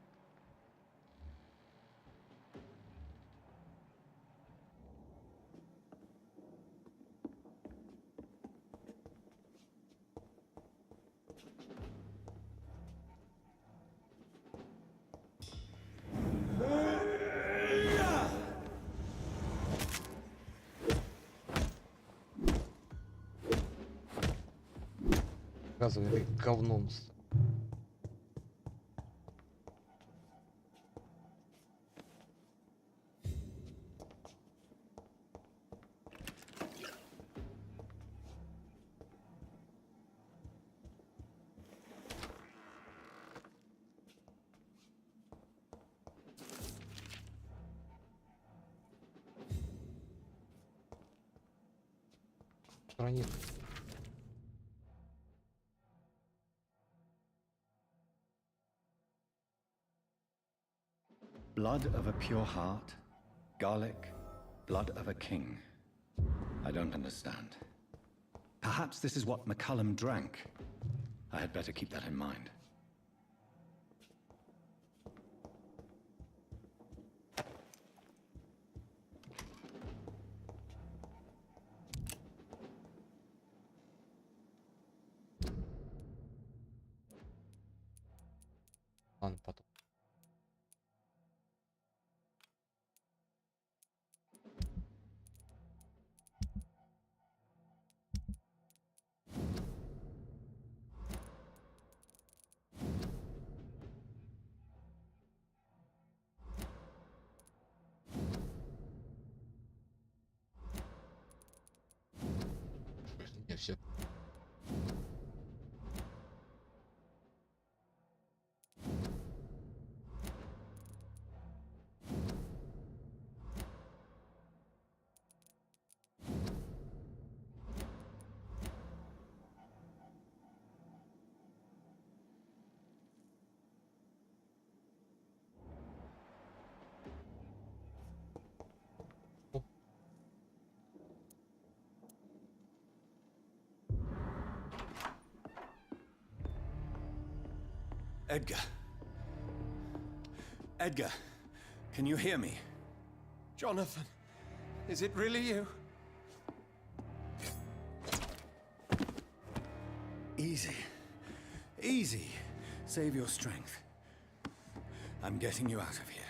Оказывается, говном. Страница. Blood of a pure heart, garlic, blood of a king. I don't understand. Perhaps this is what McCullum drank. I had better keep that in mind. Ладно, потом. И все. Edgar. Edgar, can you hear me? Jonathan, is it really you? Easy. Easy. Save your strength. I'm getting you out of here.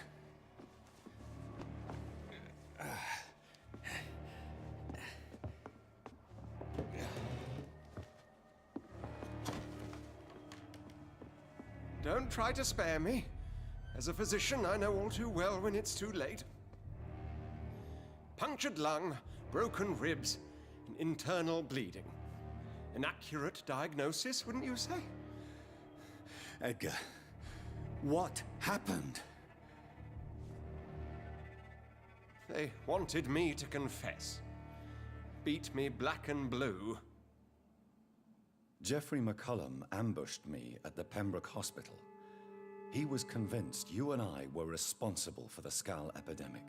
Don't try to spare me. As a physician, I know all too well when it's too late. Punctured lung, broken ribs, and internal bleeding. An accurate diagnosis, wouldn't you say? Edgar, what happened? They wanted me to confess. Beat me black and blue. Jeffrey McCullum ambushed me at the Pembroke Hospital. He was convinced you and I were responsible for the Skal epidemic.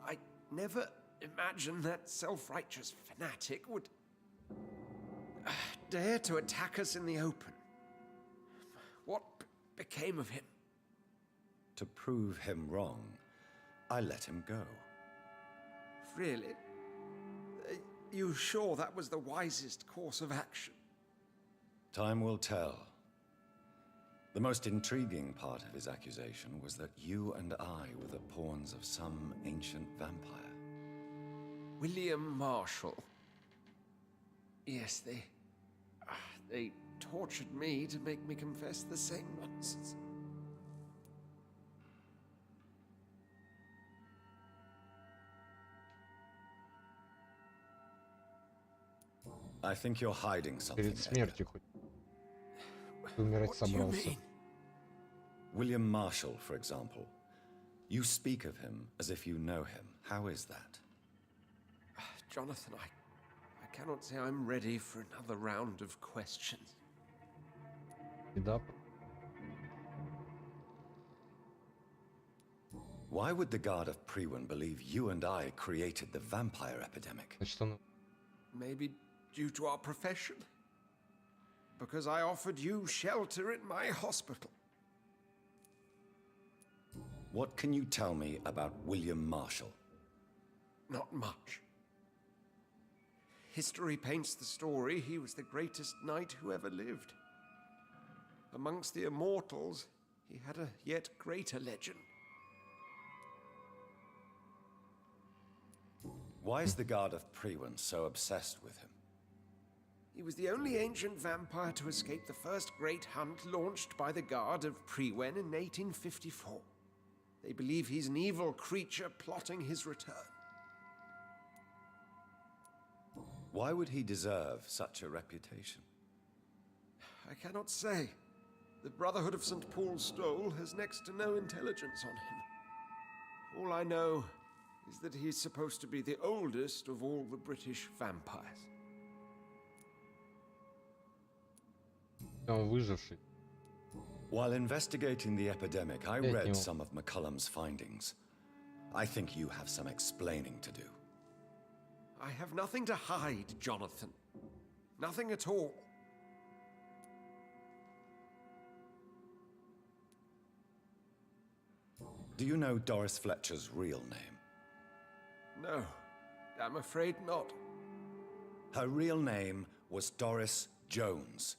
I never imagined that self-righteous fanatic would dare to attack us in the open. What became of him? To prove him wrong, I let him go. Really? Are you sure that was the wisest course of action? Time will tell. The most intriguing part of his accusation was that you and I were the pawns of some ancient vampire. William Marshall. Yes, they tortured me to make me confess the same nonsense. I think you're hiding something. Перед смертью хоть. Умирать собрался. William Marshall, for example. You speak of him as if you know him. How is that? Jonathan, I cannot say I'm ready for another round of questions. Why would the Guard of Priwen believe you and I created the vampire epidemic? Maybe due to our profession? Because I offered you shelter in my hospital. What can you tell me about William Marshall? Not much. History paints the story he was the greatest knight who ever lived. Amongst the immortals, he had a yet greater legend. Why is the Guard of Priwen so obsessed with him? He was the only ancient vampire to escape the first great hunt launched by the Guard of Priwen in 1854. They believe he's an evil creature plotting his return. Why would he deserve such a reputation? I cannot say. The Brotherhood of St. Paul's Stole has next to no intelligence on him. All I know is that he's supposed to be the oldest of all the British vampires. Выживший. While investigating the epidemic, I read some of McCullum's findings. I think you have some explaining to do. I have nothing to hide, Jonathan. Nothing at all. Do you know Doris Fletcher's real name? No, I'm afraid not. Her real name was Doris Jones.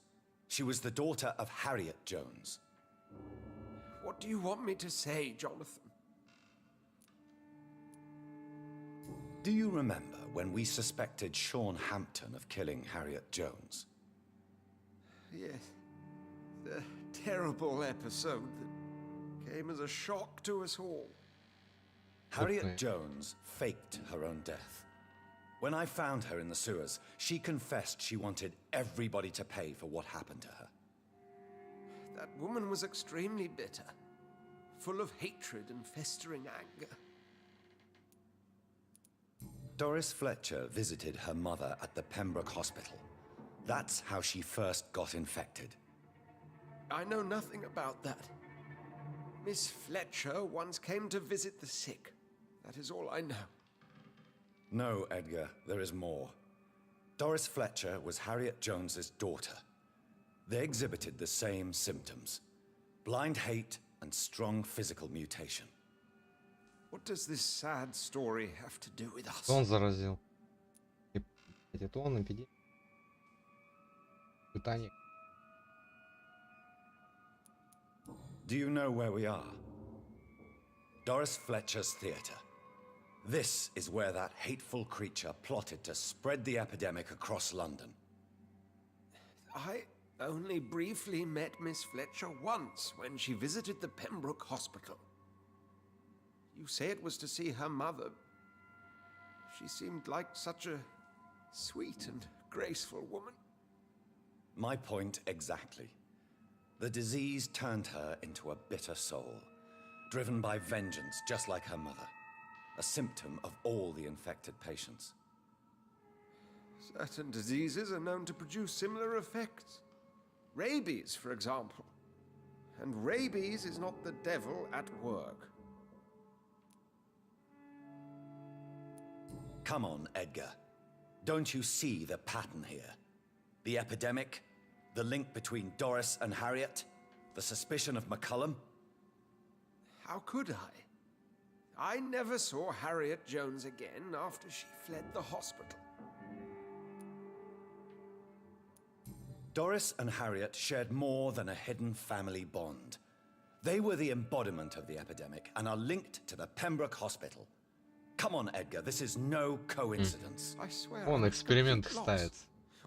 She was the daughter of Harriet Jones. What do you want me to say, Jonathan? Do you remember when we suspected Sean Hampton of killing Harriet Jones? Yes. The terrible episode that came as a shock to us all. Harriet Jones faked her own death. When I found her in the sewers, she confessed she wanted everybody to pay for what happened to her. That woman was extremely bitter, full of hatred and festering anger. Doris Fletcher visited her mother at the Pembroke Hospital. That's how she first got infected. I know nothing about that. Miss Fletcher once came to visit the sick. That is all I know. No, Edgar, there is more. Doris Fletcher was Harriet Jones's daughter. They exhibited the same symptoms: blind hate and strong physical mutation. What does this sad story have to do with us? Он заразил. Это он эпидемия. Питание. Do you know where we are? Doris Fletcher's theatre. This is where that hateful creature plotted to spread the epidemic across London. I only briefly met Miss Fletcher once when she visited the Pembroke Hospital. You say it was to see her mother. She seemed like such a sweet and graceful woman. My point exactly. The disease turned her into a bitter soul, driven by vengeance just like her mother. A symptom of all the infected patients. Certain diseases are known to produce similar effects. Rabies, for example. And rabies is not the devil at work. Come on, Edgar. Don't you see the pattern here? The epidemic, the link between Doris and Harriet, the suspicion of McCullum? How could I? I never saw Harriet Jones again after she fled the hospital. Doris and Harriet shared more than a hidden family bond. They were the embodiment of the epidemic and are linked to the Pembroke Hospital. Come on, Edgar, this is no coincidence. I swear. Он эксперимент ставит.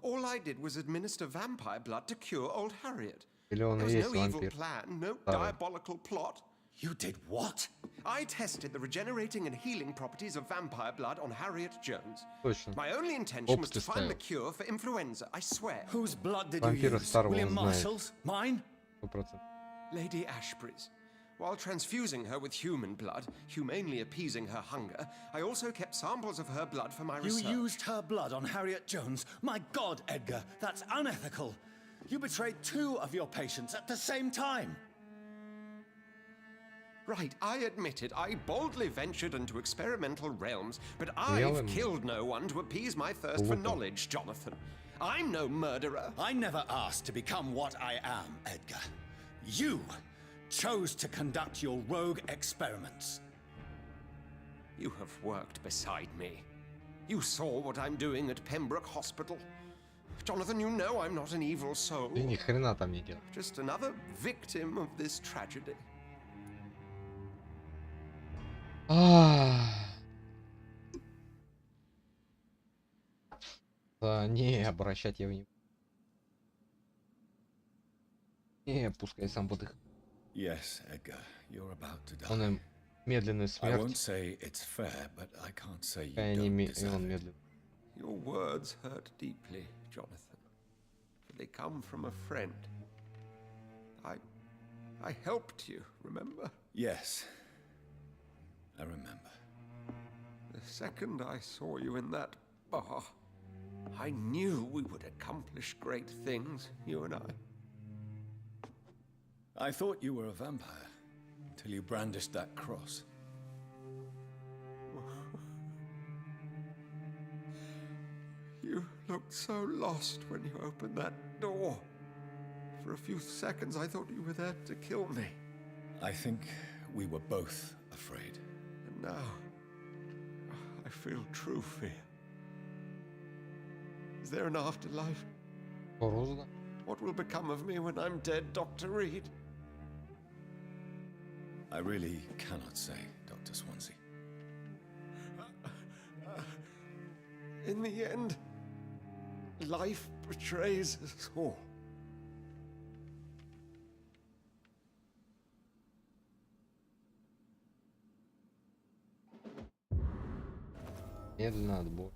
All I did was administer vampire blood to cure old Harriet. Или он There и was есть no evil вампир. plan, no Давай. diabolical plot. You did what? I tested the regenerating and healing properties of vampire blood on Harriet Jones. Точно. My only intention was Опыт to find the ставил. cure for influenza, I swear. Whose blood did you Вампира use? старого William он знает. Marshall's? Mine? 100%. Lady Ashbury's. While transfusing her with human blood, humanely appeasing her hunger, I also kept samples of her blood for my You research. used her blood on Harriet Jones? My God, Edgar, that's unethical. You betrayed 2 of your patients at the same time. Right, I admit it. I boldly ventured into experimental realms, but Really? I've killed no one to appease my thirst for knowledge, Jonathan. I'm no murderer. I never asked to become what I am, Edgar. You chose to conduct your rogue experiments. You have worked beside me. You saw what I'm doing at Pembroke Hospital. Jonathan, you know I'm not an evil soul. И ни хрена там не делал. Just another victim of this tragedy. Да не, обращать я внимание. Не, пускай сам подых. Yes, Edgar, you're about to Он die. им медленную I won't смерть. say it's fair, but I can't say you И don't deserve он it. медленно. Your words hurt deeply, Jonathan. For they come from a friend. I helped you, remember? Yes, I remember. The second I saw you in that bar, I knew we would accomplish great things, you and I. I thought you were a vampire until you brandished that cross. You looked so lost when you opened that door. For a few seconds, I thought you were there to kill me. I think we were both afraid. And now, I feel true fear. Is there an afterlife? Порозно. What will become of me when I'm dead, Dr. Reed? I really cannot say, Dr. Swansea. In the end, life betrays us all. Медленно отбор.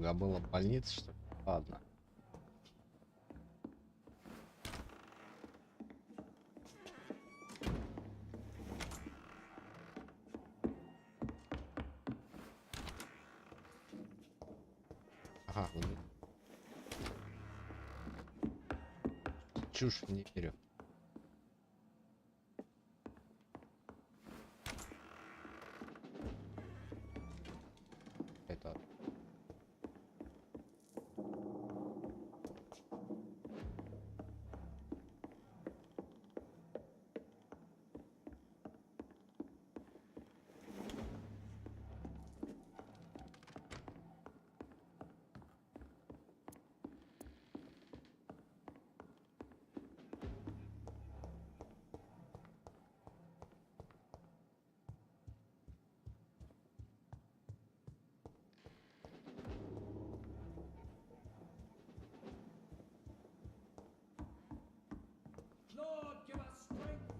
много, а было в больнице, что ли? Ладно. Ага, чушь, не верю. Это... Lord, give us strength.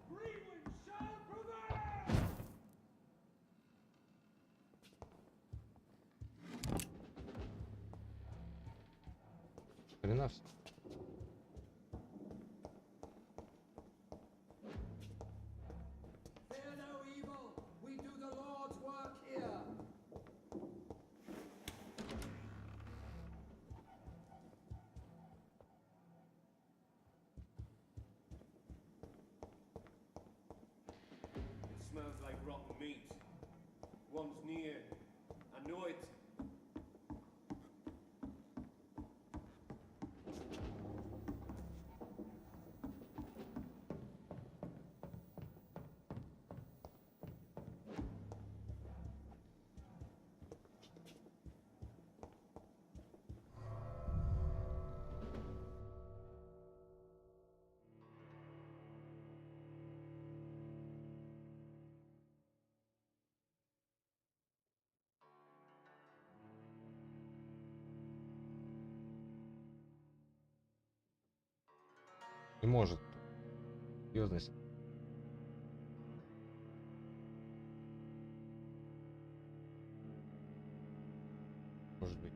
Greenland shall prevail! Хрена всё. Fear no evil. We do the Lord's work here. It smells like rotten meat. One's near. I know it. Не может. Серьезность. Может быть.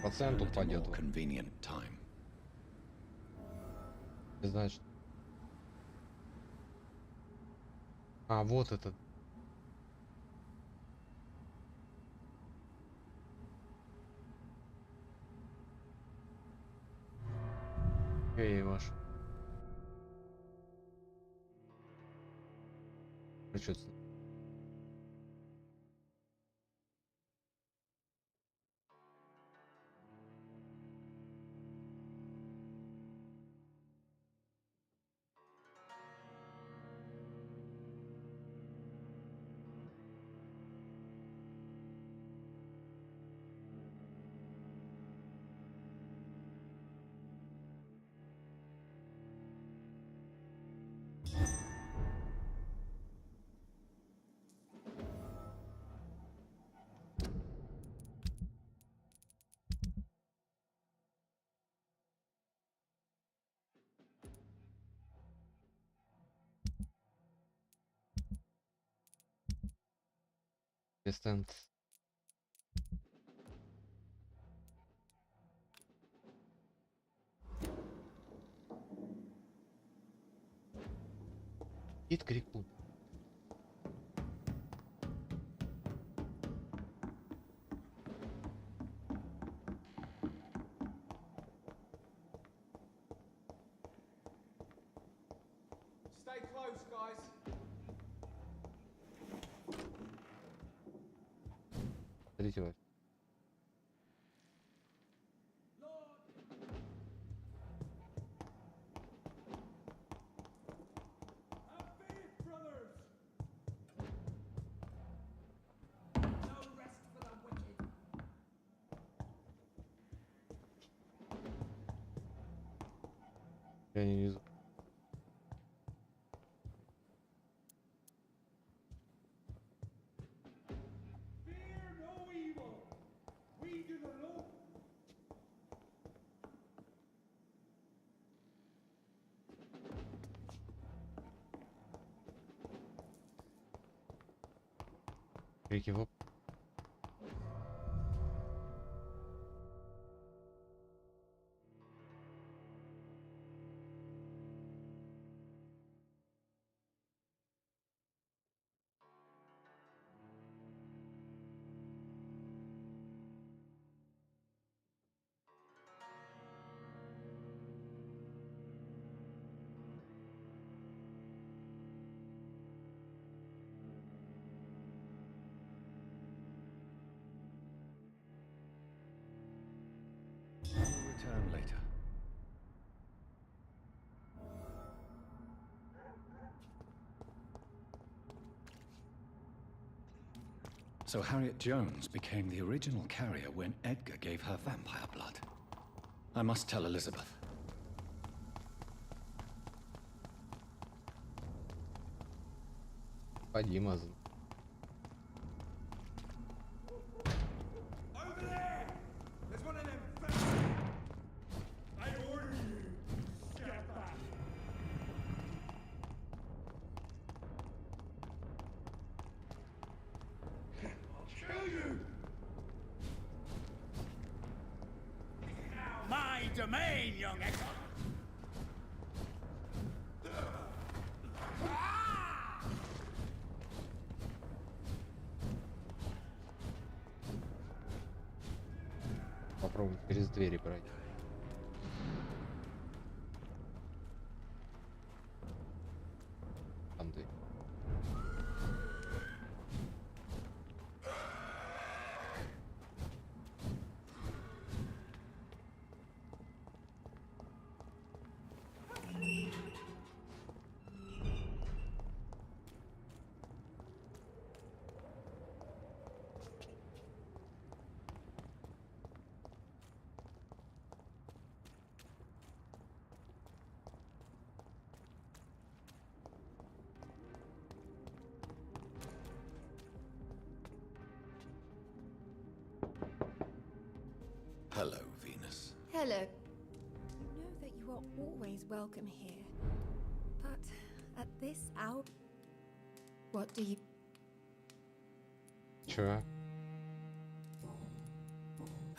Пациент упадет. Значит. А, вот этот. Эй, ваш. Что-то... Стенд. Кит крикнул. Stay close, guys. Смотрите вы. Я не вижу. Крики воп. Return later. So Harriet Jones became the original carrier when Edgar gave her vampire blood. I must tell Elizabeth. Подима. My domain, young ex. Попробуем через двери пройти. Там ты. Hello, Venus. Hello. You know that you are always welcome here. But at this hour... What do you... Sure.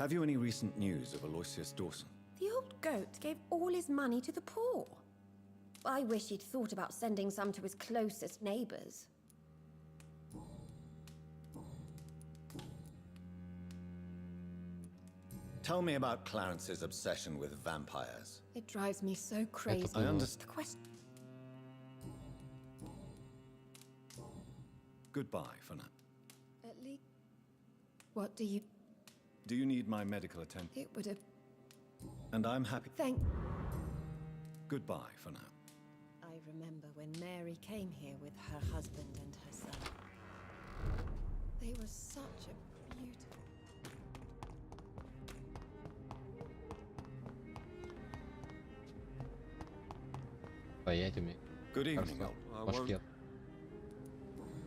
Have you any recent news of Aloysius Dawson? The old goat gave all his money to the poor. I wish he'd thought about sending some to his closest neighbors. Tell me about Clarence's obsession with vampires. It drives me so crazy. I understand. The question... Goodbye for now. At least... What do you... Do you need my medical attention? It would have... And I'm happy. Thank... Goodbye for now. I remember when Mary came here with her husband and her son. They were such a beautiful... Стоять. Good evening. Пашкет.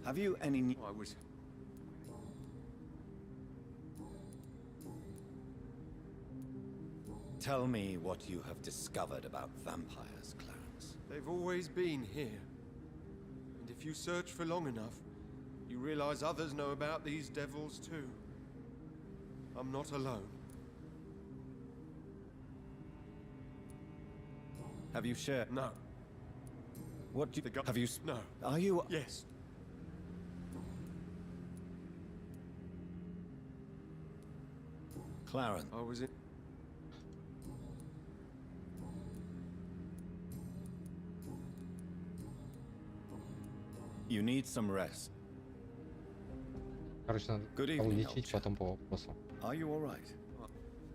Have you any... I was... Tell me what you have discovered about vampires, Clarence. They've always been here. And if you search for long enough, you realize others know about these devils too. I'm not alone. Have you shared... No. What do you... Have you... No. Are you... Yes. Clarence. I was in... You need some rest. Короче, надо кого лечить, потом по вопросу. Are you all right?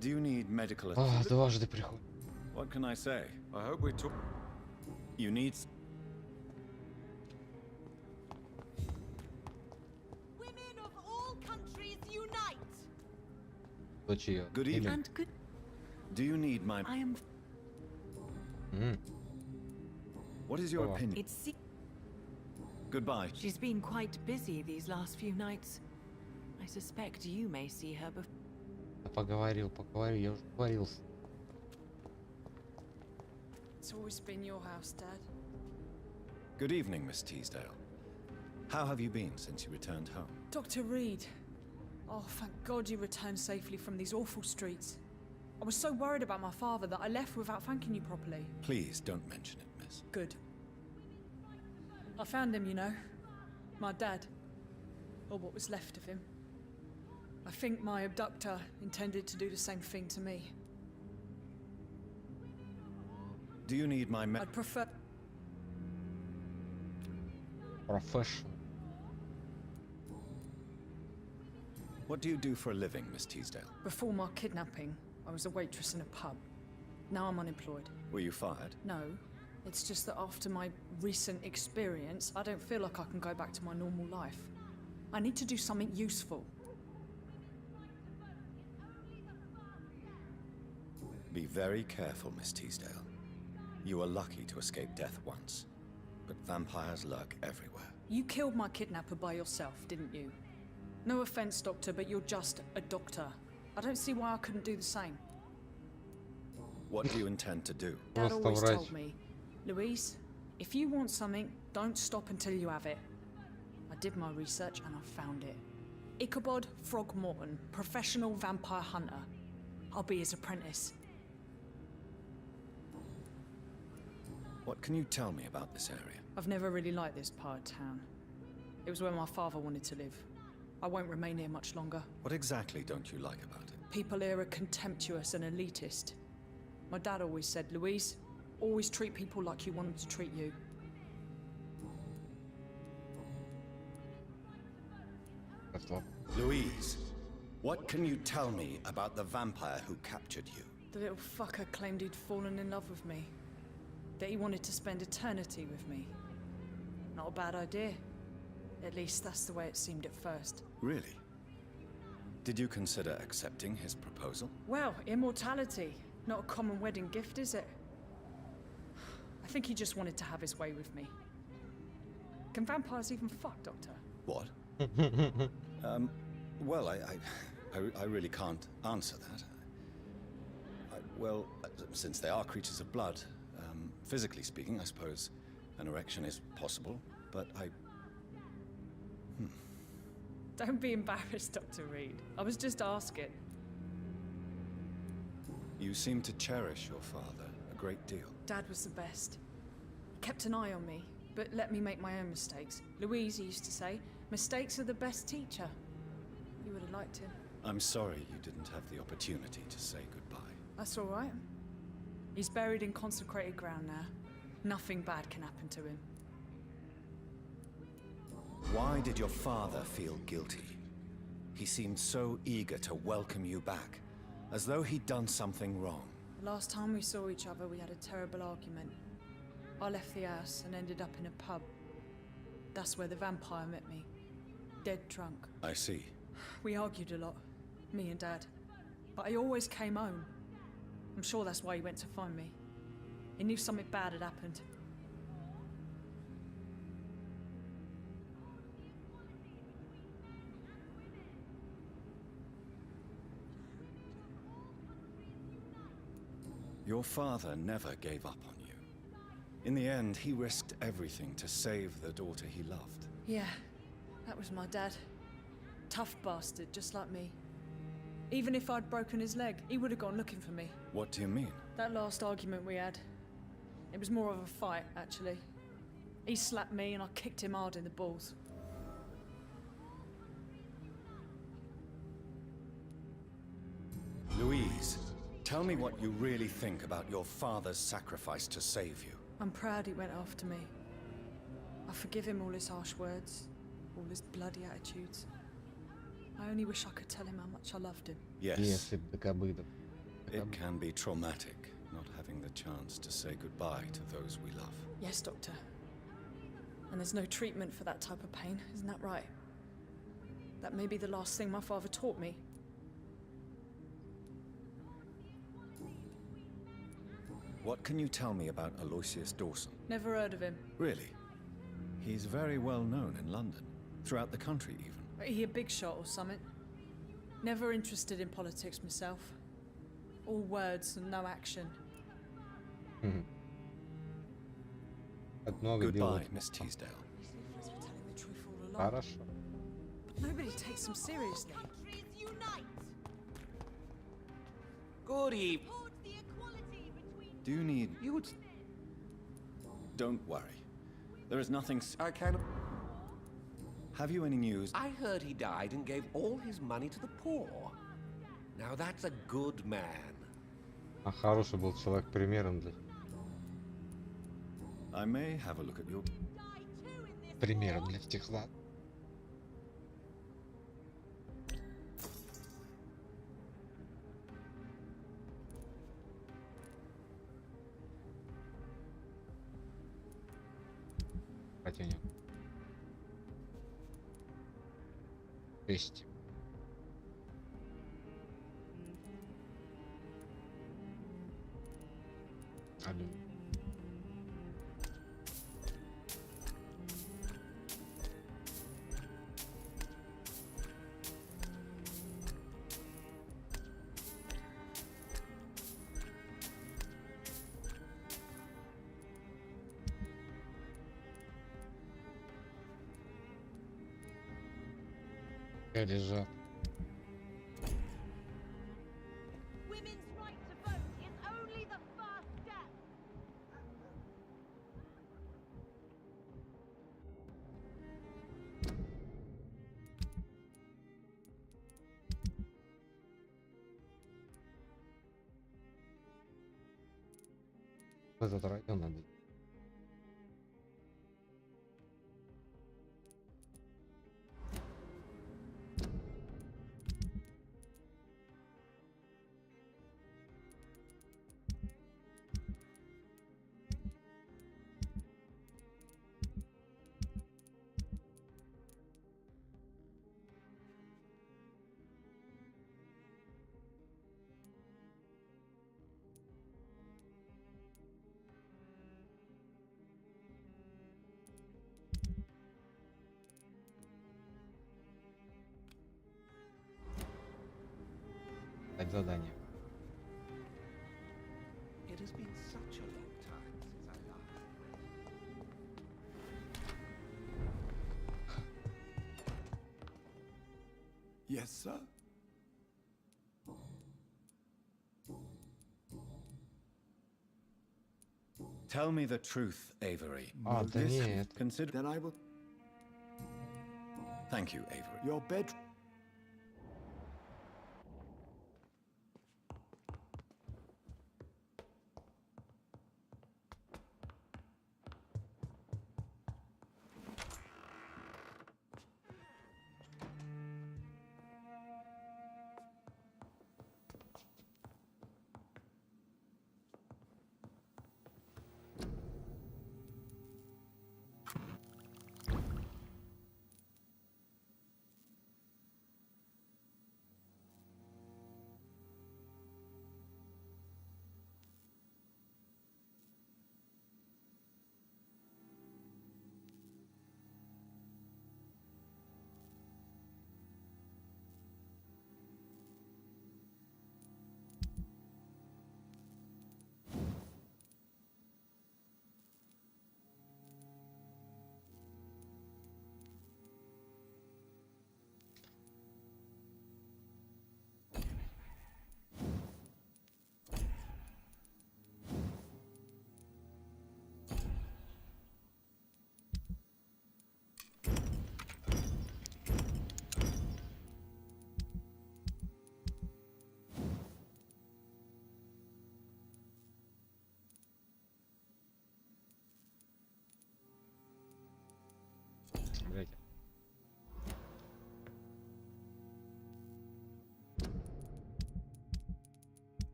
Do you need medical attention? Дважды приход. What can I say? I hope we took... You need... Women of all countries unite! Дочь ее. Good evening. And good. Do you need my... I am. What is your Oh. opinion? It's. Goodbye. She's been quite busy these last few nights. I suspect you may see her before. Поговорил, я уже говорился. It's always been your house, Dad. Good evening, Miss Teasdale. How have you been since you returned home? Dr. Reid. Oh, thank God you returned safely from these awful streets. I was so worried about my father that I left without thanking you properly. Please don't mention it, miss. Good. I found him, you know. My dad. Or what was left of him. I think my abductor intended to do the same thing to me. Do you need my I'd prefer... Professional. What do you do for a living, Miss Teasdale? Before my kidnapping, I was a waitress in a pub. Now I'm unemployed. Were you fired? No. It's just that after my recent experience, I don't feel like I can go back to my normal life. I need to do something useful. Be very careful, Miss Teasdale. You were lucky to escape death once, but vampires lurk everywhere. You killed my kidnapper by yourself, didn't you? No offense, Doctor, but you're just a doctor. I don't see why I couldn't do the same. What do you intend to do? Dad always told me, Louise, if you want something, don't stop until you have it. I did my research and I found it. Ichabod Throgmorton, professional vampire hunter. I'll be his apprentice. What can you tell me about this area? I've never really liked this part of town. It was where my father wanted to live. I won't remain here much longer. What exactly don't you like about it? People here are contemptuous and elitist. My dad always said, Louise, always treat people like you want them to treat you. Louise, what can you tell me about the vampire who captured you? The little fucker claimed he'd fallen in love with me. That he wanted to spend eternity with me. Not a bad idea. At least that's the way it seemed at first. Really? Did you consider accepting his proposal? Well, immortality. Not a common wedding gift, is it? I think he just wanted to have his way with me. Can vampires even fuck, Doctor? What? Well, I really can't answer that. Well, since they are creatures of blood, physically speaking, I suppose an erection is possible, but Don't be embarrassed, Dr. Reid. I was just asking. You seem to cherish your father a great deal. Dad was the best. He kept an eye on me, but let me make my own mistakes. Louise used to say, mistakes are the best teacher. You would have liked him. I'm sorry you didn't have the opportunity to say goodbye. That's all right. He's buried in consecrated ground now. Nothing bad can happen to him. Why did your father feel guilty? He seemed so eager to welcome you back, as though he'd done something wrong. The last time we saw each other, we had a terrible argument. I left the house and ended up in a pub. That's where the vampire met me. Dead drunk. I see. We argued a lot, me and Dad. But I always came home. I'm sure that's why he went to find me. He knew something bad had happened. Your father never gave up on you. In the end, he risked everything to save the daughter he loved. Yeah, that was my dad. Tough bastard, just like me. Even if I'd broken his leg, he would have gone looking for me. What do you mean? That last argument we had, it was more of a fight, actually. He slapped me and I kicked him hard in the balls. Louise, tell me what you really think about your father's sacrifice to save you. I'm proud he went after me. I forgive him all his harsh words, all his bloody attitudes. I only wish I could tell him how much I loved him. Yes. It can be traumatic, not having the chance to say goodbye to those we love. Yes, Doctor. And there's no treatment for that type of pain, isn't that right? That may be the last thing my father taught me. What can you tell me about Aloysius Dawson? Never heard of him. Really? He's very well known in London, throughout the country even. He a big shot or something? Never interested in politics myself. All words and no action. Goodbye, Miss Teasdale. Nobody takes them seriously. Countries unite! Good evening. Towards the equality between Do you need... You would... Don't worry. There is nothing... I can... Have you any news? I heard he died and gave all his money to the poor. Now that's a good man. А хороший был человек примером для... I may have a look at your... Примером для всех нас. Противник. 200. Алло. Лежат. women's right to vote is only the first step. В этот район надо. Дать задание. It has been such a long time since I last... Yes, sir? Tell me the truth, Avery. А, да нет. Consider... Then I will... Thank you, Avery. Your bed...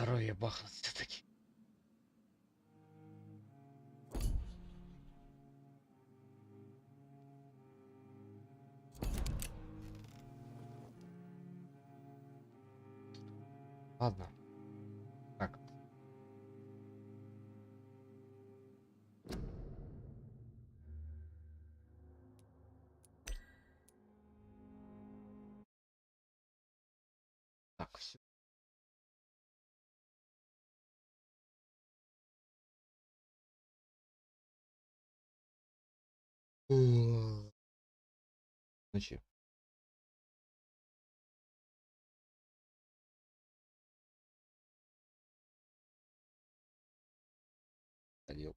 Здоровье бахнуть все-таки. Ладно. Так. Так, все. Ночи. Ходил.